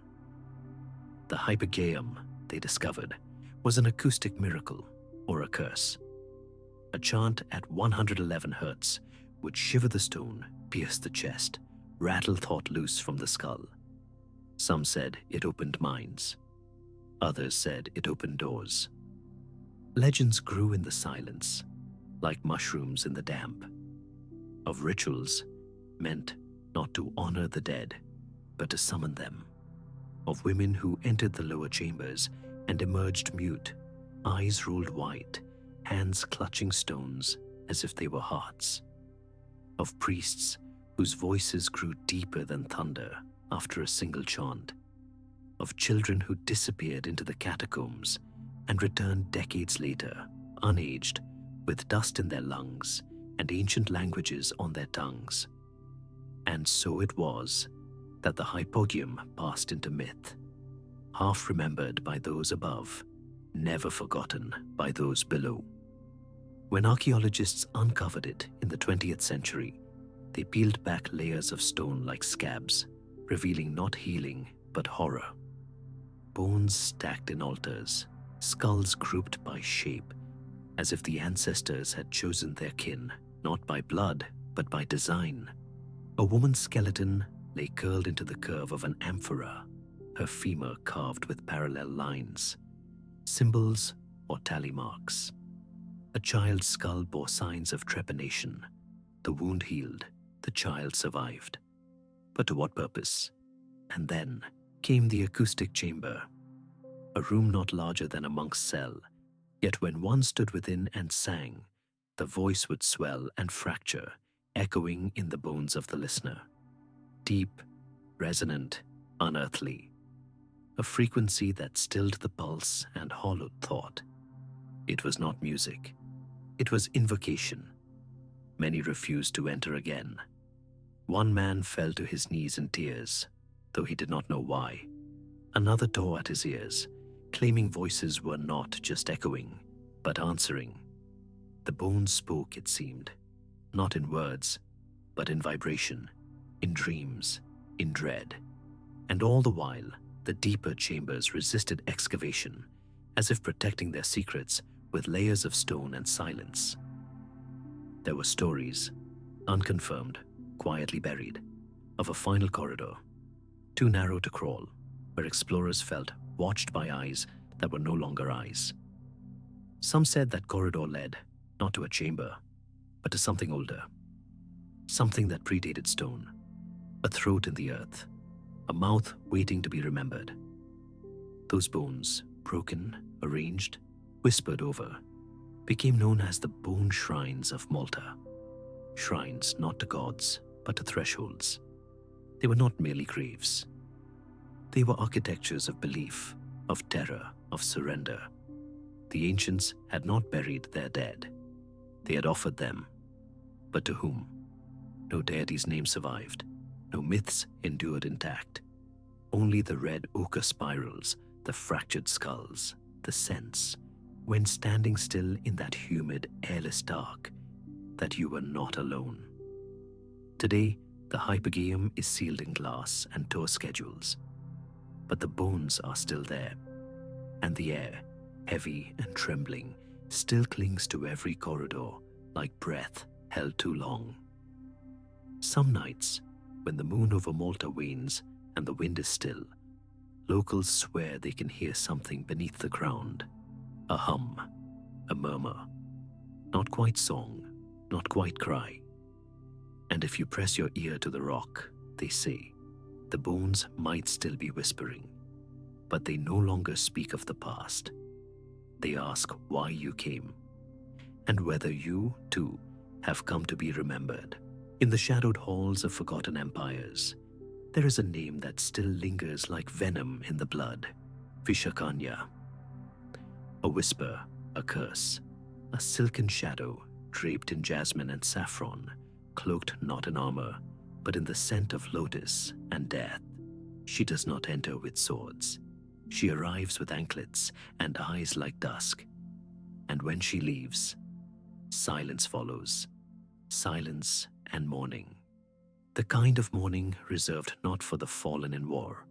The hypogeum, they discovered, was an acoustic miracle or a curse. A chant at 111 hertz would shiver the stone, pierce the chest, rattle thought loose from the skull. Some said it opened minds. Others said it opened doors. Legends grew in the silence, like mushrooms in the damp. Of rituals meant not to honor the dead, but to summon them. Of women who entered the lower chambers and emerged mute, eyes rolled wide, hands clutching stones as if they were hearts. Of priests whose voices grew deeper than thunder after a single chant. Of children who disappeared into the catacombs and returned decades later, unaged, with dust in their lungs and ancient languages on their tongues. And so it was that the hypogeum passed into myth, half remembered by those above, never forgotten by those below. When archaeologists uncovered it in the 20th century, they peeled back layers of stone like scabs, revealing not healing but horror. Bones stacked in altars, skulls grouped by shape, as if the ancestors had chosen their kin, not by blood but by design. A woman's skeleton lay curled into the curve of an amphora, her femur carved with parallel lines, symbols or tally marks. A child's skull bore signs of trepanation. The wound healed, the child survived. But to what purpose? And then came the acoustic chamber, a room not larger than a monk's cell, yet when one stood within and sang, the voice would swell and fracture, echoing in the bones of the listener. Deep, resonant, unearthly. A frequency that stilled the pulse and hollowed thought. It was not music. It was invocation. Many refused to enter again. One man fell to his knees in tears, though he did not know why. Another tore at his ears, claiming voices were not just echoing, but answering. The bones spoke, it seemed, not in words, but in vibration, in dreams, in dread. And all the while, the deeper chambers resisted excavation, as if protecting their secrets with layers of stone and silence. There were stories, unconfirmed, quietly buried, of a final corridor, too narrow to crawl, where explorers felt watched by eyes that were no longer eyes. Some said that corridor led, not to a chamber, but to something older, something that predated stone, a throat in the earth, a mouth waiting to be remembered. Those bones, broken, arranged, whispered over, became known as the bone shrines of Malta. Shrines not to gods, but to thresholds. They were not merely graves. They were architectures of belief, of terror, of surrender. The ancients had not buried their dead. They had offered them. But to whom? No deity's name survived. No myths endured intact. Only the red ochre spirals, the fractured skulls, the sense, when standing still in that humid, airless dark, that you were not alone. Today, the hypogeum is sealed in glass and tour schedules. But the bones are still there, and the air, heavy and trembling, still clings to every corridor like breath held too long. Some nights, when the moon over Malta wanes and the wind is still, locals swear they can hear something beneath the ground. A hum, a murmur. Not quite song, not quite cry. And if you press your ear to the rock, they say, the bones might still be whispering, but they no longer speak of the past. They ask why you came, and whether you, too, have come to be remembered. In the shadowed halls of forgotten empires, there is a name that still lingers like venom in the blood: Vishakanya. A whisper, a curse, a silken shadow draped in jasmine and saffron, cloaked not in armor, but in the scent of lotus and death. She does not enter with swords. She arrives with anklets and eyes like dusk. And when she leaves, silence follows. Silence and mourning. The kind of mourning reserved not for the fallen in war,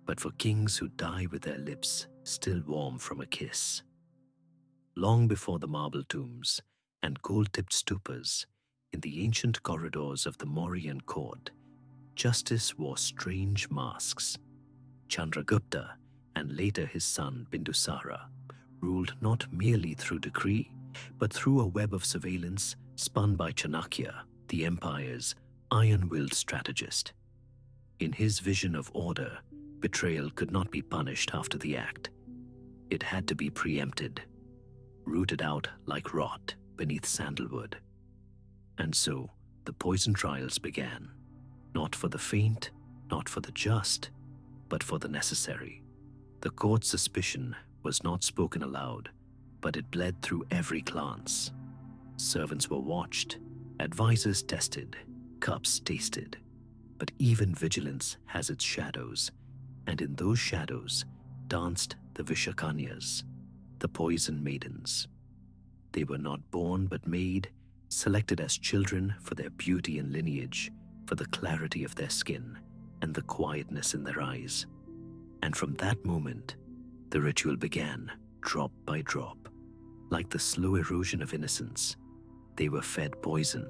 but for kings who die with their lips still warm from a kiss. Long before the marble tombs and gold-tipped stupas, in the ancient corridors of the Mauryan court, justice wore strange masks. Chandragupta, and later his son Bindusara, ruled not merely through decree, but through a web of surveillance spun by Chanakya, the empire's iron-willed strategist. In his vision of order, betrayal could not be punished after the act. It had to be preempted, rooted out like rot beneath sandalwood. And so the poison trials began, not for the faint, not for the just, but for the necessary. The court's suspicion was not spoken aloud, but it bled through every glance. Servants were watched, advisors tested, cups tasted. But even vigilance has its shadows, and in those shadows danced the Vishakanyas, the poison maidens. They were not born but made, selected as children for their beauty and lineage, for the clarity of their skin and the quietness in their eyes. And from that moment, the ritual began, drop by drop. Like the slow erosion of innocence, they were fed poison.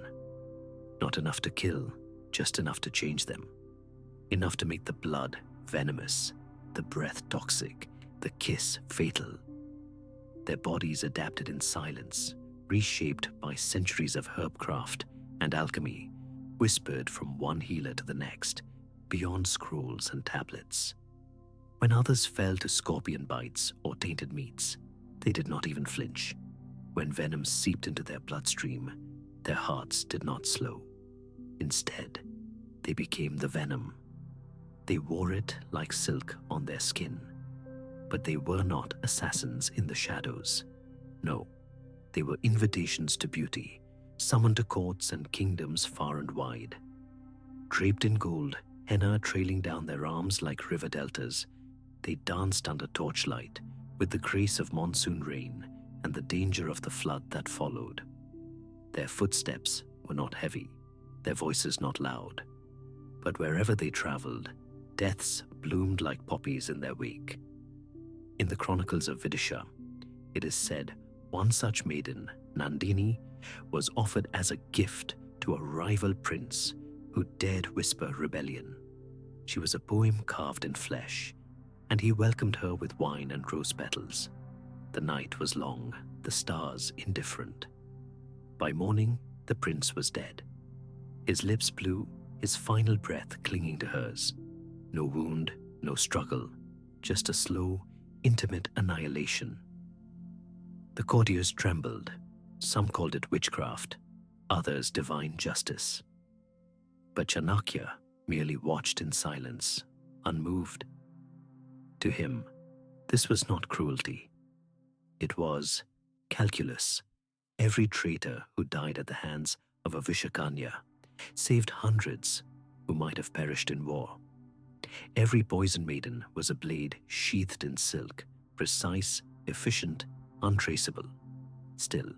Not enough to kill, just enough to change them. Enough to make the blood venomous, the breath toxic, the kiss fatal. Their bodies adapted in silence, reshaped by centuries of herbcraft and alchemy, whispered from one healer to the next, beyond scrolls and tablets. When others fell to scorpion bites or tainted meats, they did not even flinch. When venom seeped into their bloodstream, their hearts did not slow. Instead, they became the venom. They wore it like silk on their skin. But they were not assassins in the shadows. No, they were invitations to beauty, summoned to courts and kingdoms far and wide. Draped in gold, henna trailing down their arms like river deltas, they danced under torchlight with the grace of monsoon rain and the danger of the flood that followed. Their footsteps were not heavy, their voices not loud. But wherever they traveled, deaths bloomed like poppies in their wake. In the chronicles of Vidisha, it is said one such maiden, Nandini, was offered as a gift to a rival prince who dared whisper rebellion. She was a poem carved in flesh, and he welcomed her with wine and rose petals. The night was long, the stars indifferent. By morning, the prince was dead. His lips blue, his final breath clinging to hers. No wound, no struggle, just a slow, intimate annihilation. The courtiers trembled. Some called it witchcraft, others divine justice. But Chanakya merely watched in silence, unmoved. To him, this was not cruelty. It was calculus. Every traitor who died at the hands of a Vishakanya saved hundreds who might have perished in war. Every poison maiden was a blade sheathed in silk, precise, efficient, untraceable. Still,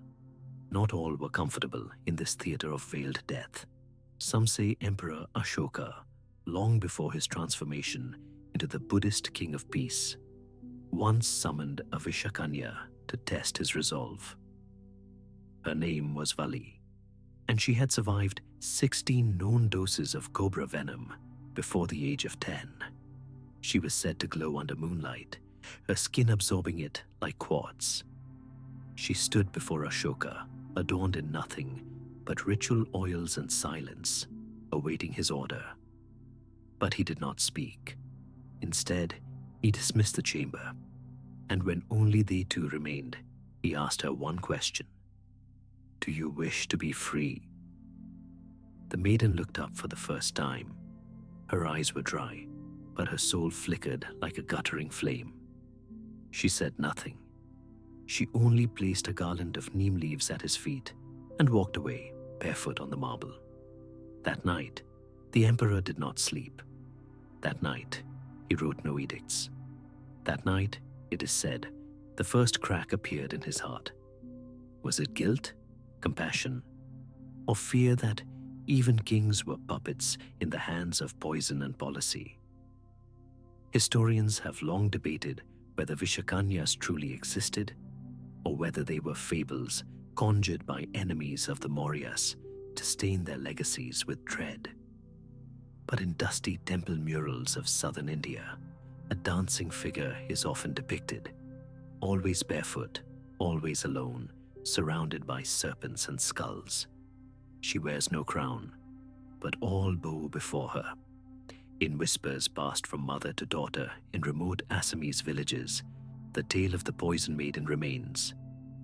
not all were comfortable in this theater of veiled death. Some say Emperor Ashoka, long before his transformation into the Buddhist king of peace, once summoned a Vishakanya to test his resolve. Her name was Vali, and she had survived 16 known doses of cobra venom before the age of 10. She was said to glow under moonlight, her skin absorbing it like quartz. She stood before Ashoka, adorned in nothing but ritual oils and silence, awaiting his order. But he did not speak. Instead, he dismissed the chamber, and when only they two remained, he asked her one question. "Do you wish to be free?" The maiden looked up for the first time. Her eyes were dry, but her soul flickered like a guttering flame. She said nothing. She only placed a garland of neem leaves at his feet and walked away, barefoot on the marble. That night, the emperor did not sleep. That night, he wrote no edicts. That night, it is said, the first crack appeared in his heart. Was it guilt, compassion, or fear that even kings were puppets in the hands of poison and policy? Historians have long debated whether Vishakanyas truly existed, or whether they were fables conjured by enemies of the Mauryas to stain their legacies with dread. But in dusty temple murals of southern India, a dancing figure is often depicted, always barefoot, always alone, surrounded by serpents and skulls. She wears no crown, but all bow before her. In whispers passed from mother to daughter in remote Assamese villages, the tale of the poison maiden remains,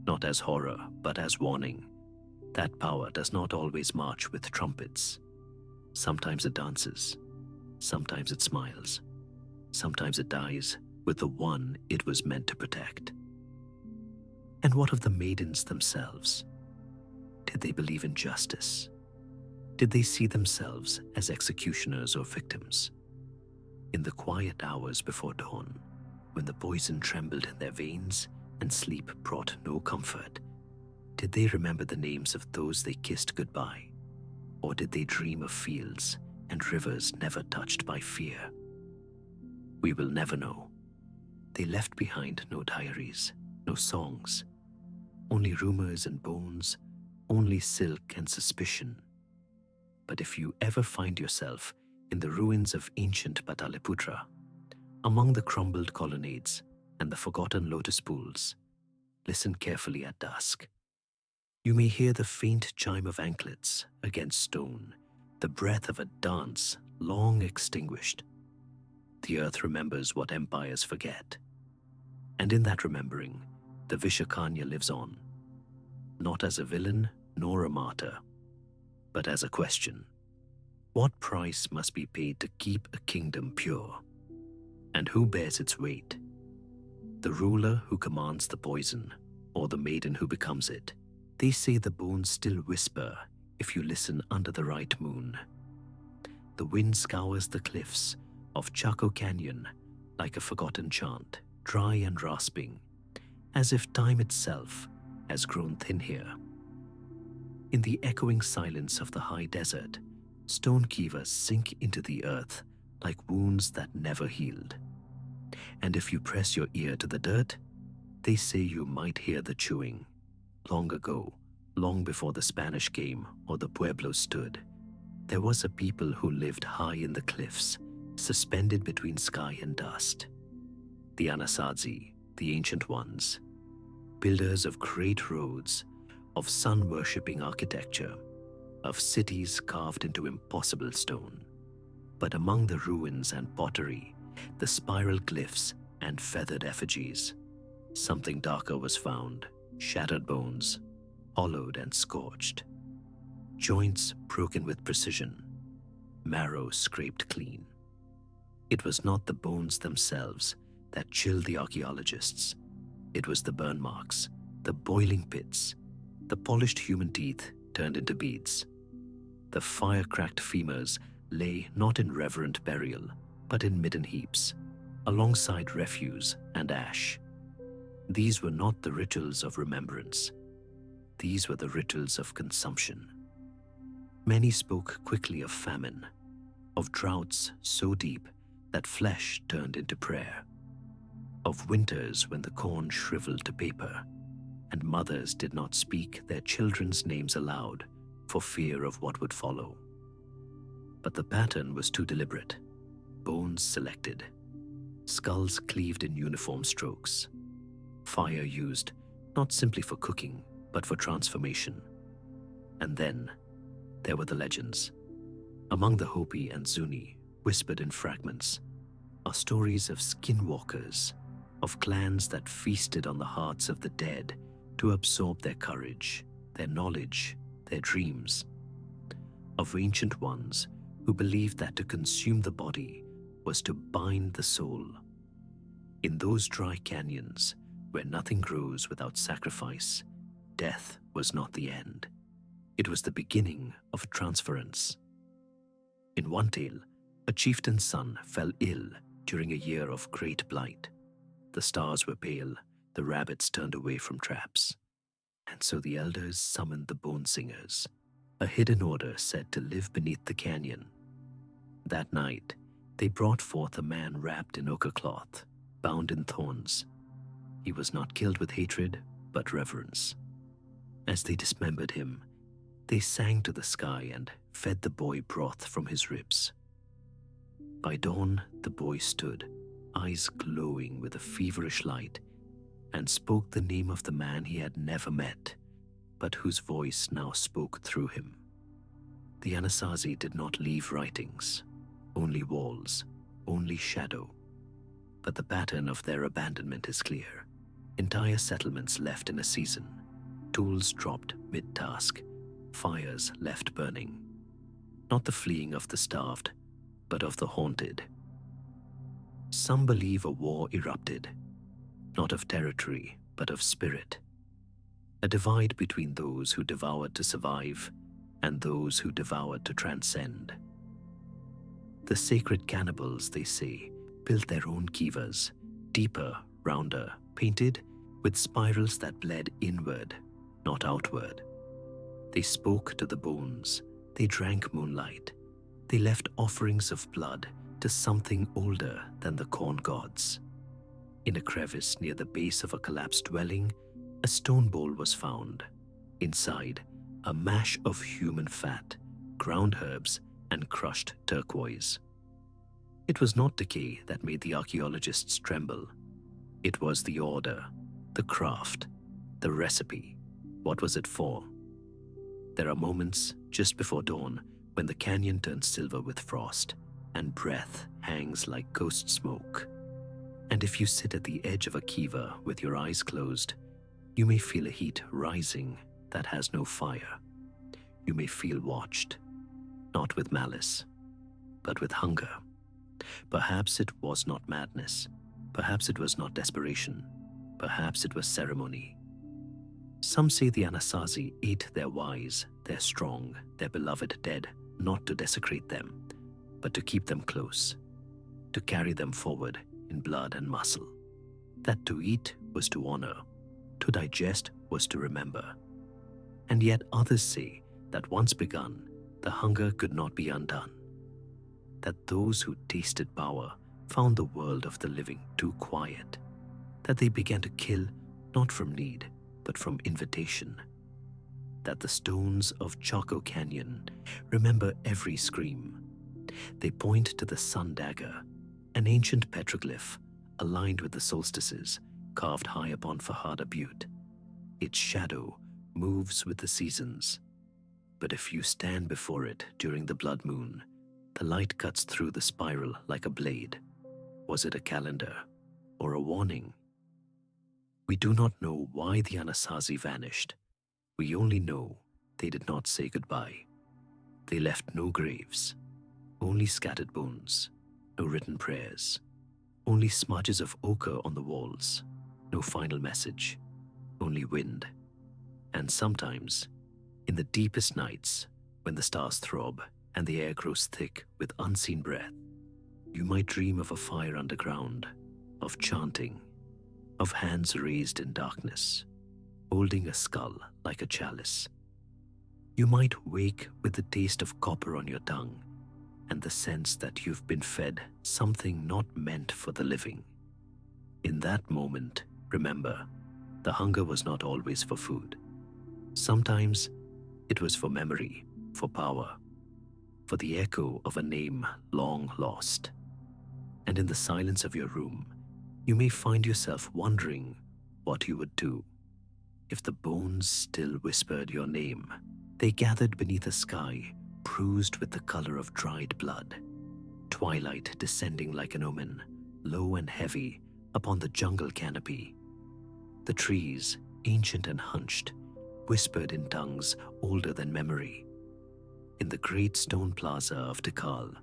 not as horror, but as warning. That power does not always march with trumpets. Sometimes it dances, sometimes it smiles, sometimes it dies with the one it was meant to protect. And what of the maidens themselves? Did they believe in justice? Did they see themselves as executioners or victims? In the quiet hours before dawn, when the poison trembled in their veins and sleep brought no comfort, did they remember the names of those they kissed goodbye? Or did they dream of fields and rivers never touched by fear? We will never know. They left behind no diaries, no songs, only rumors and bones, only silk and suspicion. But if you ever find yourself in the ruins of ancient Pataliputra, among the crumbled colonnades and the forgotten lotus pools, listen carefully at dusk. You may hear the faint chime of anklets against stone, the breath of a dance long extinguished. The earth remembers what empires forget. And in that remembering, the Vishakanya lives on, not as a villain nor a martyr, but as a question. What price must be paid to keep a kingdom pure? And who bears its weight? The ruler who commands the poison, or the maiden who becomes it? They say the bones still whisper if you listen under the right moon. The wind scours the cliffs of Chaco Canyon like a forgotten chant, dry and rasping, as if time itself has grown thin here. In the echoing silence of the high desert, stone kivas sink into the earth like wounds that never healed. And if you press your ear to the dirt, they say you might hear the chewing. Long ago, long before the Spanish came or the Pueblo stood, there was a people who lived high in the cliffs, suspended between sky and dust. The Anasazi, the ancient ones, builders of great roads, of sun-worshipping architecture, of cities carved into impossible stone. But among the ruins and pottery, the spiral glyphs and feathered effigies, something darker was found, shattered bones, hollowed and scorched, joints broken with precision, marrow scraped clean. It was not the bones themselves that chilled the archaeologists. It was the burn marks, the boiling pits, the polished human teeth turned into beads. The fire-cracked femurs lay not in reverent burial, but in midden heaps, alongside refuse and ash. These were not the rituals of remembrance. These were the rituals of consumption. Many spoke quickly of famine, of droughts so deep that flesh turned into prayer, of winters when the corn shriveled to paper, and mothers did not speak their children's names aloud for fear of what would follow. But the pattern was too deliberate. Bones selected, skulls cleaved in uniform strokes, fire used not simply for cooking, but for transformation. And then there were the legends. Among the Hopi and Zuni, whispered in fragments, are stories of skinwalkers, of clans that feasted on the hearts of the dead to absorb their courage, their knowledge, their dreams, of ancient ones who believed that to consume the body was to bind the soul. In those dry canyons, where nothing grows without sacrifice, death was not the end. It was the beginning of transference. In one tale, a chieftain's son fell ill during a year of great blight. The stars were pale, the rabbits turned away from traps. And so the elders summoned the bone singers, a hidden order said to live beneath the canyon. That night, they brought forth a man wrapped in ochre cloth, bound in thorns. He was not killed with hatred, but reverence. As they dismembered him, they sang to the sky and fed the boy broth from his ribs. By dawn, the boy stood, eyes glowing with a feverish light, and spoke the name of the man he had never met, but whose voice now spoke through him. The Anasazi did not leave writings, only walls, only shadow. But the pattern of their abandonment is clear. Entire settlements left in a season, tools dropped mid-task, fires left burning. Not the fleeing of the starved, but of the haunted. Some believe a war erupted, not of territory, but of spirit. A divide between those who devoured to survive and those who devoured to transcend. The sacred cannibals, they say, built their own kivas, deeper, rounder, painted with spirals that bled inward, not outward. They spoke to the bones, they drank moonlight, they left offerings of blood to something older than the corn gods. In a crevice near the base of a collapsed dwelling, a stone bowl was found. Inside, a mash of human fat, ground herbs, and crushed turquoise. It was not decay that made the archaeologists tremble. It was the order, the craft, the recipe. What was it for? There are moments just before dawn when the canyon turns silver with frost and breath hangs like ghost smoke. And if you sit at the edge of a kiva with your eyes closed, you may feel a heat rising that has no fire. You may feel watched, not with malice, but with hunger. Perhaps it was not madness. Perhaps it was not desperation. Perhaps it was ceremony. Some say the Anasazi ate their wise, their strong, their beloved dead, not to desecrate them, but to keep them close, to carry them forward in blood and muscle. That to eat was to honor, to digest was to remember. And yet others say that once begun, the hunger could not be undone. That those who tasted power found the world of the living too quiet, that they began to kill not from need, but from invitation. That the stones of Chaco Canyon remember every scream. They point to the sun dagger, an ancient petroglyph aligned with the solstices carved high upon Fajada Butte. Its shadow moves with the seasons. But if you stand before it during the blood moon, the light cuts through the spiral like a blade. Was it a calendar or a warning? We do not know why the Anasazi vanished. We only know they did not say goodbye. They left no graves, only scattered bones, no written prayers, only smudges of ochre on the walls, no final message, only wind. And sometimes, in the deepest nights, when the stars throb and the air grows thick with unseen breath, you might dream of a fire underground, of chanting, of hands raised in darkness, holding a skull like a chalice. You might wake with the taste of copper on your tongue and the sense that you've been fed something not meant for the living. In that moment, remember, The hunger was not always for food. Sometimes it was for memory, for power, for the echo of a name long lost. And in the silence of your room, you may find yourself wondering what you would do if the bones still whispered your name. They gathered beneath a sky bruised with the color of dried blood, twilight descending like an omen, low and heavy upon the jungle canopy. The trees, ancient and hunched, whispered in tongues older than memory. In the great stone plaza of Tikal,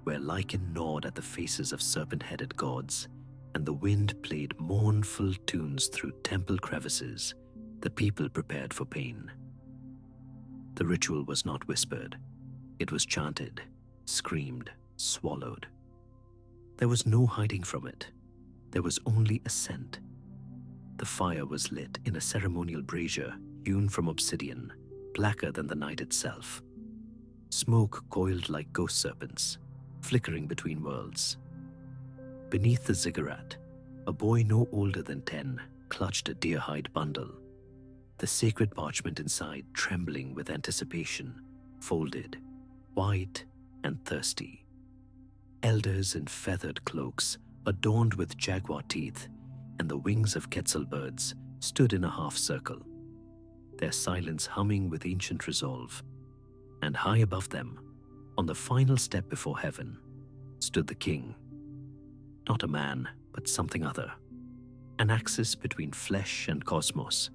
where lichen gnawed at the faces of serpent-headed gods, and the wind played mournful tunes through temple crevices, the people prepared for pain. The ritual was not whispered. It was chanted, screamed, swallowed. There was no hiding from it. There was only assent. The fire was lit in a ceremonial brazier hewn from obsidian, blacker than the night itself. Smoke coiled like ghost serpents, flickering between worlds. Beneath the ziggurat, a boy no older than 10 clutched a deer-hide bundle, the sacred parchment inside trembling with anticipation, folded, white and thirsty. Elders in feathered cloaks, adorned with jaguar teeth and the wings of quetzal birds, stood in a half-circle, their silence humming with ancient resolve. And high above them, on the final step before heaven, stood the king. Not a man, but something other, an axis between flesh and cosmos.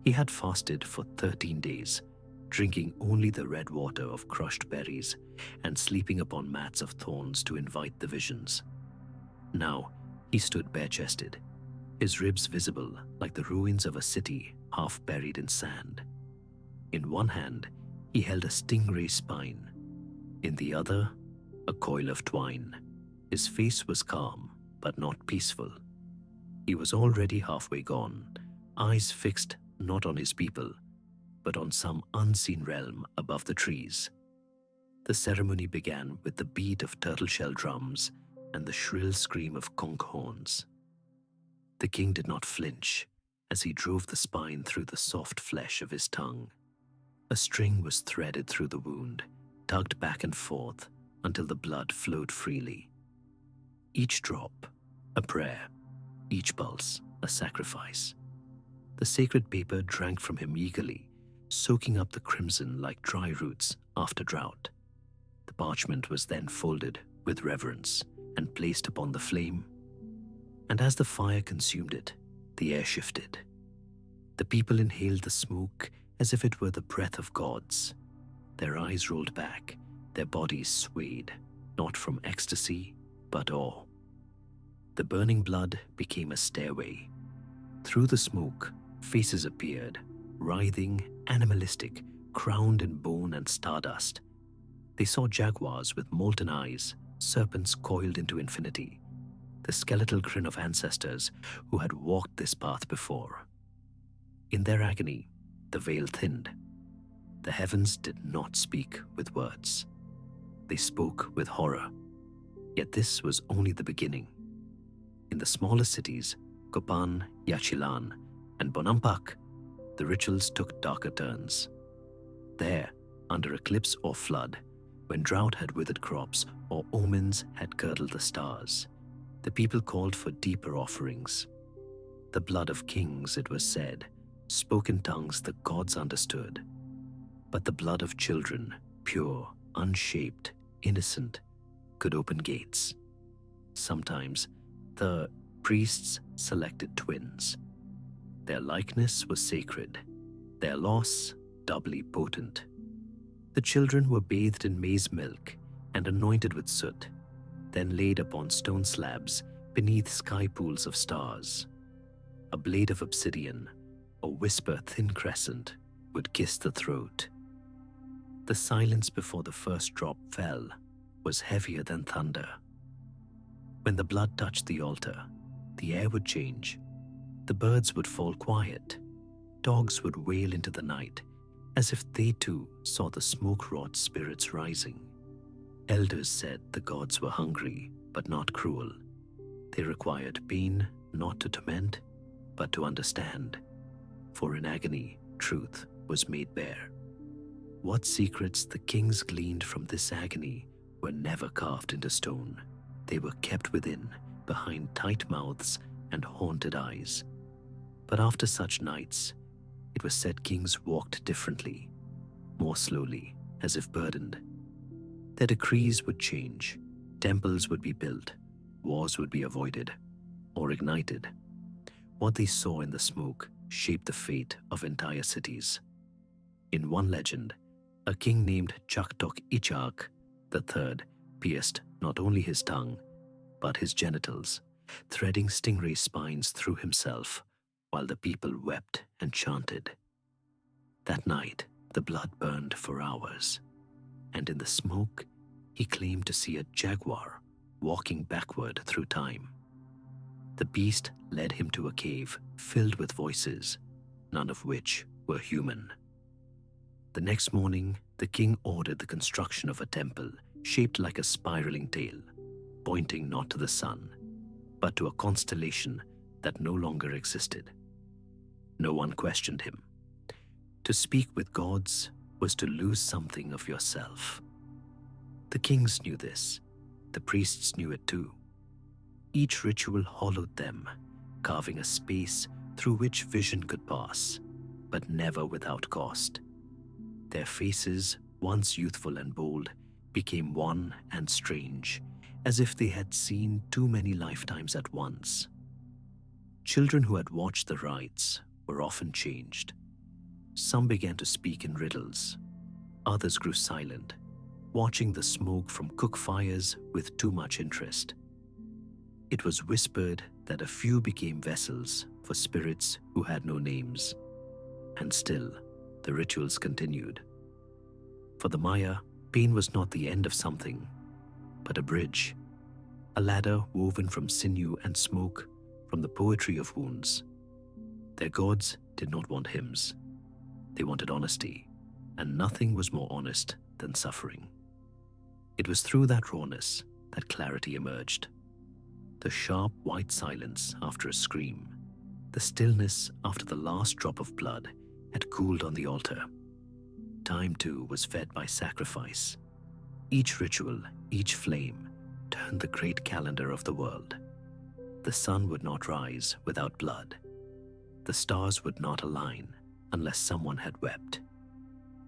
He had fasted for 13 days, drinking only the red water of crushed berries and sleeping upon mats of thorns to invite the visions. Now he stood bare-chested, his ribs visible like the ruins of a city half buried in sand. In one hand, he held a stingray spine. In the other, a coil of twine. His face was calm, but not peaceful. He was already halfway gone, eyes fixed not on his people, but on some unseen realm above the trees. The ceremony began with the beat of turtle-shell drums and the shrill scream of conch horns. The king did not flinch as he drove the spine through the soft flesh of his tongue. A string was threaded through the wound, tugged back and forth until the blood flowed freely. Each drop, a prayer, each pulse, a sacrifice. The sacred paper drank from him eagerly, soaking up the crimson like dry roots after drought. The parchment was then folded with reverence and placed upon the flame, and as the fire consumed it, the air shifted. The people inhaled the smoke as if it were the breath of gods. Their eyes rolled back, their bodies swayed, not from ecstasy, but awe. The burning blood became a stairway. Through the smoke, faces appeared, writhing, animalistic, crowned in bone and stardust. They saw jaguars with molten eyes, serpents coiled into infinity, the skeletal grin of ancestors who had walked this path before. In their agony, the veil thinned. The heavens did not speak with words. They spoke with horror. Yet this was only the beginning. In the smaller cities, Copan, Yachilan, and Bonampak, the rituals took darker turns. There, under eclipse or flood, when drought had withered crops or omens had curdled the stars, the people called for deeper offerings. The blood of kings, it was said, spoke in tongues the gods understood. But the blood of children, pure, unshaped, innocent, could open gates. Sometimes, the priests selected twins. Their likeness was sacred, their loss doubly potent. The children were bathed in maize milk and anointed with soot, then laid upon stone slabs beneath sky pools of stars. A blade of obsidian, a whisper thin crescent, would kiss the throat. The silence before the first drop fell was heavier than thunder. When the blood touched the altar, the air would change. The birds would fall quiet. Dogs would wail into the night, as if they too saw the smoke-wrought spirits rising. Elders said the gods were hungry, but not cruel. They required pain not to torment, but to understand, for in agony truth was made bare. What secrets the kings gleaned from this agony were never carved into stone. They were kept within, behind tight mouths and haunted eyes. But after such nights, it was said kings walked differently, more slowly, as if burdened. Their decrees would change, temples would be built, wars would be avoided or ignited. What they saw in the smoke shaped the fate of entire cities. In one legend, a king named Chaktok Ichak III pierced not only his tongue, but his genitals, threading stingray spines through himself while the people wept and chanted. That night, the blood burned for hours, and in the smoke, he claimed to see a jaguar walking backward through time. The beast led him to a cave filled with voices, none of which were human. The next morning, the king ordered the construction of a temple shaped like a spiraling tail, pointing not to the sun, but to a constellation that no longer existed. No one questioned him. To speak with gods was to lose something of yourself. The kings knew this. The priests knew it too. Each ritual hollowed them, carving a space through which vision could pass, but never without cost. Their faces, once youthful and bold, became wan and strange, as if they had seen too many lifetimes at once. Children who had watched the rites were often changed. Some began to speak in riddles. Others grew silent, watching the smoke from cook fires with too much interest. It was whispered that a few became vessels for spirits who had no names. And still, the rituals continued. For the Maya, pain was not the end of something, but a bridge, a ladder woven from sinew and smoke from the poetry of wounds. Their gods did not want hymns. They wanted honesty, and nothing was more honest than suffering. It was through that rawness that clarity emerged. The sharp white silence after a scream, the stillness after the last drop of blood had cooled on the altar. Time too was fed by sacrifice. Each ritual, each flame, turned the great calendar of the world. The sun would not rise without blood. The stars would not align unless someone had wept.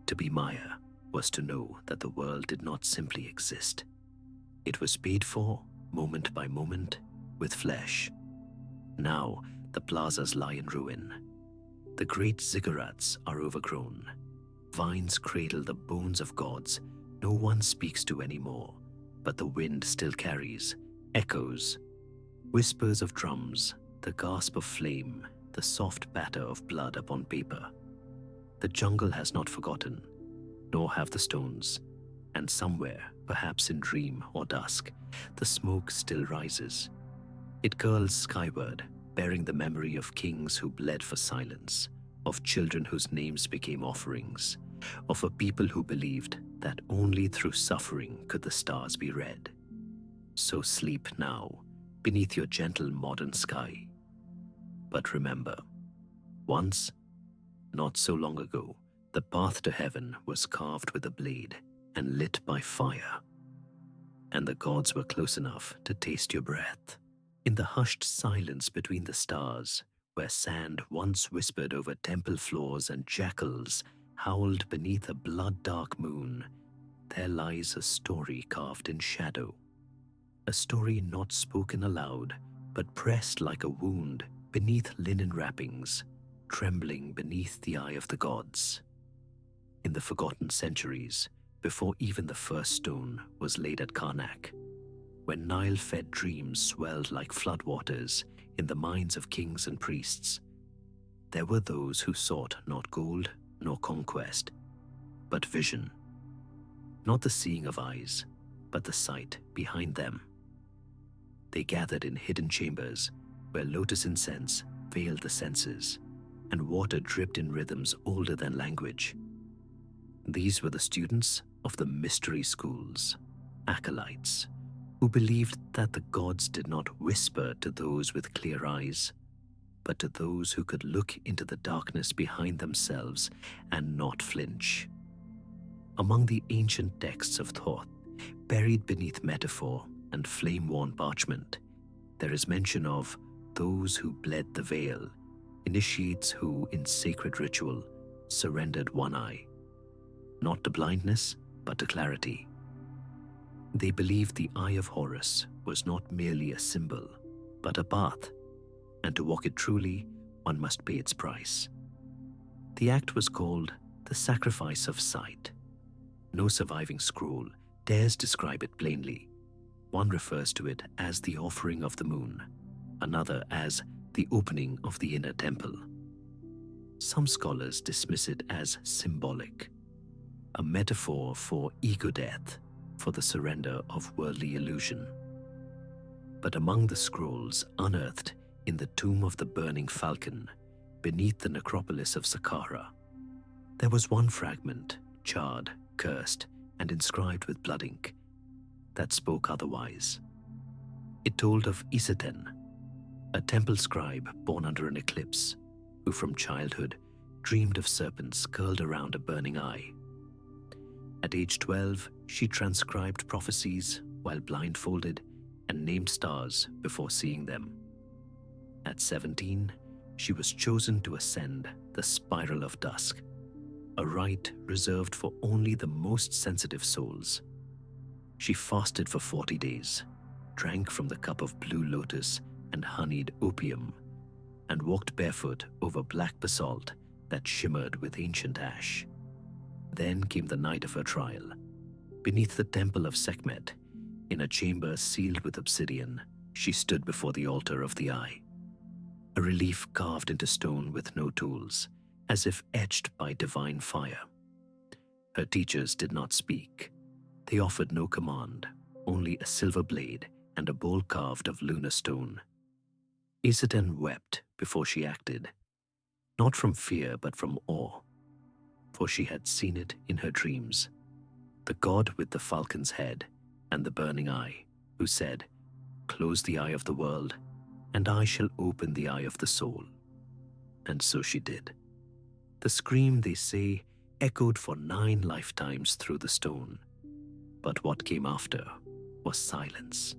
To be Maya was to know that the world did not simply exist. It was paid for, moment by moment, with flesh. Now, the plazas lie in ruin. The great ziggurats are overgrown. Vines cradle the bones of gods no one speaks to anymore, but the wind still carries echoes, whispers of drums, the gasp of flame, the soft patter of blood upon paper. The jungle has not forgotten, nor have the stones, and somewhere, perhaps in dream or dusk, the smoke still rises. It curls skyward, bearing the memory of kings who bled for silence, of children whose names became offerings, of a people who believed that only through suffering could the stars be read. So sleep now, beneath your gentle modern sky. But remember, once, not so long ago, the path to heaven was carved with a blade and lit by fire. And the gods were close enough to taste your breath. In the hushed silence between the stars, where sand once whispered over temple floors and jackals howled beneath a blood-dark moon, there lies a story carved in shadow. A story not spoken aloud, but pressed like a wound beneath linen wrappings, trembling beneath the eye of the gods. In the forgotten centuries, before even the first stone was laid at Karnak, when Nile-fed dreams swelled like floodwaters in the minds of kings and priests, there were those who sought not gold nor conquest, but vision. Not the seeing of eyes, but the sight behind them. They gathered in hidden chambers where lotus incense veiled the senses and water dripped in rhythms older than language. These were the students of the mystery schools, acolytes, who believed that the gods did not whisper to those with clear eyes, but to those who could look into the darkness behind themselves and not flinch. Among the ancient texts of Thoth, buried beneath metaphor and flame-worn parchment, there is mention of those who bled the veil, initiates who, in sacred ritual, surrendered one eye, not to blindness, but to clarity. They believed the Eye of Horus was not merely a symbol, but a path, and to walk it truly, one must pay its price. The act was called the sacrifice of sight. No surviving scroll dares describe it plainly. One refers to it as the offering of the moon, another as the opening of the inner temple. Some scholars dismiss it as symbolic, a metaphor for ego death, for the surrender of worldly illusion. But among the scrolls unearthed in the tomb of the burning falcon, beneath the necropolis of Saqqara, there was one fragment, charred, cursed, and inscribed with blood ink, that spoke otherwise. It told of Iseten, a temple scribe born under an eclipse, who from childhood dreamed of serpents curled around a burning eye. At age 12, she transcribed prophecies while blindfolded and named stars before seeing them. At 17, she was chosen to ascend the Spiral of Dusk, a rite reserved for only the most sensitive souls. She fasted for 40 days, drank from the cup of blue lotus and honeyed opium, and walked barefoot over black basalt that shimmered with ancient ash. Then came the night of her trial. Beneath the temple of Sekhmet, in a chamber sealed with obsidian, she stood before the altar of the eye, a relief carved into stone with no tools, as if etched by divine fire. Her teachers did not speak. They offered no command, only a silver blade and a bowl carved of lunar stone. Iseten wept before she acted, not from fear but from awe, for she had seen it in her dreams, the god with the falcon's head and the burning eye, who said, "Close the eye of the world, and I shall open the eye of the soul." And so she did. The scream, they say, echoed for 9 lifetimes through the stone. But what came after was silence.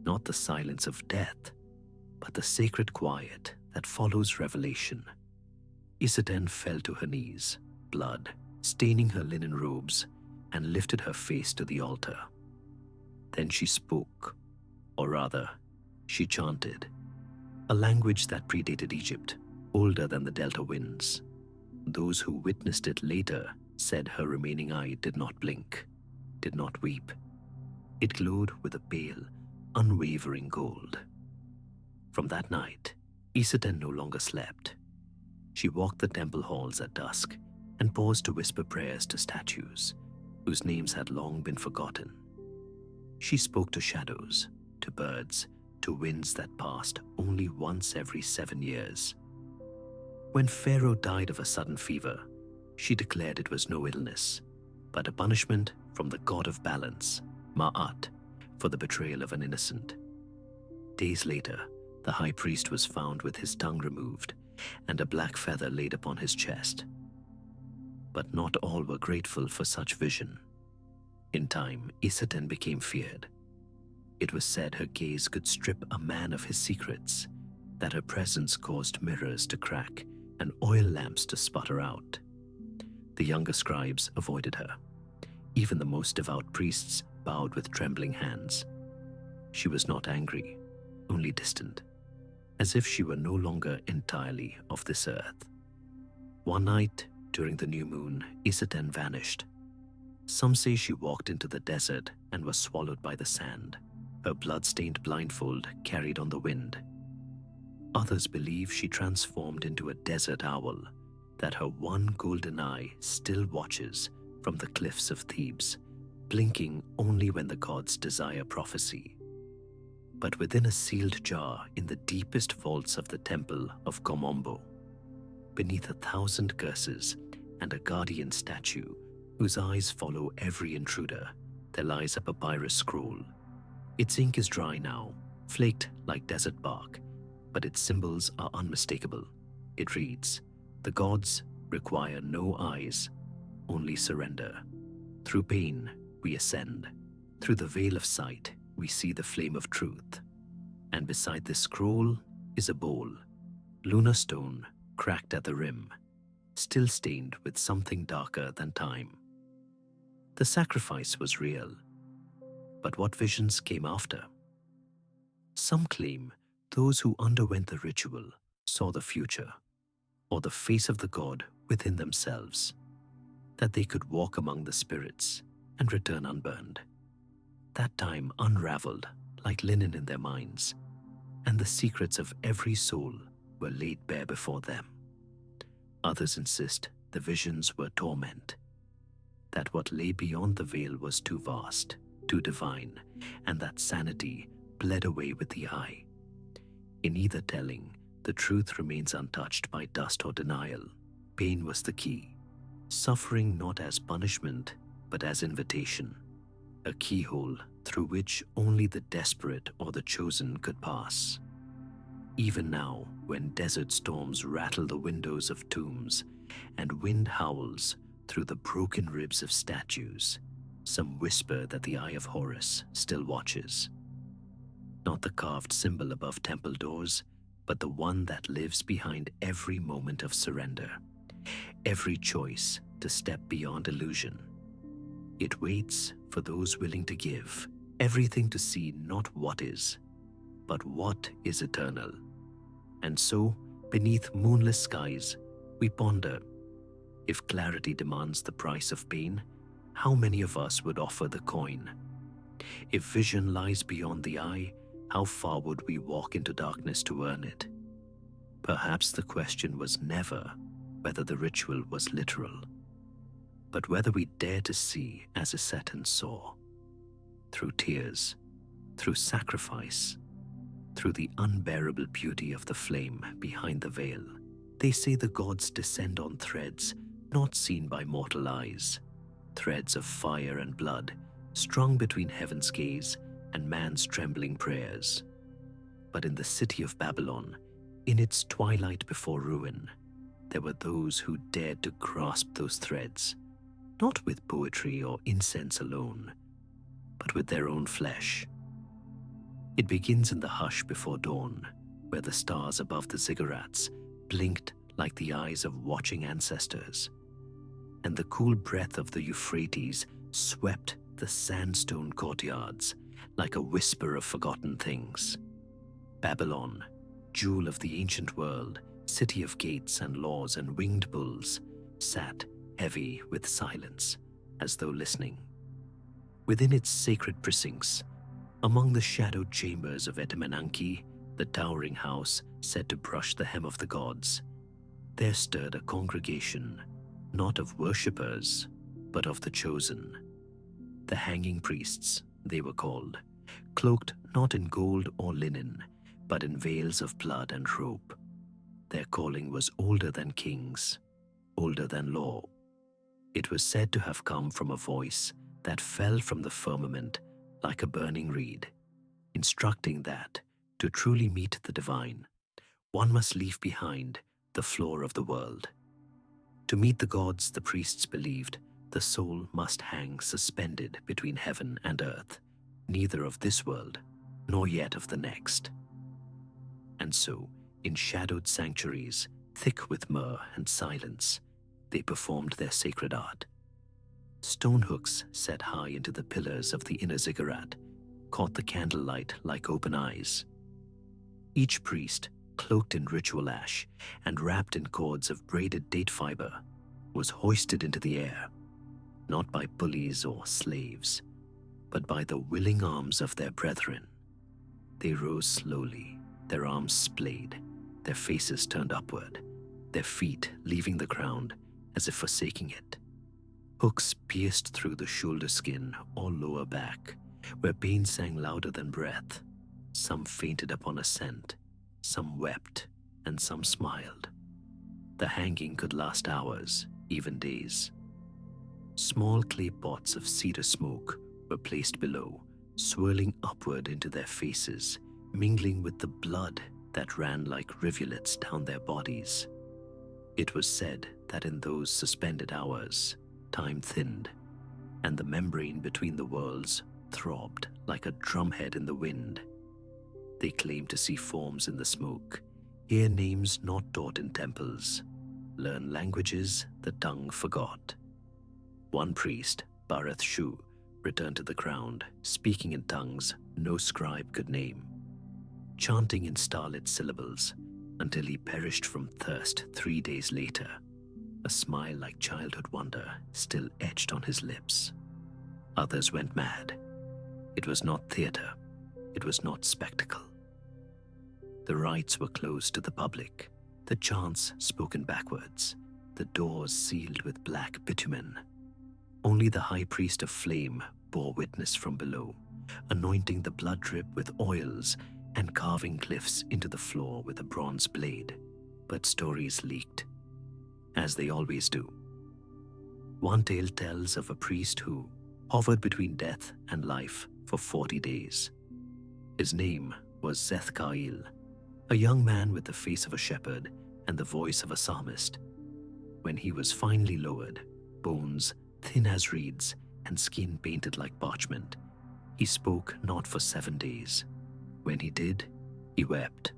Not the silence of death, but the sacred quiet that follows revelation. Iseten fell to her knees, blood staining her linen robes, and lifted her face to the altar. Then she spoke, or rather, she chanted, a language that predated Egypt, older than the delta winds. Those who witnessed it later said her remaining eye did not blink, did not weep. It glowed with a pale, unwavering gold. From that night, Iseten no longer slept. She walked the temple halls at dusk and paused to whisper prayers to statues whose names had long been forgotten. She spoke to shadows, to birds, to winds that passed only once every 7 years. When Pharaoh died of a sudden fever, she declared it was no illness, but a punishment from the god of balance, Ma'at, for the betrayal of an innocent. Days later, the high priest was found with his tongue removed and a black feather laid upon his chest. But not all were grateful for such vision. In time, Iseten became feared. It was said her gaze could strip a man of his secrets, that her presence caused mirrors to crack and oil lamps to sputter out. The younger scribes avoided her. Even the most devout priests bowed with trembling hands. She was not angry, only distant, as if she were no longer entirely of this earth. One night, during the new moon, Iseten vanished. Some say she walked into the desert and was swallowed by the sand, her blood-stained blindfold carried on the wind. Others believe she transformed into a desert owl, that her one golden eye still watches from the cliffs of Thebes, blinking only when the gods desire prophecy. But within a sealed jar in the deepest vaults of the temple of Komombo, beneath 1,000 curses and a guardian statue whose eyes follow every intruder, there lies a papyrus scroll. Its ink is dry now, flaked like desert bark, but its symbols are unmistakable. It reads, "The gods require no eyes, only surrender. Through pain, we ascend. Through the veil of sight, we see the flame of truth." And beside this scroll is a bowl, lunar stone cracked at the rim, still stained with something darker than time. The sacrifice was real, but what visions came after? Some claim those who underwent the ritual saw the future, or the face of the god within themselves, that they could walk among the spirits and return unburned. That time unraveled like linen in their minds, and the secrets of every soul were laid bare before them. Others insist the visions were torment, that what lay beyond the veil was too vast, too divine, and that sanity bled away with the eye. In either telling, the truth remains untouched by dust or denial. Pain was the key, suffering not as punishment, but as invitation, a keyhole through which only the desperate or the chosen could pass. Even now, when desert storms rattle the windows of tombs and wind howls through the broken ribs of statues, some whisper that the eye of Horus still watches. Not the carved symbol above temple doors, but the one that lives behind every moment of surrender, every choice to step beyond illusion. It waits for those willing to give everything to see not what is, but what is eternal. And so, beneath moonless skies, we ponder, if clarity demands the price of pain, how many of us would offer the coin? If vision lies beyond the eye, how far would we walk into darkness to earn it? Perhaps the question was never whether the ritual was literal, but whether we dare to see as Isetan saw, through tears, through sacrifice, through the unbearable beauty of the flame behind the veil. They say the gods descend on threads not seen by mortal eyes, threads of fire and blood strung between heaven's gaze and man's trembling prayers. But in the city of Babylon, in its twilight before ruin, there were those who dared to grasp those threads, not with poetry or incense alone, but with their own flesh. It begins in the hush before dawn, where the stars above the ziggurats blinked like the eyes of watching ancestors, and the cool breath of the Euphrates swept the sandstone courtyards like a whisper of forgotten things. Babylon, jewel of the ancient world, city of gates and laws and winged bulls, sat heavy with silence, as though listening. Within its sacred precincts, among the shadowed chambers of Etemenanki, the towering house said to brush the hem of the gods, there stirred a congregation, not of worshippers, but of the chosen. The hanging priests, they were called, cloaked not in gold or linen, but in veils of blood and rope. Their calling was older than kings, older than law. It was said to have come from a voice that fell from the firmament like a burning reed, instructing that, to truly meet the divine, one must leave behind the floor of the world. To meet the gods, the priests believed, the soul must hang suspended between heaven and earth, neither of this world, nor yet of the next. And so, in shadowed sanctuaries, thick with myrrh and silence, they performed their sacred art. Stone hooks set high into the pillars of the inner ziggurat caught the candlelight like open eyes. Each priest, cloaked in ritual ash and wrapped in cords of braided date fiber, was hoisted into the air, not by bullies or slaves, but by the willing arms of their brethren. They rose slowly, their arms splayed, their faces turned upward, their feet leaving the ground as if forsaking it. Hooks pierced through the shoulder skin or lower back, where pain sang louder than breath. Some fainted upon ascent, some wept, and some smiled. The hanging could last hours, even days. Small clay pots of cedar smoke were placed below, swirling upward into their faces, mingling with the blood that ran like rivulets down their bodies. It was said that in those suspended hours, time thinned, and the membrane between the worlds throbbed like a drumhead in the wind. They claimed to see forms in the smoke, hear names not taught in temples, learn languages the tongue forgot. One priest, Barath Shu, returned to the ground, speaking in tongues no scribe could name, chanting in starlit syllables until he perished from thirst 3 days later, a smile like childhood wonder still etched on his lips. Others went mad. It was not theater. It was not spectacle. The rites were closed to the public, the chants spoken backwards, the doors sealed with black bitumen. Only the high priest of flame bore witness from below, anointing the blood drip with oils and carving glyphs into the floor with a bronze blade. But stories leaked, as they always do. One tale tells of a priest who hovered between death and life for 40 days. His name was Zethkail, a young man with the face of a shepherd and the voice of a psalmist. When he was finally lowered, bones thin as reeds and skin painted like parchment, he spoke not for 7 days. When he did, he wept.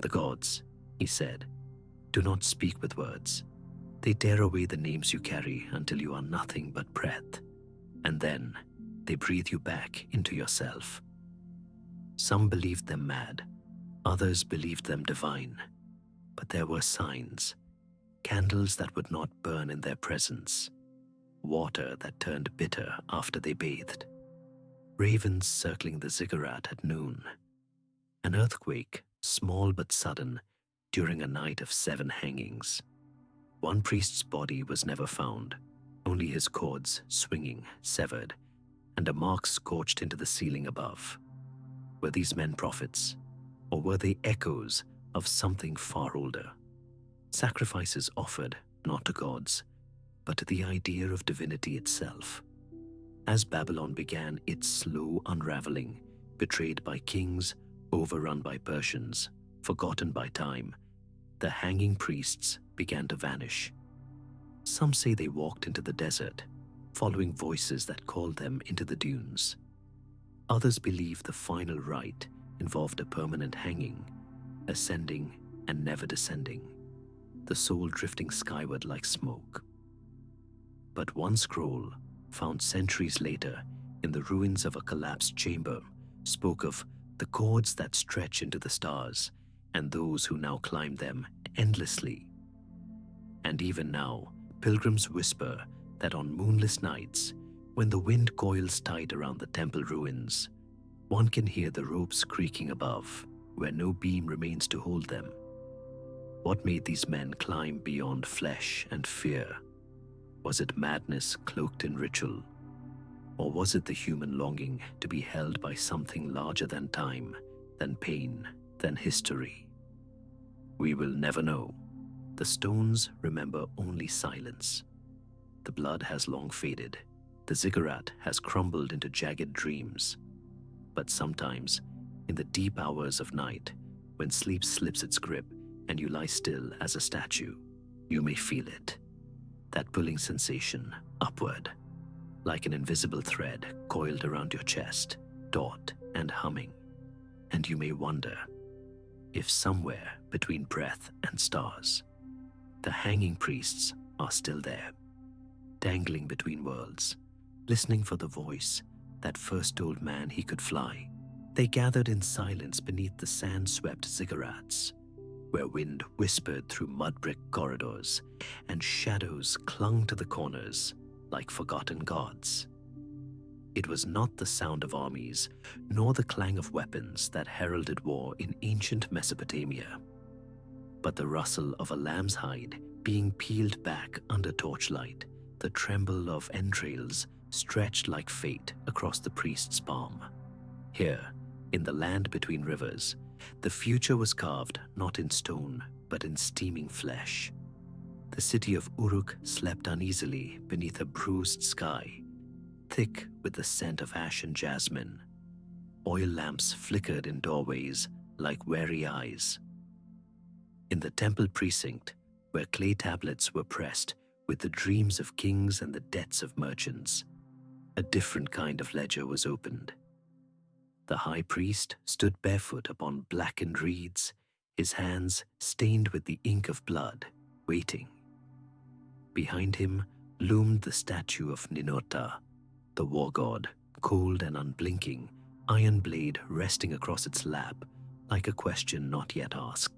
"The gods," he said, "do not speak with words. They tear away the names you carry until you are nothing but breath, and then they breathe you back into yourself." Some believed them mad, others believed them divine, but there were signs, candles that would not burn in their presence, water that turned bitter after they bathed, ravens circling the ziggurat at noon, an earthquake, small but sudden, during a night of 7 hangings. One priest's body was never found, only his cords swinging, severed, and a mark scorched into the ceiling above. Were these men prophets, or were they echoes of something far older? Sacrifices offered not to gods, but to the idea of divinity itself. As Babylon began its slow unraveling, betrayed by kings, overrun by Persians, forgotten by time, the hanging priests began to vanish. Some say they walked into the desert, following voices that called them into the dunes. Others believe the final rite involved a permanent hanging, ascending and never descending, the soul drifting skyward like smoke. But one scroll, found centuries later in the ruins of a collapsed chamber, spoke of the cords that stretch into the stars and those who now climb them endlessly. And even now, pilgrims whisper that on moonless nights, when the wind coils tight around the temple ruins, one can hear the ropes creaking above, where no beam remains to hold them. What made these men climb beyond flesh and fear? Was it madness cloaked in ritual? Or was it the human longing to be held by something larger than time, than pain, than history? We will never know. The stones remember only silence. The blood has long faded. The ziggurat has crumbled into jagged dreams. But sometimes, in the deep hours of night, when sleep slips its grip and you lie still as a statue, you may feel it. That pulling sensation upward, like an invisible thread coiled around your chest, taut and humming. And you may wonder if somewhere between breath and stars, the hanging priests are still there, dangling between worlds, listening for the voice that first told man he could fly. They gathered in silence beneath the sand-swept ziggurats, where wind whispered through mud-brick corridors and shadows clung to the corners like forgotten gods. It was not the sound of armies, nor the clang of weapons that heralded war in ancient Mesopotamia, but the rustle of a lamb's hide being peeled back under torchlight, the tremble of entrails stretched like fate across the priest's palm. Here, in the land between rivers, the future was carved not in stone, but in steaming flesh. The city of Uruk slept uneasily beneath a bruised sky, thick with the scent of ash and jasmine. Oil lamps flickered in doorways like wary eyes, In the temple precinct, where clay tablets were pressed with the dreams of kings and the debts of merchants, a different kind of ledger was opened. The high priest stood barefoot upon blackened reeds, his hands stained with the ink of blood, waiting. Behind him loomed the statue of Ninota, the war god, cold and unblinking, iron blade resting across its lap like a question not yet asked.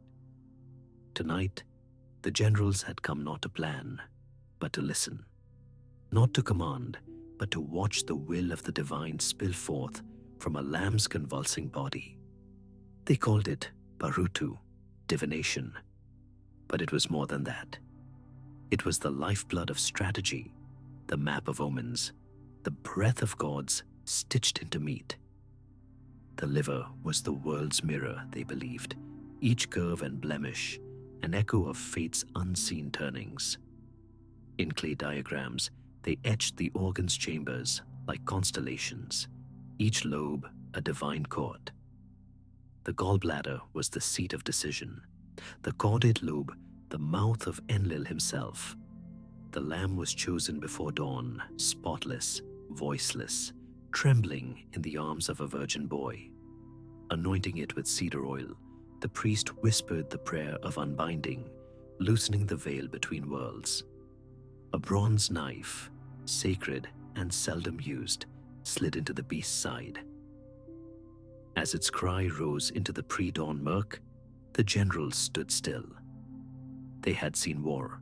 Tonight, the generals had come not to plan, but to listen. Not to command, but to watch the will of the divine spill forth from a lamb's convulsing body. They called it Barutu, divination. But it was more than that. It was the lifeblood of strategy, the map of omens, the breath of gods stitched into meat. The liver was the world's mirror, they believed, each curve and blemish, an echo of fate's unseen turnings. In clay diagrams, they etched the organ's chambers like constellations, each lobe a divine chord. The gallbladder was the seat of decision, the caudate lobe the mouth of Enlil himself. The lamb was chosen before dawn, spotless, voiceless, trembling in the arms of a virgin boy. Anointing it with cedar oil, the priest whispered the prayer of unbinding, loosening the veil between worlds. A bronze knife, sacred and seldom used, slid into the beast's side. As its cry rose into the pre-dawn murk, the generals stood still. They had seen war.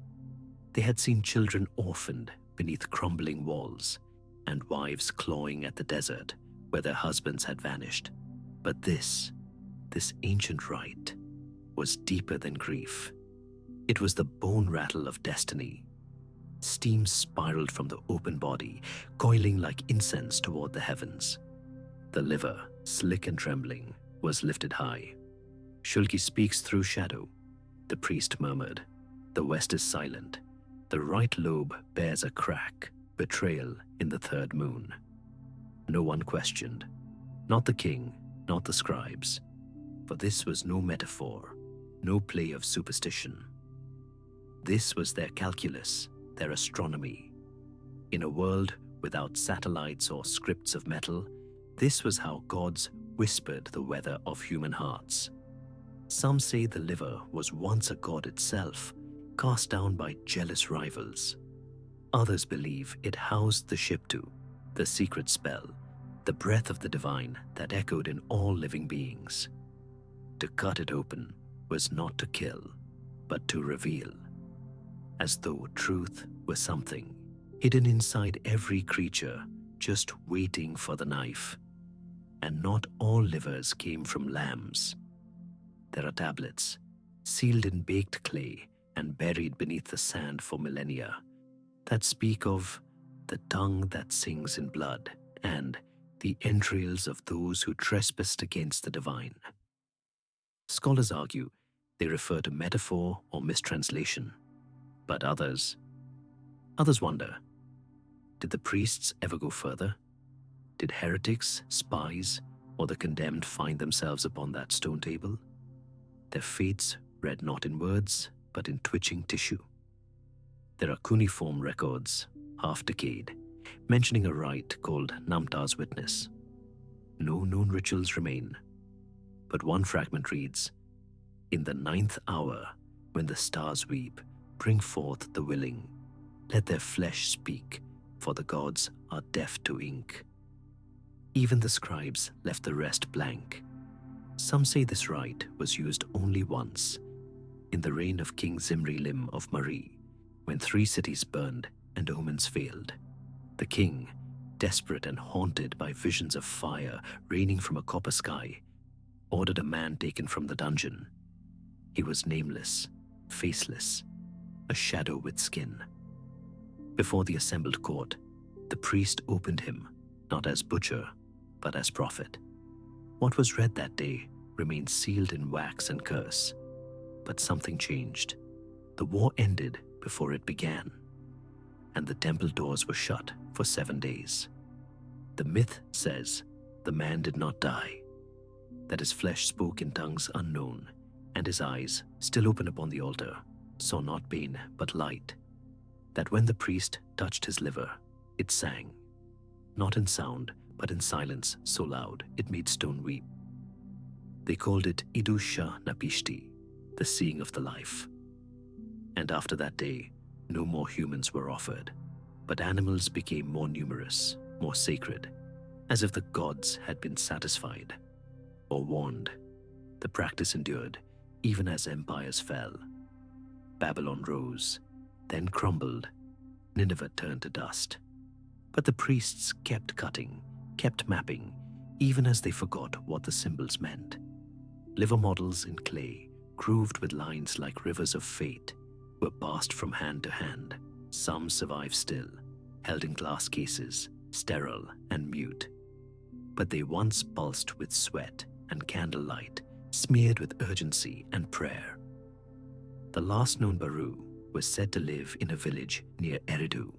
They had seen children orphaned beneath crumbling walls and wives clawing at the desert where their husbands had vanished. But this ancient rite, was deeper than grief. It was the bone rattle of destiny. Steam spiraled from the open body, coiling like incense toward the heavens. The liver, slick and trembling, was lifted high. Shulgi speaks through shadow, the priest murmured. The west is silent. The right lobe bears a crack, betrayal in the third moon. No one questioned. Not the king, not the scribes. For this was no metaphor, no play of superstition. This was their calculus, their astronomy. In a world without satellites or scripts of metal, this was how gods whispered the weather of human hearts. Some say the liver was once a god itself, cast down by jealous rivals. Others believe it housed the Shiptu, the secret spell, the breath of the divine that echoed in all living beings. To cut it open was not to kill, but to reveal. As though truth was something hidden inside every creature, just waiting for the knife. And not all livers came from lambs. There are tablets, sealed in baked clay and buried beneath the sand for millennia, that speak of the tongue that sings in blood and the entrails of those who trespassed against the divine. Scholars argue they refer to metaphor or mistranslation, but others wonder, did the priests ever go further? Did heretics, spies, or the condemned find themselves upon that stone table? Their fates read not in words, but in twitching tissue. There are cuneiform records, half decayed, mentioning a rite called Namta's Witness. No known rituals remain, but one fragment reads, "In the 9th hour, when the stars weep, bring forth the willing. Let their flesh speak, for the gods are deaf to ink." Even the scribes left the rest blank. Some say this rite was used only once, in the reign of King Zimri-Lim of Mari, when 3 cities burned and omens failed. The king, desperate and haunted by visions of fire raining from a copper sky, ordered a man taken from the dungeon. He was nameless, faceless, a shadow with skin. Before the assembled court, the priest opened him, not as butcher, but as prophet. What was read that day remained sealed in wax and curse. But something changed. The war ended before it began, and the temple doors were shut for 7 days. The myth says the man did not die, that his flesh spoke in tongues unknown, and his eyes, still open upon the altar, saw not pain but light, that when the priest touched his liver, it sang, not in sound, but in silence so loud it made stone weep. They called it Idusha Napishti, the seeing of the life. And after that day, no more humans were offered, but animals became more numerous, more sacred, as if the gods had been satisfied or warned. The practice endured, even as empires fell. Babylon rose, then crumbled. Nineveh turned to dust. But the priests kept cutting, kept mapping, even as they forgot what the symbols meant. Liver models in clay, grooved with lines like rivers of fate, were passed from hand to hand. Some survive still, held in glass cases, sterile and mute. But they once pulsed with sweat and candlelight, smeared with urgency and prayer. The last known Baru was said to live in a village near Eridu,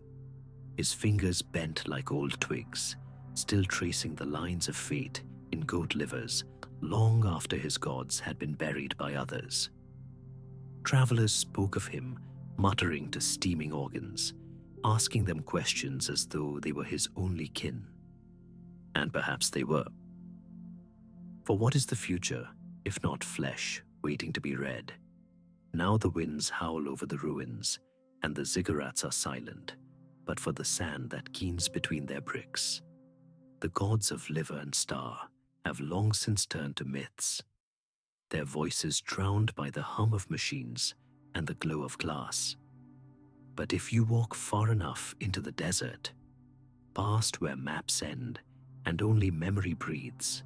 his fingers bent like old twigs, still tracing the lines of fate in goat livers long after his gods had been buried by others. Travelers spoke of him, muttering to steaming organs, asking them questions as though they were his only kin. And perhaps they were. For what is the future, if not flesh waiting to be read? Now the winds howl over the ruins, and the ziggurats are silent, but for the sand that keens between their bricks. The gods of liver and star have long since turned to myths, their voices drowned by the hum of machines and the glow of glass. But if you walk far enough into the desert, past where maps end and only memory breathes,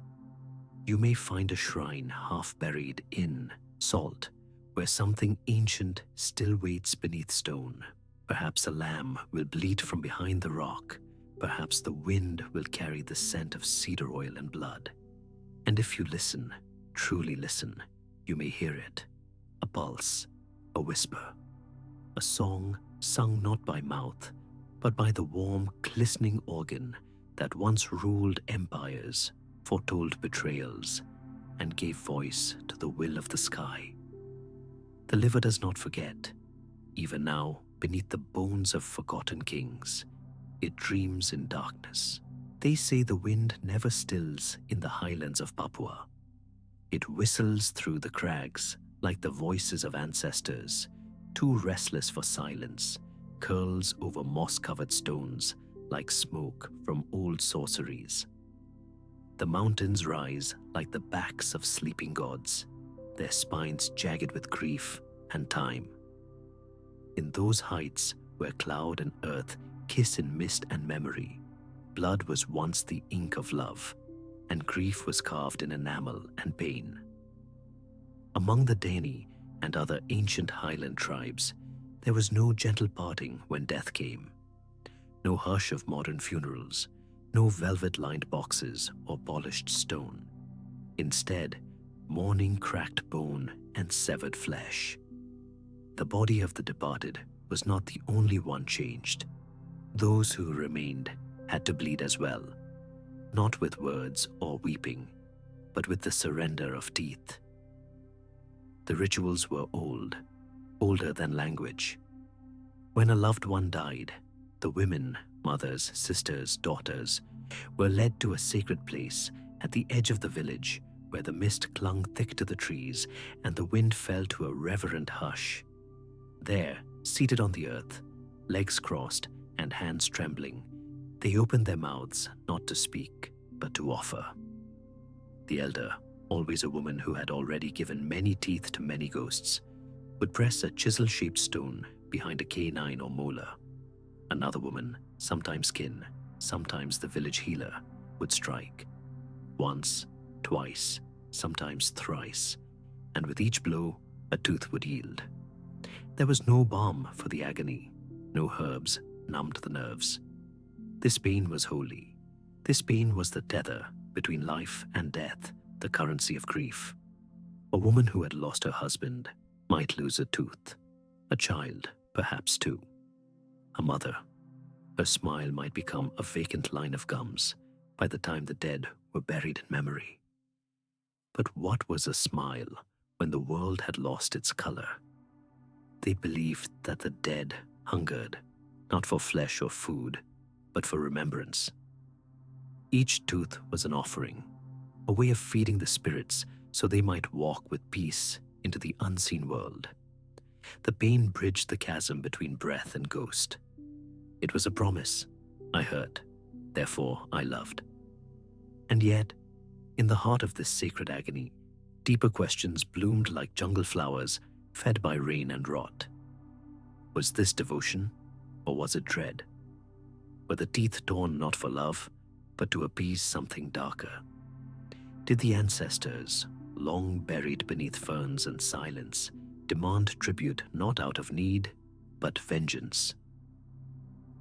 you may find a shrine half buried in salt, where something ancient still waits beneath stone. Perhaps a lamb will bleat from behind the rock. Perhaps the wind will carry the scent of cedar oil and blood. And if you listen, truly listen, you may hear it. A pulse, a whisper, a song sung not by mouth, but by the warm, glistening organ that once ruled empires, foretold betrayals, and gave voice to the will of the sky. The liver does not forget. Even now, beneath the bones of forgotten kings, it dreams in darkness. They say the wind never stills in the highlands of Papua. It whistles through the crags like the voices of ancestors, too restless for silence, curls over moss-covered stones like smoke from old sorceries. The mountains rise like the backs of sleeping gods, their spines jagged with grief and time. In those heights where cloud and earth kiss in mist and memory, blood was once the ink of love, and grief was carved in enamel and pain. Among the Dani and other ancient highland tribes, there was no gentle parting when death came, no hush of modern funerals, no velvet-lined boxes or polished stone. Instead, mourning cracked bone and severed flesh. The body of the departed was not the only one changed. Those who remained had to bleed as well, not with words or weeping, but with the surrender of teeth. The rituals were old, older than language. When a loved one died, the women, mothers, sisters, daughters, were led to a sacred place at the edge of the village where the mist clung thick to the trees and the wind fell to a reverent hush. There, seated on the earth, legs crossed and hands trembling, they opened their mouths not to speak, but to offer. The elder, always a woman who had already given many teeth to many ghosts, would press a chisel-shaped stone behind a canine or molar. Another woman, sometimes kin, sometimes the village healer, would strike. Once, twice, sometimes thrice, and with each blow, a tooth would yield. There was no balm for the agony, no herbs numbed the nerves. This pain was holy. This pain was the tether between life and death, the currency of grief. A woman who had lost her husband might lose a tooth, a child, perhaps two. A mother, her smile might become a vacant line of gums by the time the dead were buried in memory. But what was a smile when the world had lost its color. They believed that the dead hungered, not for flesh or food, but for remembrance. Each tooth was an offering, a way of feeding the spirits so they might walk with peace into the unseen world. The pain bridged the chasm between breath and ghost. It was a promise. I heard, therefore I loved. And yet, in the heart of this sacred agony, deeper questions bloomed like jungle flowers fed by rain and rot. Was this devotion, or was it dread? Were the teeth torn not for love, but to appease something darker? Did the ancestors, long buried beneath ferns and silence, demand tribute not out of need, but vengeance?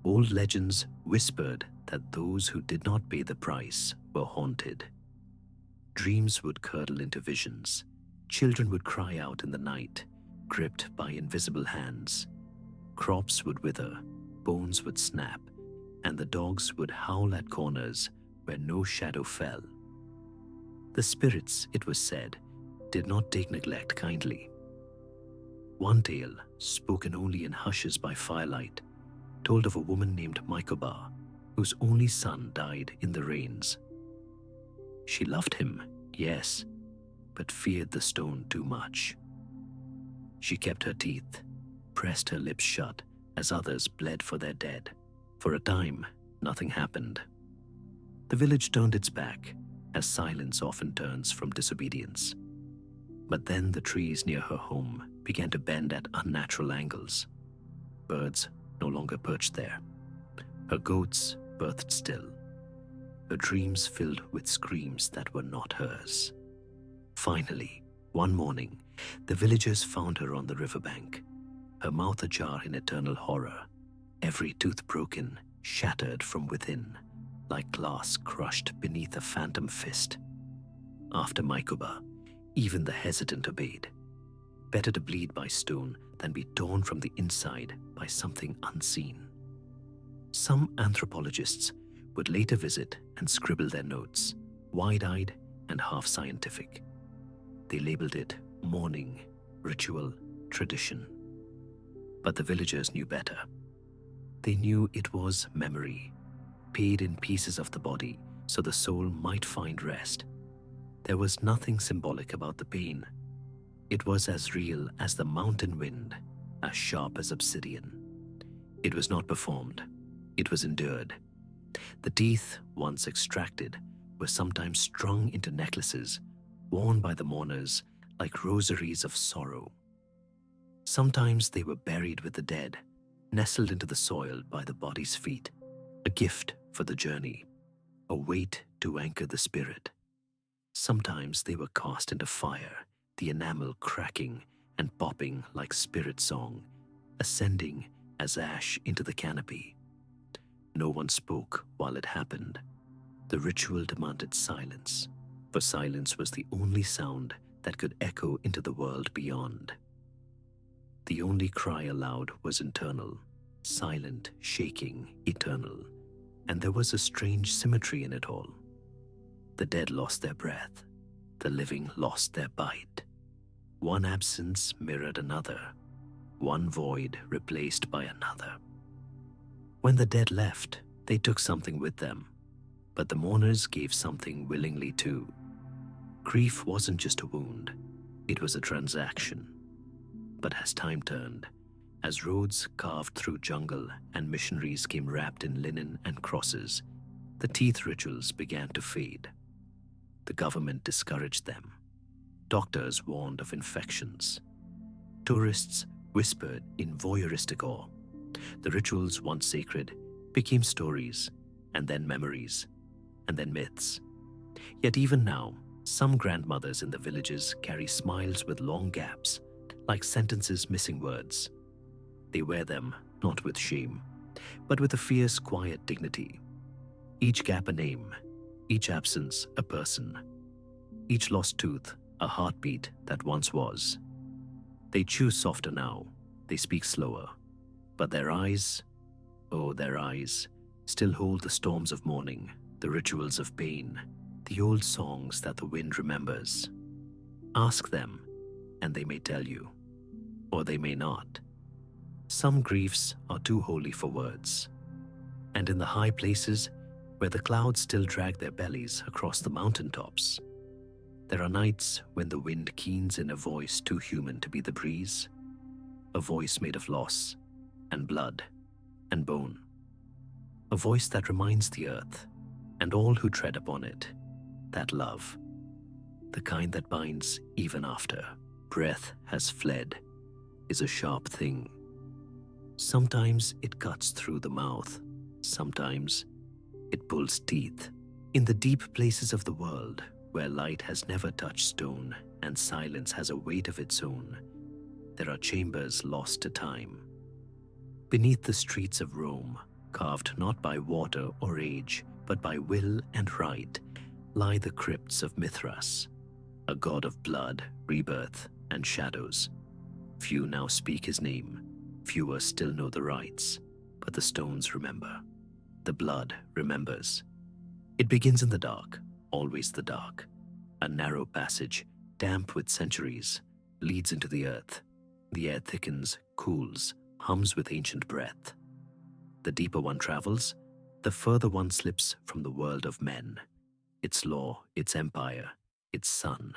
Old legends whispered that those who did not pay the price were haunted. Dreams would curdle into visions. Children would cry out in the night, gripped by invisible hands. Crops would wither, bones would snap, and the dogs would howl at corners where no shadow fell. The spirits, it was said, did not take neglect kindly. One tale, spoken only in hushes by firelight, told of a woman named Mykoba, whose only son died in the rains. She loved him, yes, but feared the stone too much. She kept her teeth, pressed her lips shut as others bled for their dead. For a time, nothing happened. The village turned its back, as silence often turns from disobedience. But then the trees near her home began to bend at unnatural angles. Birds no longer perched there. Her goats birthed still. Her dreams filled with screams that were not hers. Finally, one morning, the villagers found her on the riverbank, her mouth ajar in eternal horror, every tooth broken, shattered from within, like glass crushed beneath a phantom fist. After Mykoba, even the hesitant obeyed. Better to bleed by stone than be torn from the inside by something unseen. Some anthropologists would later visit and scribble their notes, wide-eyed and half-scientific. They labeled it mourning, ritual, tradition. But the villagers knew better. They knew it was memory, paid in pieces of the body so the soul might find rest. There was nothing symbolic about the pain. It was as real as the mountain wind, as sharp as obsidian. It was not performed. It was endured. The teeth, once extracted, were sometimes strung into necklaces, worn by the mourners like rosaries of sorrow. Sometimes they were buried with the dead, nestled into the soil by the body's feet, a gift for the journey, a weight to anchor the spirit. Sometimes they were cast into fire, the enamel cracking and popping like spirit song, ascending as ash into the canopy. No one spoke while it happened. The ritual demanded silence, for silence was the only sound that could echo into the world beyond. The only cry aloud was internal, silent, shaking, eternal, and there was a strange symmetry in it all. The dead lost their breath, the living lost their bite. One absence mirrored another, one void replaced by another. When the dead left, they took something with them, but the mourners gave something willingly too. Grief wasn't just a wound, it was a transaction. But as time turned, as roads carved through jungle and missionaries came wrapped in linen and crosses, the teeth rituals began to fade. The government discouraged them. Doctors warned of infections. Tourists whispered in voyeuristic awe. The rituals, once sacred, became stories, and then memories, and then myths. Yet even now, some grandmothers in the villages carry smiles with long gaps, like sentences missing words. They wear them not with shame, but with a fierce, quiet dignity. Each gap a name, each absence a person, each lost tooth a heartbeat that once was. They chew softer now, they speak slower, but their eyes, oh their eyes, still hold the storms of mourning, the rituals of pain, the old songs that the wind remembers. Ask them, and they may tell you, or they may not. Some griefs are too holy for words, and in the high places where the clouds still drag their bellies across the mountaintops, there are nights when the wind keens in a voice too human to be the breeze, a voice made of loss and blood and bone, a voice that reminds the earth and all who tread upon it that love, the kind that binds even after breath has fled, is a sharp thing. Sometimes it cuts through the mouth, sometimes it pulls teeth. In the deep places of the world, where light has never touched stone and silence has a weight of its own, there are chambers lost to time. Beneath the streets of Rome, carved not by water or age, but by will and right, lie the crypts of Mithras, a god of blood, rebirth, and shadows. Few now speak his name, fewer still know the rites, but the stones remember. The blood remembers. It begins in the dark, always the dark. A narrow passage, damp with centuries, leads into the earth. The air thickens, cools, hums with ancient breath. The deeper one travels, the further one slips from the world of men, its law, its empire, its sun.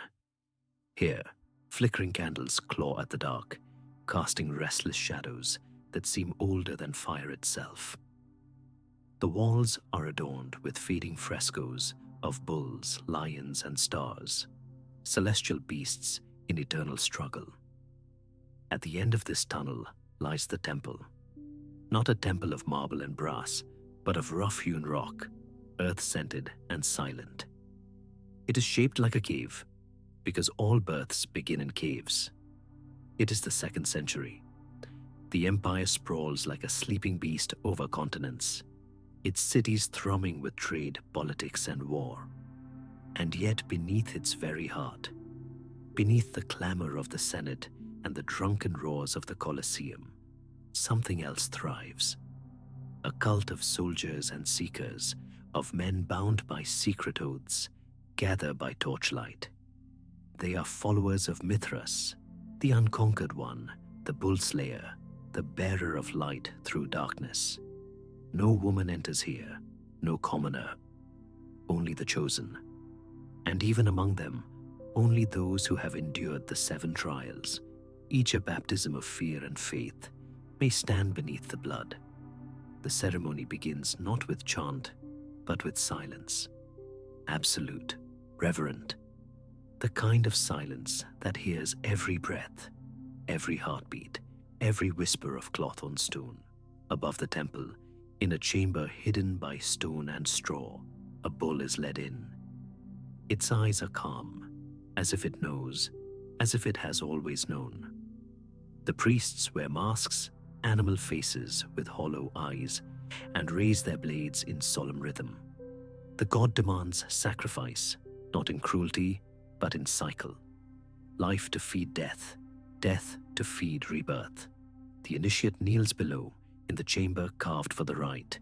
Here, flickering candles claw at the dark, casting restless shadows that seem older than fire itself. The walls are adorned with fading frescoes of bulls, lions, and stars, celestial beasts in eternal struggle. At the end of this tunnel lies the temple, not a temple of marble and brass, but of rough-hewn rock, earth-scented and silent. It is shaped like a cave, because all births begin in caves. It is the 2nd century. The empire sprawls like a sleeping beast over continents, its cities thrumming with trade, politics, and war. And yet beneath its very heart, beneath the clamor of the Senate and the drunken roars of the Colosseum, something else thrives. A cult of soldiers and seekers, of men bound by secret oaths, gather by torchlight. They are followers of Mithras, the unconquered one, the bull slayer, the bearer of light through darkness. No woman enters here, no commoner, only the chosen. And even among them, only those who have endured the 7 trials, each a baptism of fear and faith, may stand beneath the blood. The ceremony begins not with chant, but with silence. Absolute, reverent, the kind of silence that hears every breath, every heartbeat, every whisper of cloth on stone. Above the temple, in a chamber hidden by stone and straw, a bull is led in. Its eyes are calm, as if it knows, as if it has always known. The priests wear masks, animal faces with hollow eyes, and raise their blades in solemn rhythm. The god demands sacrifice, not in cruelty, but in cycle. Life to feed death, death to feed rebirth. The initiate kneels below, in the chamber carved for the rite.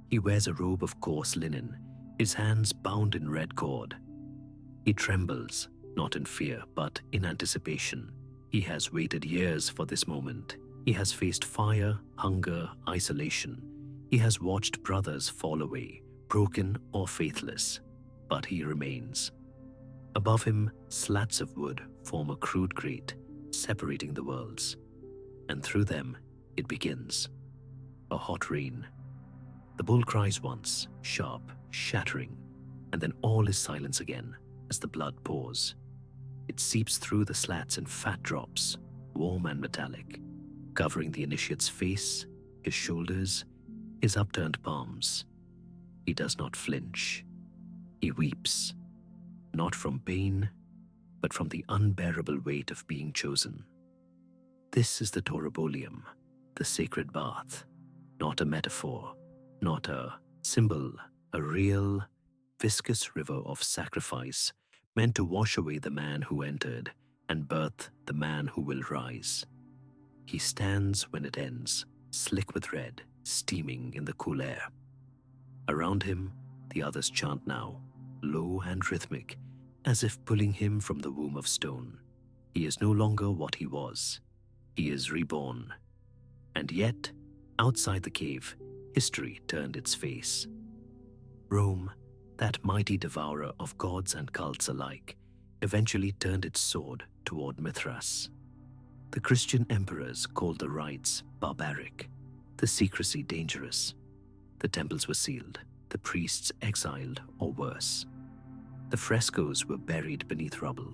He wears a robe of coarse linen, his hands bound in red cord. He trembles, not in fear, but in anticipation. He has waited years for this moment. He has faced fire, hunger, isolation. He has watched brothers fall away, broken or faithless, but he remains. Above him, slats of wood form a crude grate, separating the worlds. And through them, it begins. A hot rain. The bull cries once, sharp, shattering, and then all is silence again as the blood pours. It seeps through the slats in fat drops, warm and metallic, covering the initiate's face, his shoulders, his upturned palms. He does not flinch. He weeps, not from pain, but from the unbearable weight of being chosen. This is the Torobolium, the sacred bath, not a metaphor, not a symbol, a real, viscous river of sacrifice meant to wash away the man who entered and birth the man who will rise. He stands when it ends, slick with red, steaming in the cool air. Around him, the others chant now, low and rhythmic, as if pulling him from the womb of stone. He is no longer what he was. He is reborn. And yet, outside the cave, history turned its face. Rome, that mighty devourer of gods and cults alike, eventually turned its sword toward Mithras. The Christian emperors called the rites barbaric, the secrecy dangerous. The temples were sealed, the priests exiled or worse. The frescoes were buried beneath rubble,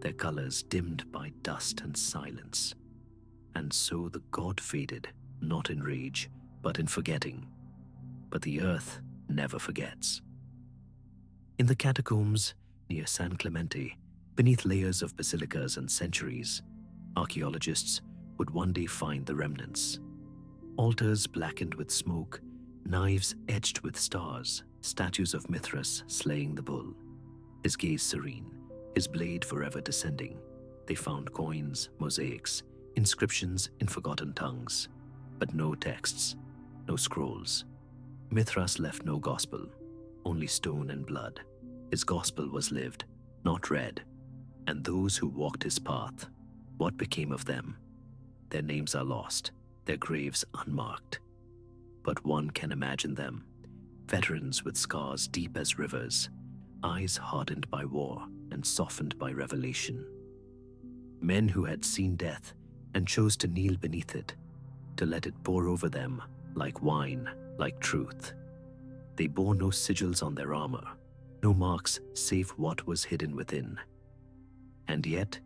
their colors dimmed by dust and silence. And so the god faded, not in rage, but in forgetting. But the earth never forgets. In the catacombs near San Clemente, beneath layers of basilicas and centuries, archaeologists would one day find the remnants. Altars blackened with smoke, knives etched with stars, statues of Mithras slaying the bull. His gaze serene, his blade forever descending. They found coins, mosaics, inscriptions in forgotten tongues, but no texts, no scrolls. Mithras left no gospel, only stone and blood. His gospel was lived, not read. And those who walked his path, what became of them? Their names are lost, their graves unmarked. But one can imagine them, veterans with scars deep as rivers, eyes hardened by war and softened by revelation. Men who had seen death and chose to kneel beneath it, to let it pour over them like wine, like truth. They bore no sigils on their armor, no marks save what was hidden within. And yet,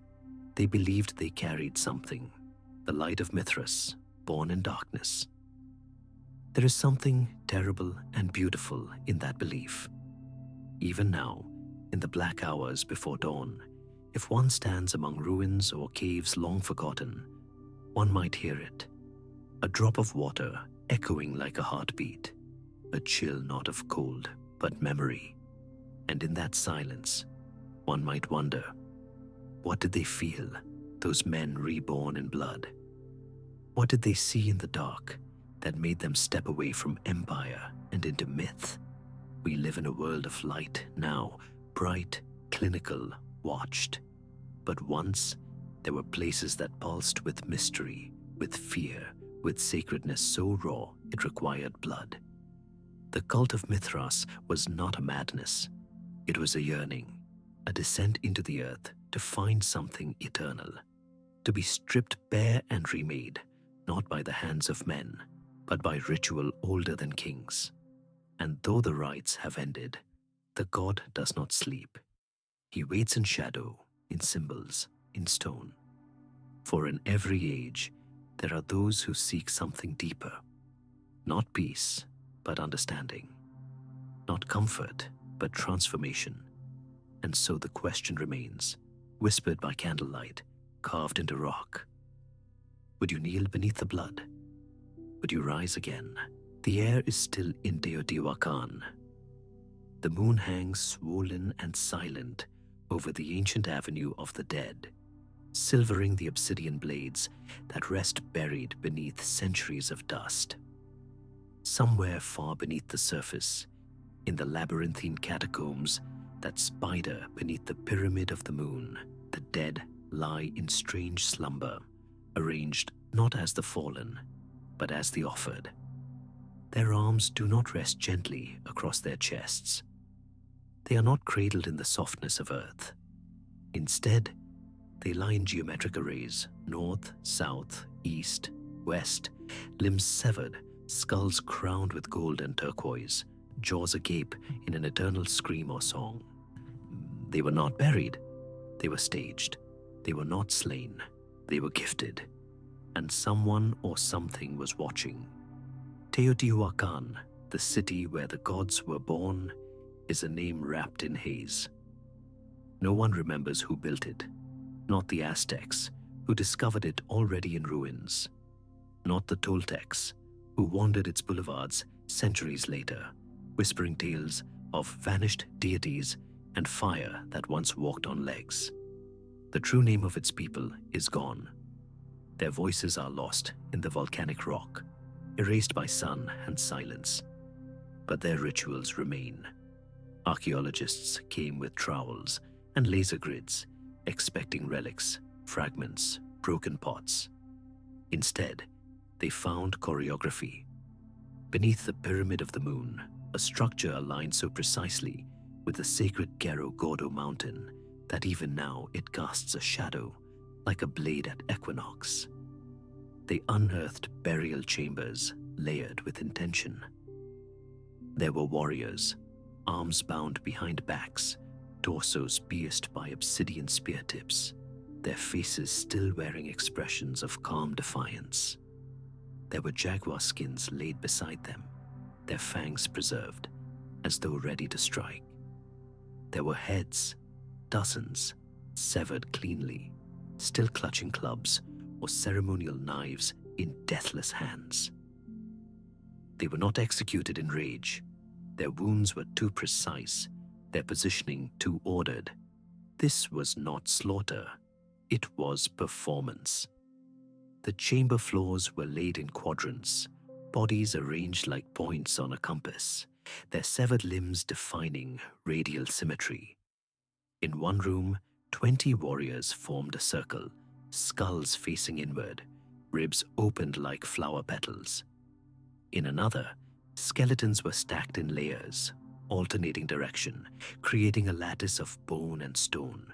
they believed they carried something, the light of Mithras, born in darkness. There is something terrible and beautiful in that belief. Even now, in the black hours before dawn, if one stands among ruins or caves long forgotten, one might hear it. A drop of water echoing like a heartbeat, a chill not of cold, but memory. And in that silence, one might wonder, what did they feel, those men reborn in blood? What did they see in the dark that made them step away from empire and into myth? We live in a world of light now, bright, clinical, watched. But once, there were places that pulsed with mystery, with fear, with sacredness so raw it required blood. The cult of Mithras was not a madness. It was a yearning, a descent into the earth to find something eternal, to be stripped bare and remade, not by the hands of men, but by ritual older than kings. And though the rites have ended, the god does not sleep. He waits in shadow, in symbols, in stone. For in every age, there are those who seek something deeper. Not peace, but understanding. Not comfort, but transformation. And so the question remains, whispered by candlelight, carved into rock. Would you kneel beneath the blood? Would you rise again? The air is still in Teotihuacan. The moon hangs swollen and silent over the ancient avenue of the dead, silvering the obsidian blades that rest buried beneath centuries of dust. Somewhere far beneath the surface, in the labyrinthine catacombs that spider beneath the pyramid of the moon, the dead lie in strange slumber, arranged not as the fallen, but as the offered. Their arms do not rest gently across their chests. They are not cradled in the softness of earth. Instead, they lie in geometric arrays, north, south, east, west, limbs severed, skulls crowned with gold and turquoise, jaws agape in an eternal scream or song. They were not buried. They were staged. They were not slain. They were gifted. And someone or something was watching. Teotihuacan, the city where the gods were born, is a name wrapped in haze. No one remembers who built it. Not the Aztecs, who discovered it already in ruins. Not the Toltecs, who wandered its boulevards centuries later, whispering tales of vanished deities and fire that once walked on legs. The true name of its people is gone. Their voices are lost in the volcanic rock, erased by sun and silence. But their rituals remain. Archaeologists came with trowels and laser grids, expecting relics, fragments, broken pots. Instead, they found choreography. Beneath the Pyramid of the Moon, a structure aligned so precisely with the sacred Gero Gordo mountain that even now it casts a shadow like a blade at equinox. They unearthed burial chambers layered with intention. There were warriors, arms bound behind backs, torsos pierced by obsidian spear tips, their faces still wearing expressions of calm defiance. There were jaguar skins laid beside them, their fangs preserved, as though ready to strike. There were heads, dozens, severed cleanly, still clutching clubs or ceremonial knives in deathless hands. They were not executed in rage. Their wounds were too precise, their positioning too ordered. This was not slaughter, it was performance. The chamber floors were laid in quadrants, bodies arranged like points on a compass, their severed limbs defining radial symmetry. In one room, 20 warriors formed a circle, skulls facing inward, ribs opened like flower petals. In another, skeletons were stacked in layers, alternating direction, creating a lattice of bone and stone.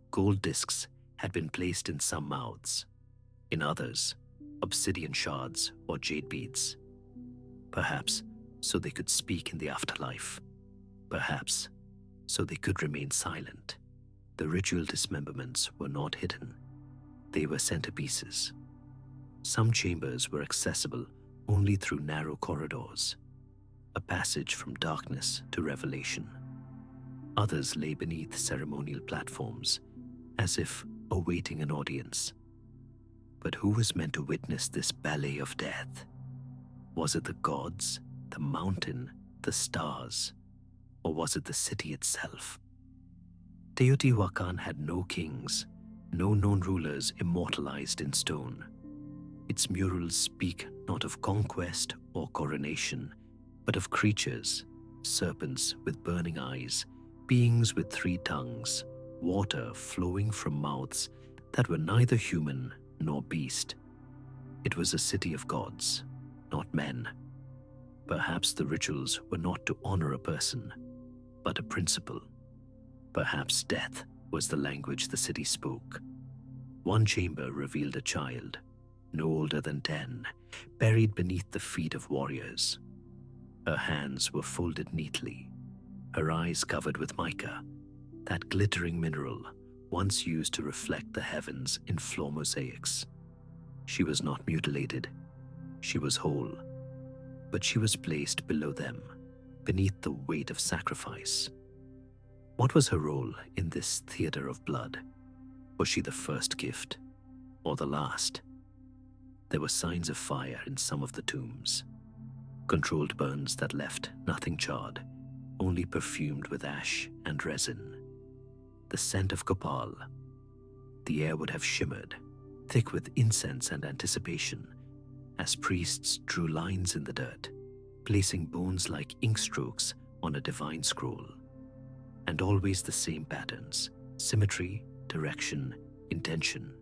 Gold discs had been placed in some mouths. In others, obsidian shards or jade beads. Perhaps so they could speak in the afterlife. Perhaps so they could remain silent. The ritual dismemberments were not hidden. They were centerpieces. Some chambers were accessible only through narrow corridors, a passage from darkness to revelation. Others lay beneath ceremonial platforms, as if awaiting an audience. But who was meant to witness this ballet of death? Was it the gods, the mountain, the stars, or was it the city itself? Teotihuacan had no kings, no known rulers immortalized in stone. Its murals speak not of conquest or coronation, but of creatures, serpents with burning eyes, beings with 3 tongues, water flowing from mouths that were neither human nor beast. It was a city of gods, not men. Perhaps the rituals were not to honor a person, but a principle. Perhaps death was the language the city spoke. One chamber revealed a child, no older than 10, buried beneath the feet of warriors. Her hands were folded neatly, her eyes covered with mica, that glittering mineral once used to reflect the heavens in floor mosaics. She was not mutilated, she was whole, but she was placed below them, beneath the weight of sacrifice. What was her role in this theater of blood? Was she the first gift, or the last? There were signs of fire in some of the tombs, controlled burns that left nothing charred, only perfumed with ash and resin. The scent of copal. The air would have shimmered, thick with incense and anticipation, as priests drew lines in the dirt, placing bones like ink strokes on a divine scroll. And always the same patterns: symmetry, direction, intention.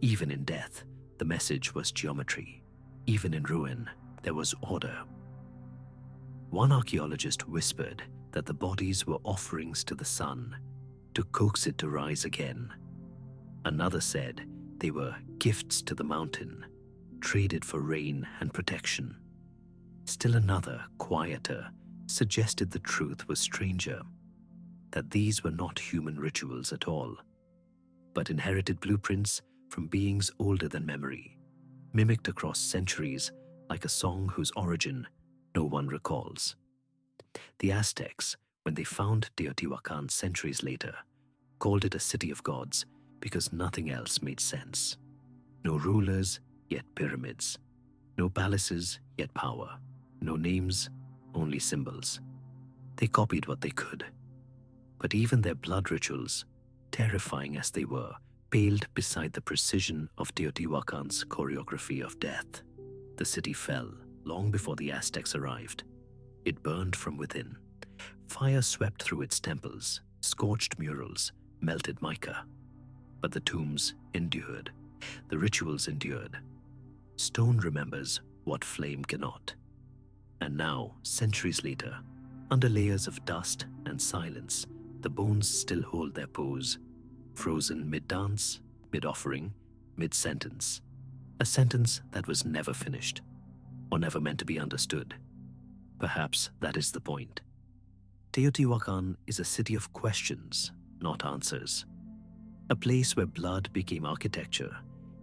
Even in death, the message was geometry. Even in ruin, there was order. One archaeologist whispered that the bodies were offerings to the sun, to coax it to rise again. Another said they were gifts to the mountain, traded for rain and protection. Still another, quieter, suggested the truth was stranger, that these were not human rituals at all, but inherited blueprints from beings older than memory, mimicked across centuries like a song whose origin no one recalls. The Aztecs, when they found Teotihuacan centuries later, called it a city of gods because nothing else made sense. No rulers, yet pyramids. No palaces, yet power. No names, only symbols. They copied what they could. But even their blood rituals, terrifying as they were, paled beside the precision of Teotihuacan's choreography of death. The city fell long before the Aztecs arrived. It burned from within. Fire swept through its temples, scorched murals, melted mica. But the tombs endured. The rituals endured. Stone remembers what flame cannot. And now, centuries later, under layers of dust and silence, the bones still hold their pose, frozen mid-dance, mid-offering, mid-sentence. A sentence that was never finished, or never meant to be understood. Perhaps that is the point. Teotihuacan is a city of questions, not answers. A place where blood became architecture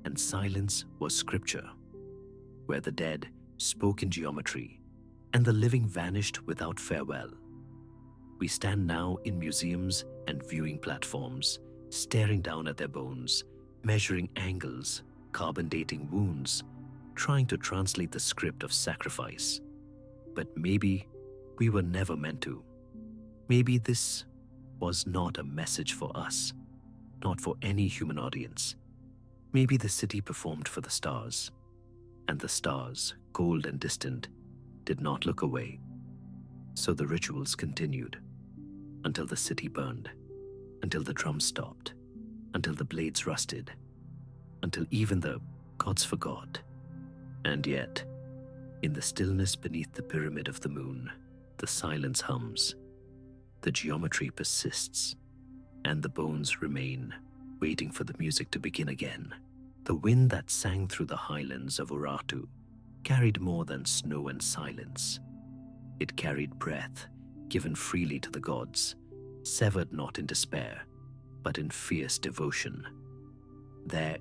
and silence was scripture. Where the dead spoke in geometry and the living vanished without farewell. We stand now in museums and viewing platforms, staring down at their bones, measuring angles, carbon dating wounds, trying to translate the script of sacrifice. But maybe we were never meant to. Maybe this was not a message for us, not for any human audience. Maybe the city performed for the stars, and the stars, cold and distant, did not look away. So the rituals continued, until the city burned, until the drums stopped, until the blades rusted, until even the gods forgot. And yet, in the stillness beneath the pyramid of the moon, the silence hums, the geometry persists, and the bones remain, waiting for the music to begin again. The wind that sang through the highlands of Urartu carried more than snow and silence. It carried breath, given freely to the gods, severed not in despair, but in fierce devotion. There,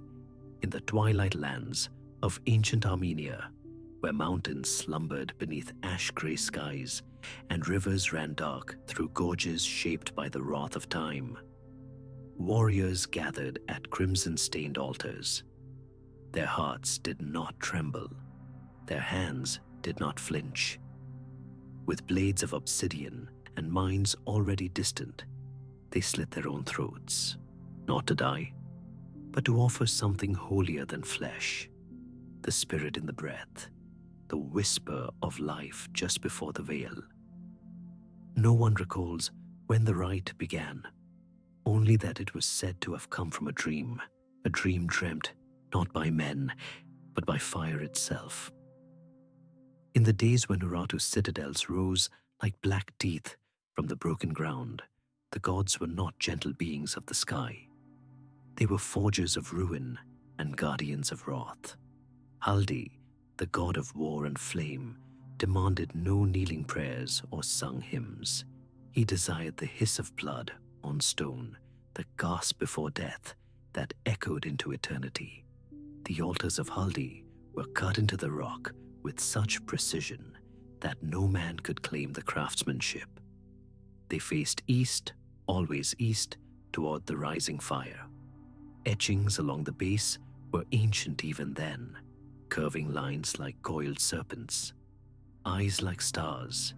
in the twilight lands of ancient Armenia, where mountains slumbered beneath ash-gray skies and rivers ran dark through gorges shaped by the wrath of time, warriors gathered at crimson-stained altars. Their hearts did not tremble. Their hands did not flinch. With blades of obsidian and minds already distant, they slit their own throats, not to die, but to offer something holier than flesh, the spirit in the breath, the whisper of life just before the veil. No one recalls when the rite began, only that it was said to have come from a dream dreamt not by men, but by fire itself. In the days when Urartu's citadels rose like black teeth from the broken ground, the gods were not gentle beings of the sky. They were forgers of ruin and guardians of wrath. Haldi, the god of war and flame, demanded no kneeling prayers or sung hymns. He desired the hiss of blood on stone, the gasp before death that echoed into eternity. The altars of Haldi were cut into the rock with such precision that no man could claim the craftsmanship. They faced east, always east, toward the rising fire. Etchings along the base were ancient even then, curving lines like coiled serpents, eyes like stars,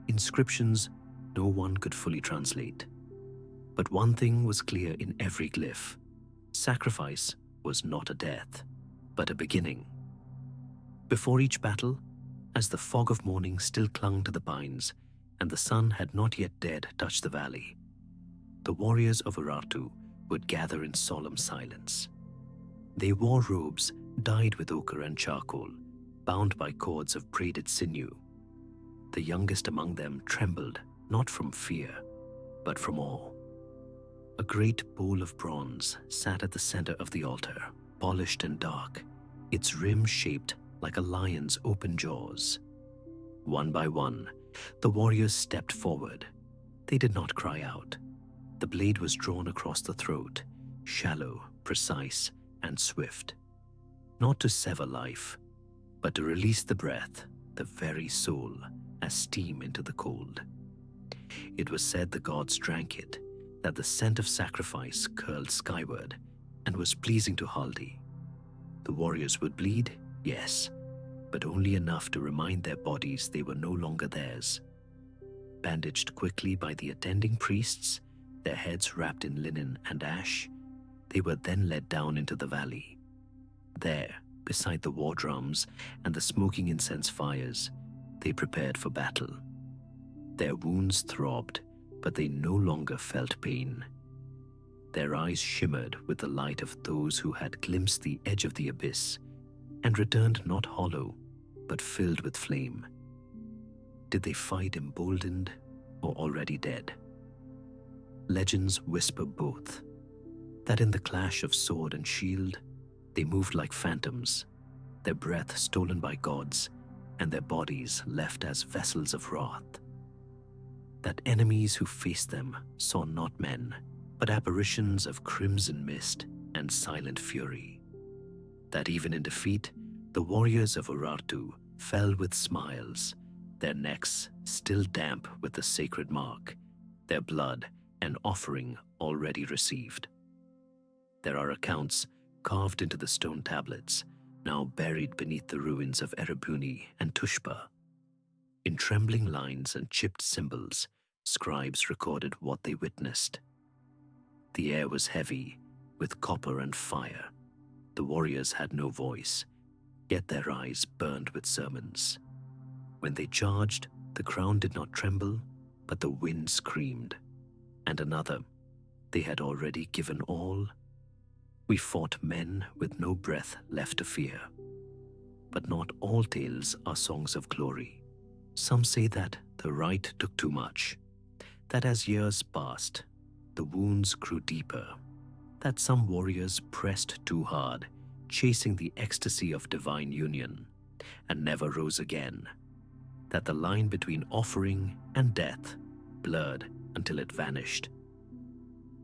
inscriptions no one could fully translate. But one thing was clear in every glyph: sacrifice was not a death, but a beginning. Before each battle, as the fog of morning still clung to the pines and the sun had not yet dared touch the valley, the warriors of Urartu would gather in solemn silence. They wore robes dyed with ochre and charcoal, bound by cords of braided sinew. The youngest among them trembled not from fear, but from awe. A great bowl of bronze sat at the center of the altar, polished and dark, its rim shaped like a lion's open jaws. One by one, the warriors stepped forward. They did not cry out. The blade was drawn across the throat, shallow, precise, and swift. Not to sever life, but to release the breath, the very soul, as steam into the cold. It was said the gods drank it, that the scent of sacrifice curled skyward and was pleasing to Haldi. The warriors would bleed, yes, but only enough to remind their bodies they were no longer theirs. Bandaged quickly by the attending priests, their heads wrapped in linen and ash, they were then led down into the valley. There, beside the war drums and the smoking incense fires, they prepared for battle. Their wounds throbbed, but they no longer felt pain. Their eyes shimmered with the light of those who had glimpsed the edge of the abyss and returned not hollow, but filled with flame. Did they fight emboldened or already dead? Legends whisper both, that in the clash of sword and shield, they moved like phantoms, their breath stolen by gods and their bodies left as vessels of wrath. That enemies who faced them saw not men, but apparitions of crimson mist and silent fury. That even in defeat, the warriors of Urartu fell with smiles, their necks still damp with the sacred mark, their blood an offering already received. There are accounts carved into the stone tablets, now buried beneath the ruins of Erebuni and Tushpa. In trembling lines and chipped symbols, scribes recorded what they witnessed. The air was heavy with copper and fire. The warriors had no voice, yet their eyes burned with sermons. When they charged, the ground did not tremble, but the wind screamed. And another, they had already given all. We fought men with no breath left to fear. But not all tales are songs of glory. Some say that the rite took too much, that as years passed, the wounds grew deeper, that some warriors pressed too hard, chasing the ecstasy of divine union, and never rose again, that the line between offering and death blurred until it vanished.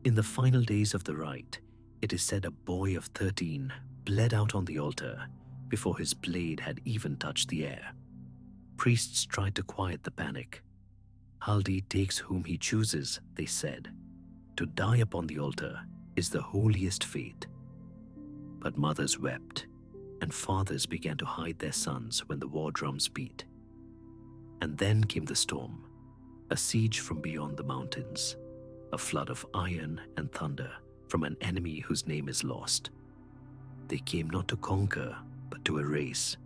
In the final days of the rite, it is said a boy of 13 bled out on the altar before his blade had even touched the air. Priests tried to quiet the panic. Haldi takes whom he chooses, they said. To die upon the altar is the holiest fate. But mothers wept, and fathers began to hide their sons when the war drums beat. And then came the storm, a siege from beyond the mountains, a flood of iron and thunder from an enemy whose name is lost. They came not to conquer, but to erase.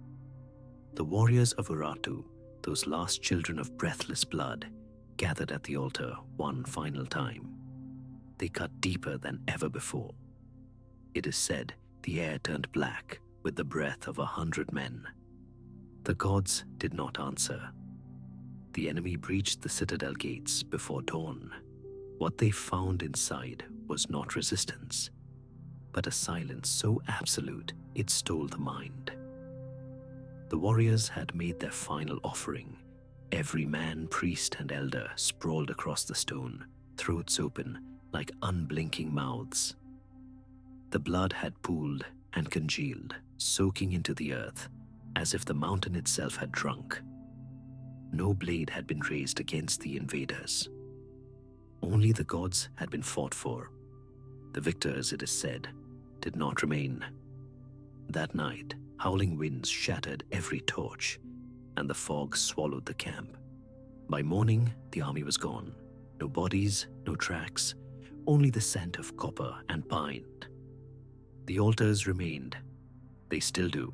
The warriors of Urartu, those last children of breathless blood, gathered at the altar one final time. They cut deeper than ever before. It is said the air turned black with the breath of 100 men. The gods did not answer. The enemy breached the citadel gates before dawn. What they found inside was not resistance, but a silence so absolute it stole the mind. The warriors had made their final offering. Every man, priest, and elder sprawled across the stone, throats open like unblinking mouths. The blood had pooled and congealed, soaking into the earth, as if the mountain itself had drunk. No blade had been raised against the invaders. Only the gods had been fought for. The victors, it is said, did not remain. That night, howling winds shattered every torch, and the fog swallowed the camp. By morning, the army was gone. No bodies, no tracks, only the scent of copper and pine. The altars remained. They still do,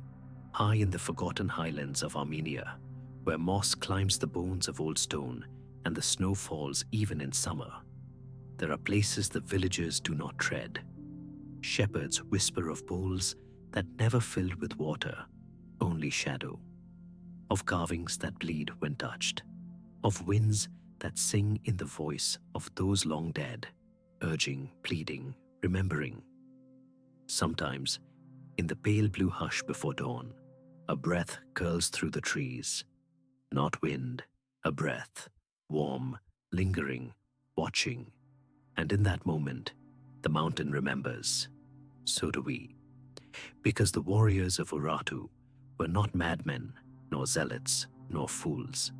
high in the forgotten highlands of Armenia, where moss climbs the bones of old stone and the snow falls even in summer. There are places the villagers do not tread. Shepherds whisper of bowls that never filled with water, only shadow. Of carvings that bleed when touched. Of winds that sing in the voice of those long dead, urging, pleading, remembering. Sometimes, in the pale blue hush before dawn, a breath curls through the trees. Not wind, a breath, warm, lingering, watching. And in that moment, the mountain remembers. So do we. Because the warriors of Urartu were not madmen, nor zealots, nor fools.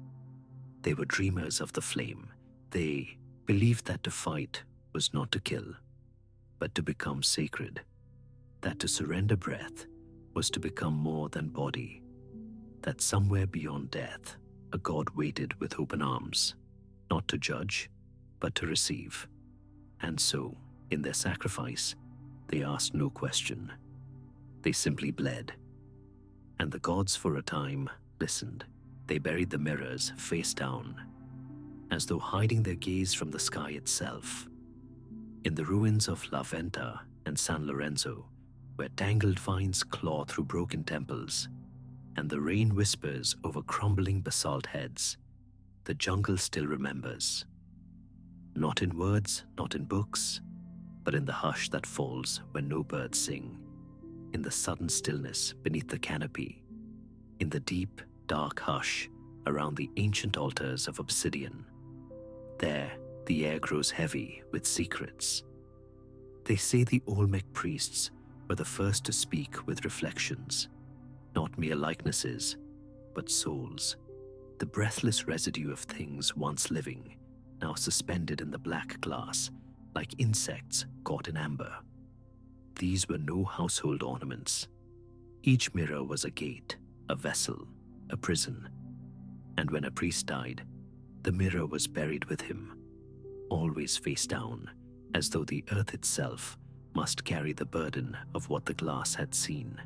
They were dreamers of the flame. They believed that to fight was not to kill, but to become sacred. That to surrender breath was to become more than body. That somewhere beyond death, a god waited with open arms, not to judge, but to receive. And so, in their sacrifice, they asked no question. They simply bled. And the gods for a time listened. They buried the mirrors face down, as though hiding their gaze from the sky itself. In the ruins of La Venta and San Lorenzo, where tangled vines claw through broken temples and the rain whispers over crumbling basalt heads, the jungle still remembers. Not in words, not in books, but in the hush that falls when no birds sing, in the sudden stillness beneath the canopy, in the deep, dark hush around the ancient altars of obsidian. There, the air grows heavy with secrets. They say the Olmec priests were the first to speak with reflections, not mere likenesses, but souls, the breathless residue of things once living, now suspended in the black glass like insects caught in amber. These were no household ornaments. Each mirror was a gate, a vessel, a prison. And when a priest died, the mirror was buried with him, always face down, as though the earth itself must carry the burden of what the glass had seen.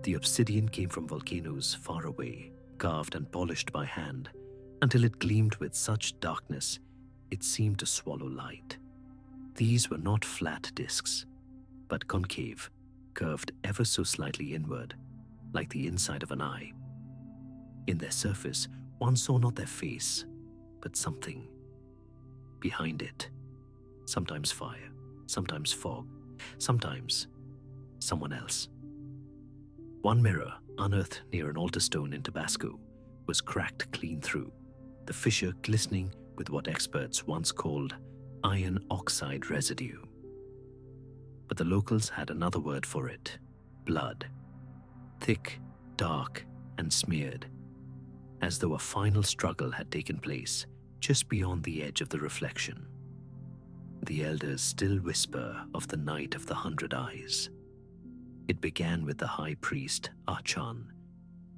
The obsidian came from volcanoes far away, carved and polished by hand, until it gleamed with such darkness it seemed to swallow light. These were not flat discs, but concave, curved ever so slightly inward, like the inside of an eye. In their surface, one saw not their face, but something. Behind it, sometimes fire, sometimes fog, sometimes someone else. One mirror, unearthed near an altar stone in Tabasco, was cracked clean through, the fissure glistening with what experts once called iron oxide residue. But the locals had another word for it: blood. Thick, dark, and smeared, as though a final struggle had taken place just beyond the edge of the reflection. The elders still whisper of the night of the 100 eyes. It began with the high priest, Achan,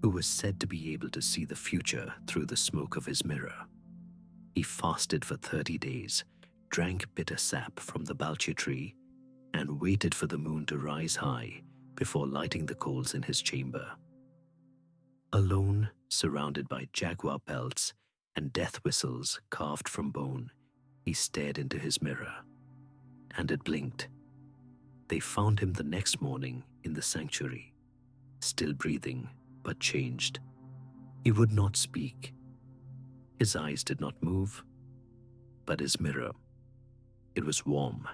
who was said to be able to see the future through the smoke of his mirror. He fasted for 30 days, drank bitter sap from the balcha tree, and waited for the moon to rise high before lighting the coals in his chamber. Alone, surrounded by jaguar pelts and death whistles carved from bone, he stared into his mirror, and it blinked. They found him the next morning in the sanctuary, still breathing, but changed. He would not speak. His eyes did not move, but his mirror, it was warm,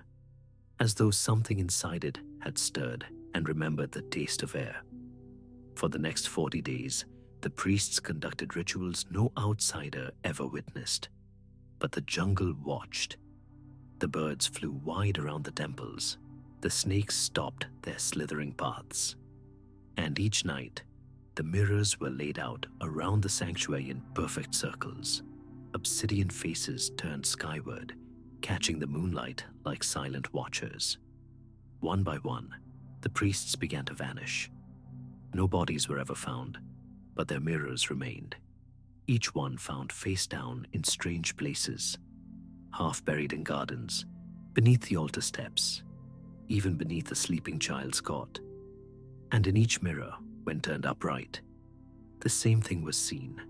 as though something inside it had stirred and remembered the taste of air. For the next 40 days, the priests conducted rituals no outsider ever witnessed, but the jungle watched. The birds flew wide around the temples. The snakes stopped their slithering paths. And each night, the mirrors were laid out around the sanctuary in perfect circles. Obsidian faces turned skyward, catching the moonlight like silent watchers. One by one, the priests began to vanish. No bodies were ever found, but their mirrors remained, each one found face down in strange places, half buried in gardens, beneath the altar steps, even beneath the sleeping child's cot. And in each mirror, when turned upright, the same thing was seen: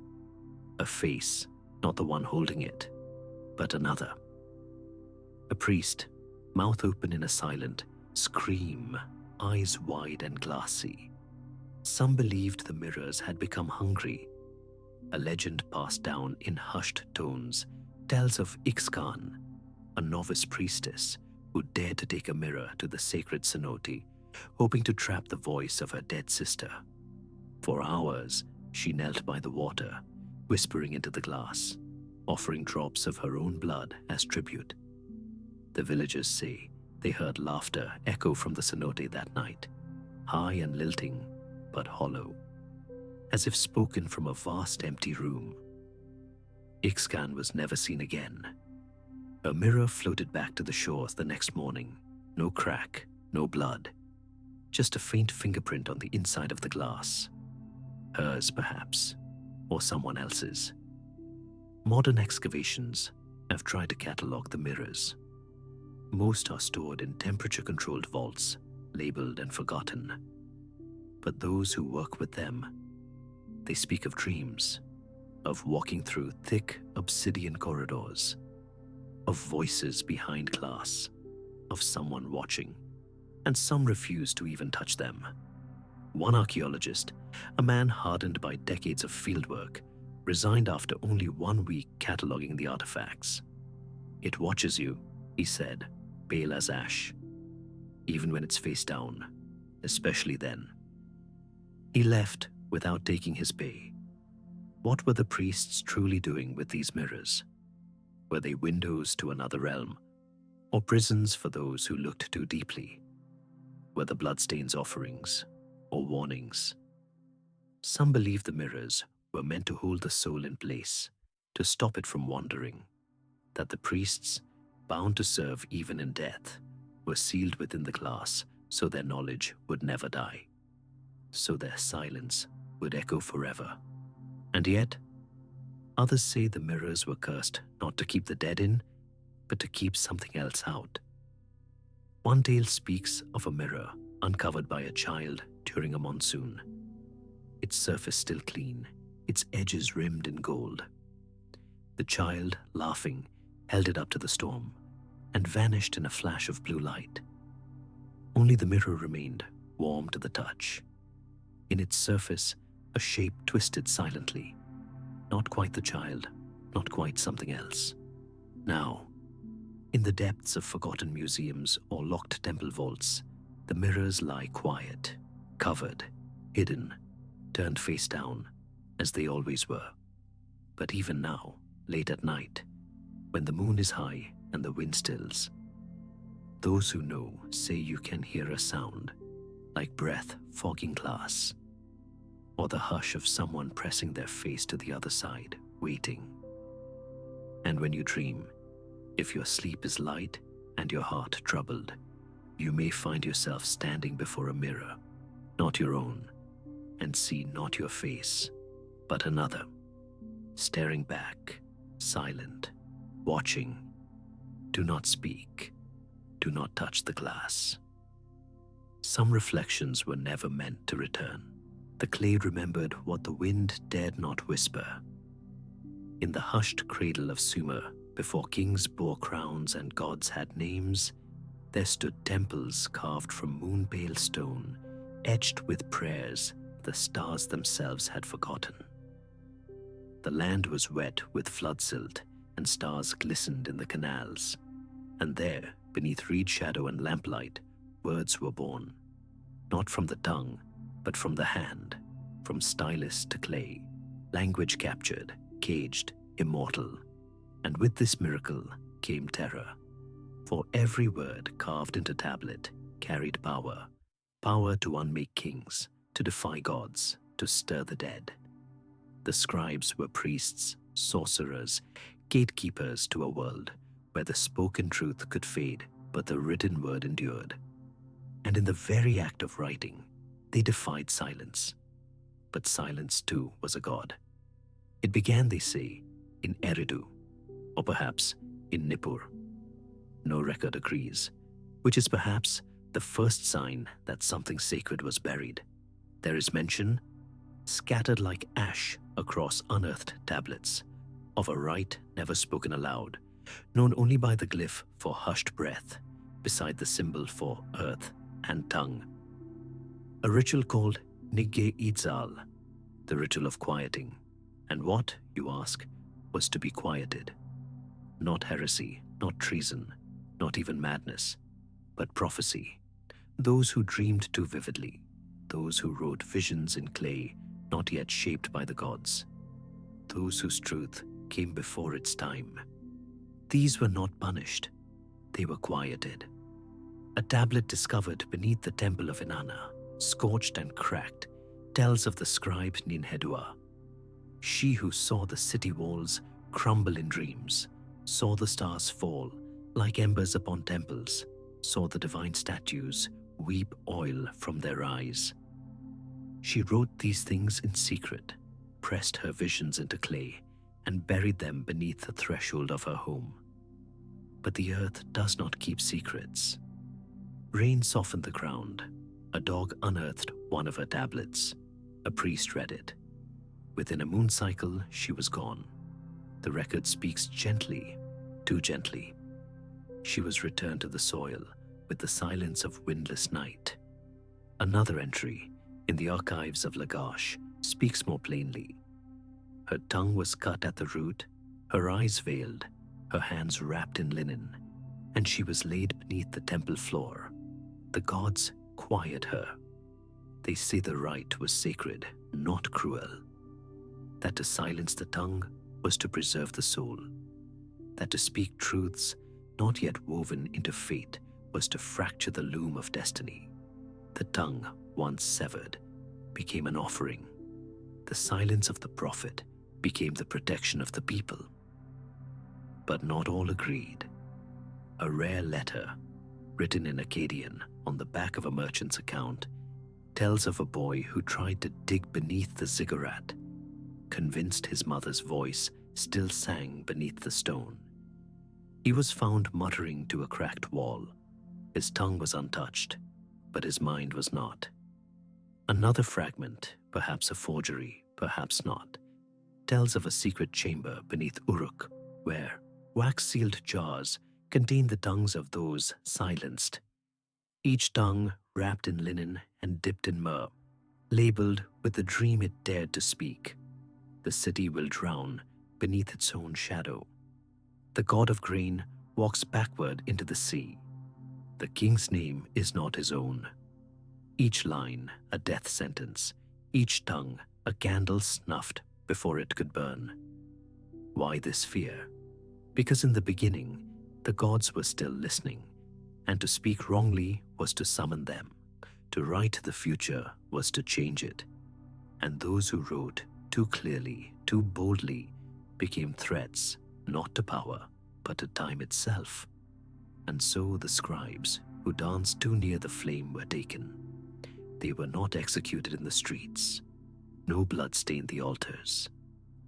a face, not the one holding it, but another. A priest, mouth open in a silent scream, eyes wide and glassy. Some believed the mirrors had become hungry. A legend passed down in hushed tones tells of Ixcan, a novice priestess who dared to take a mirror to the sacred cenote, hoping to trap the voice of her dead sister. For hours, she knelt by the water, whispering into the glass, offering drops of her own blood as tribute. The villagers say they heard laughter echo from the cenote that night, high and lilting, but hollow, as if spoken from a vast empty room. Ixcan was never seen again. Her mirror floated back to the shores the next morning. No crack, no blood, just a faint fingerprint on the inside of the glass. Hers, perhaps, or someone else's. Modern excavations have tried to catalog the mirrors. Most are stored in temperature-controlled vaults, labeled and forgotten. But those who work with them, they speak of dreams, of walking through thick obsidian corridors, of of voices behind glass, of someone watching, and some refused to even touch them. One archaeologist, a man hardened by decades of fieldwork, resigned after only 1 week cataloging the artifacts. "It watches you," he said, pale as ash, "even when it's face down, especially then." He left without taking his pay. What were the priests truly doing with these mirrors? Were they windows to another realm, or prisons for those who looked too deeply? Were the bloodstains offerings, or warnings? Some believe the mirrors were meant to hold the soul in place, to stop it from wandering, that the priests, bound to serve even in death, were sealed within the glass so their knowledge would never die, so their silence would echo forever. And yet, others say the mirrors were cursed not to keep the dead in, but to keep something else out. One tale speaks of a mirror uncovered by a child during a monsoon, its surface still clean, its edges rimmed in gold. The child, laughing, held it up to the storm and vanished in a flash of blue light. Only the mirror remained, warm to the touch. In its surface, a shape twisted silently. Not quite the child, not quite something else. Now, in the depths of forgotten museums or locked temple vaults, the mirrors lie quiet, covered, hidden, turned face down, as they always were. But even now, late at night, when the moon is high and the wind stills, those who know say you can hear a sound, like breath fogging glass, or the hush of someone pressing their face to the other side, waiting. And when you dream, if your sleep is light and your heart troubled, you may find yourself standing before a mirror, not your own, and see not your face, but another, staring back, silent, watching. Do not speak. Do not touch the glass. Some reflections were never meant to return. The clay remembered what the wind dared not whisper. In the hushed cradle of Sumer, before kings bore crowns and gods had names, there stood temples carved from moon-pale stone, etched with prayers the stars themselves had forgotten. The land was wet with flood silt, and stars glistened in the canals. And there, beneath reed shadow and lamplight, words were born, not from the tongue, but from the hand, from stylus to clay, language captured, caged, immortal. And with this miracle came terror, for every word carved into tablet carried power, power to unmake kings, to defy gods, to stir the dead. The scribes were priests, sorcerers, gatekeepers to a world where the spoken truth could fade, but the written word endured. And in the very act of writing, they defied silence. But silence too was a god. It began, they say, in Eridu, or perhaps in Nippur. No record agrees, which is perhaps the first sign that something sacred was buried. There is mention, scattered like ash across unearthed tablets, of a rite never spoken aloud, known only by the glyph for hushed breath, beside the symbol for earth and tongue. A ritual called Nigge Itzal, the ritual of quieting. And what, you ask, was to be quieted? Not heresy, not treason, not even madness, but prophecy. Those who dreamed too vividly, those who wrote visions in clay not yet shaped by the gods, those whose truth came before its time. These were not punished, they were quieted. A tablet discovered beneath the temple of Inanna, scorched and cracked, tells of the scribe Ninhedua. She who saw the city walls crumble in dreams, saw the stars fall like embers upon temples, saw the divine statues weep oil from their eyes. She wrote these things in secret, pressed her visions into clay, and buried them beneath the threshold of her home. But the earth does not keep secrets. Rain softened the ground. A dog unearthed one of her tablets. A priest read it. Within a moon cycle, she was gone. The record speaks gently, too gently, she was returned to the soil with the silence of windless night. Another entry in the archives of Lagash speaks more plainly. Her tongue was cut at the root, her eyes veiled, her hands wrapped in linen, and she was laid beneath the temple floor. The gods quiet her. They say the rite was sacred, not cruel. That to silence the tongue was to preserve the soul. That to speak truths not yet woven into fate was to fracture the loom of destiny. The tongue, once severed, became an offering. The silence of the prophet became the protection of the people. But not all agreed. A rare letter, written in Akkadian on the back of a merchant's account, tells of a boy who tried to dig beneath the ziggurat, convinced his mother's voice still sang beneath the stone. He was found muttering to a cracked wall. His tongue was untouched, but his mind was not. Another fragment, perhaps a forgery, perhaps not, tells of a secret chamber beneath Uruk, where wax-sealed jars contain the tongues of those silenced. Each tongue wrapped in linen and dipped in myrrh, labeled with the dream it dared to speak. The city will drown beneath its own shadow. The god of grain walks backward into the sea. The king's name is not his own. Each line a death sentence, each tongue a candle snuffed before it could burn. Why this fear? Because in the beginning, the gods were still listening, and to speak wrongly was to summon them. To write the future was to change it. And those who wrote too clearly, too boldly, became threats, not to power, but to time itself. And so the scribes who danced too near the flame were taken. They were not executed in the streets. No blood stained the altars.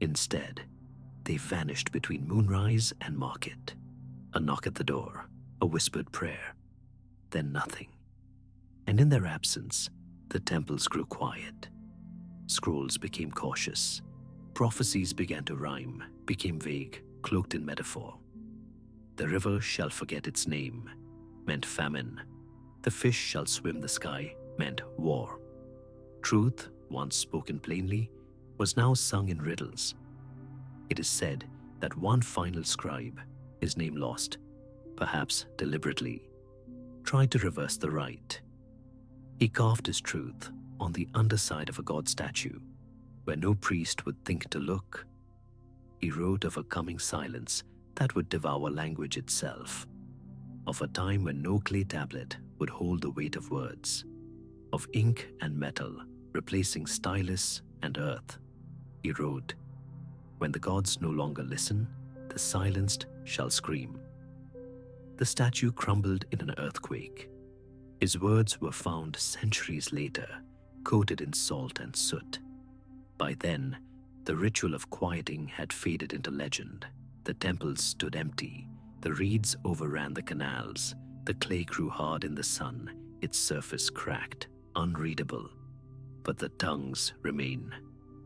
Instead, they vanished between moonrise and market. A knock at the door, a whispered prayer, then nothing. And in their absence, the temples grew quiet. Scrolls became cautious. Prophecies began to rhyme, became vague, cloaked in metaphor. The river shall forget its name meant famine. The fish shall swim the sky meant war. Truth, once spoken plainly, was now sung in riddles. It is said that one final scribe, his name lost, perhaps deliberately, tried to reverse the rite. He carved his truth on the underside of a god statue, where no priest would think to look. He wrote of a coming silence that would devour language itself, of a time when no clay tablet would hold the weight of words, of ink and metal replacing stylus and earth. He wrote, "When the gods no longer listen, the silenced shall scream." The statue crumbled in an earthquake. His words were found centuries later, coated in salt and soot. By then, the ritual of quieting had faded into legend. The temples stood empty. The reeds overran the canals. The clay grew hard in the sun, its surface cracked, unreadable. But the tongues remain.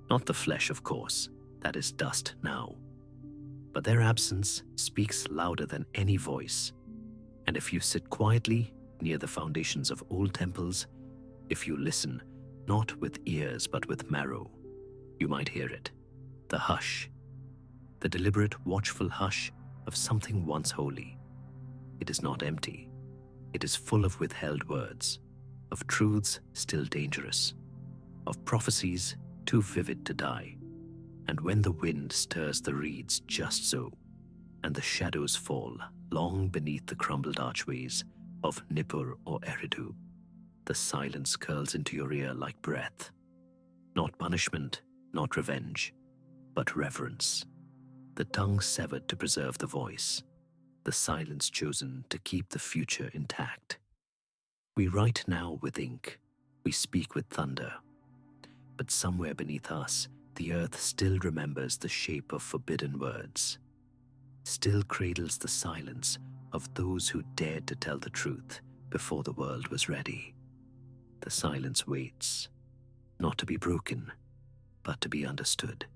Not the flesh, of course, that is dust now. But their absence speaks louder than any voice. And if you sit quietly near the foundations of old temples, if you listen, not with ears but with marrow, you might hear it. The hush. The deliberate, watchful hush of something once holy. It is not empty. It is full of withheld words, of truths still dangerous, of prophecies too vivid to die. And when the wind stirs the reeds just so, and the shadows fall long beneath the crumbled archways of Nippur or Eridu, the silence curls into your ear like breath. Not punishment, not revenge, but reverence. The tongue severed to preserve the voice, the silence chosen to keep the future intact. We write now with ink, we speak with thunder, but somewhere beneath us, the earth still remembers the shape of forbidden words, still cradles the silence of those who dared to tell the truth before the world was ready. The silence waits, not to be broken, but to be understood.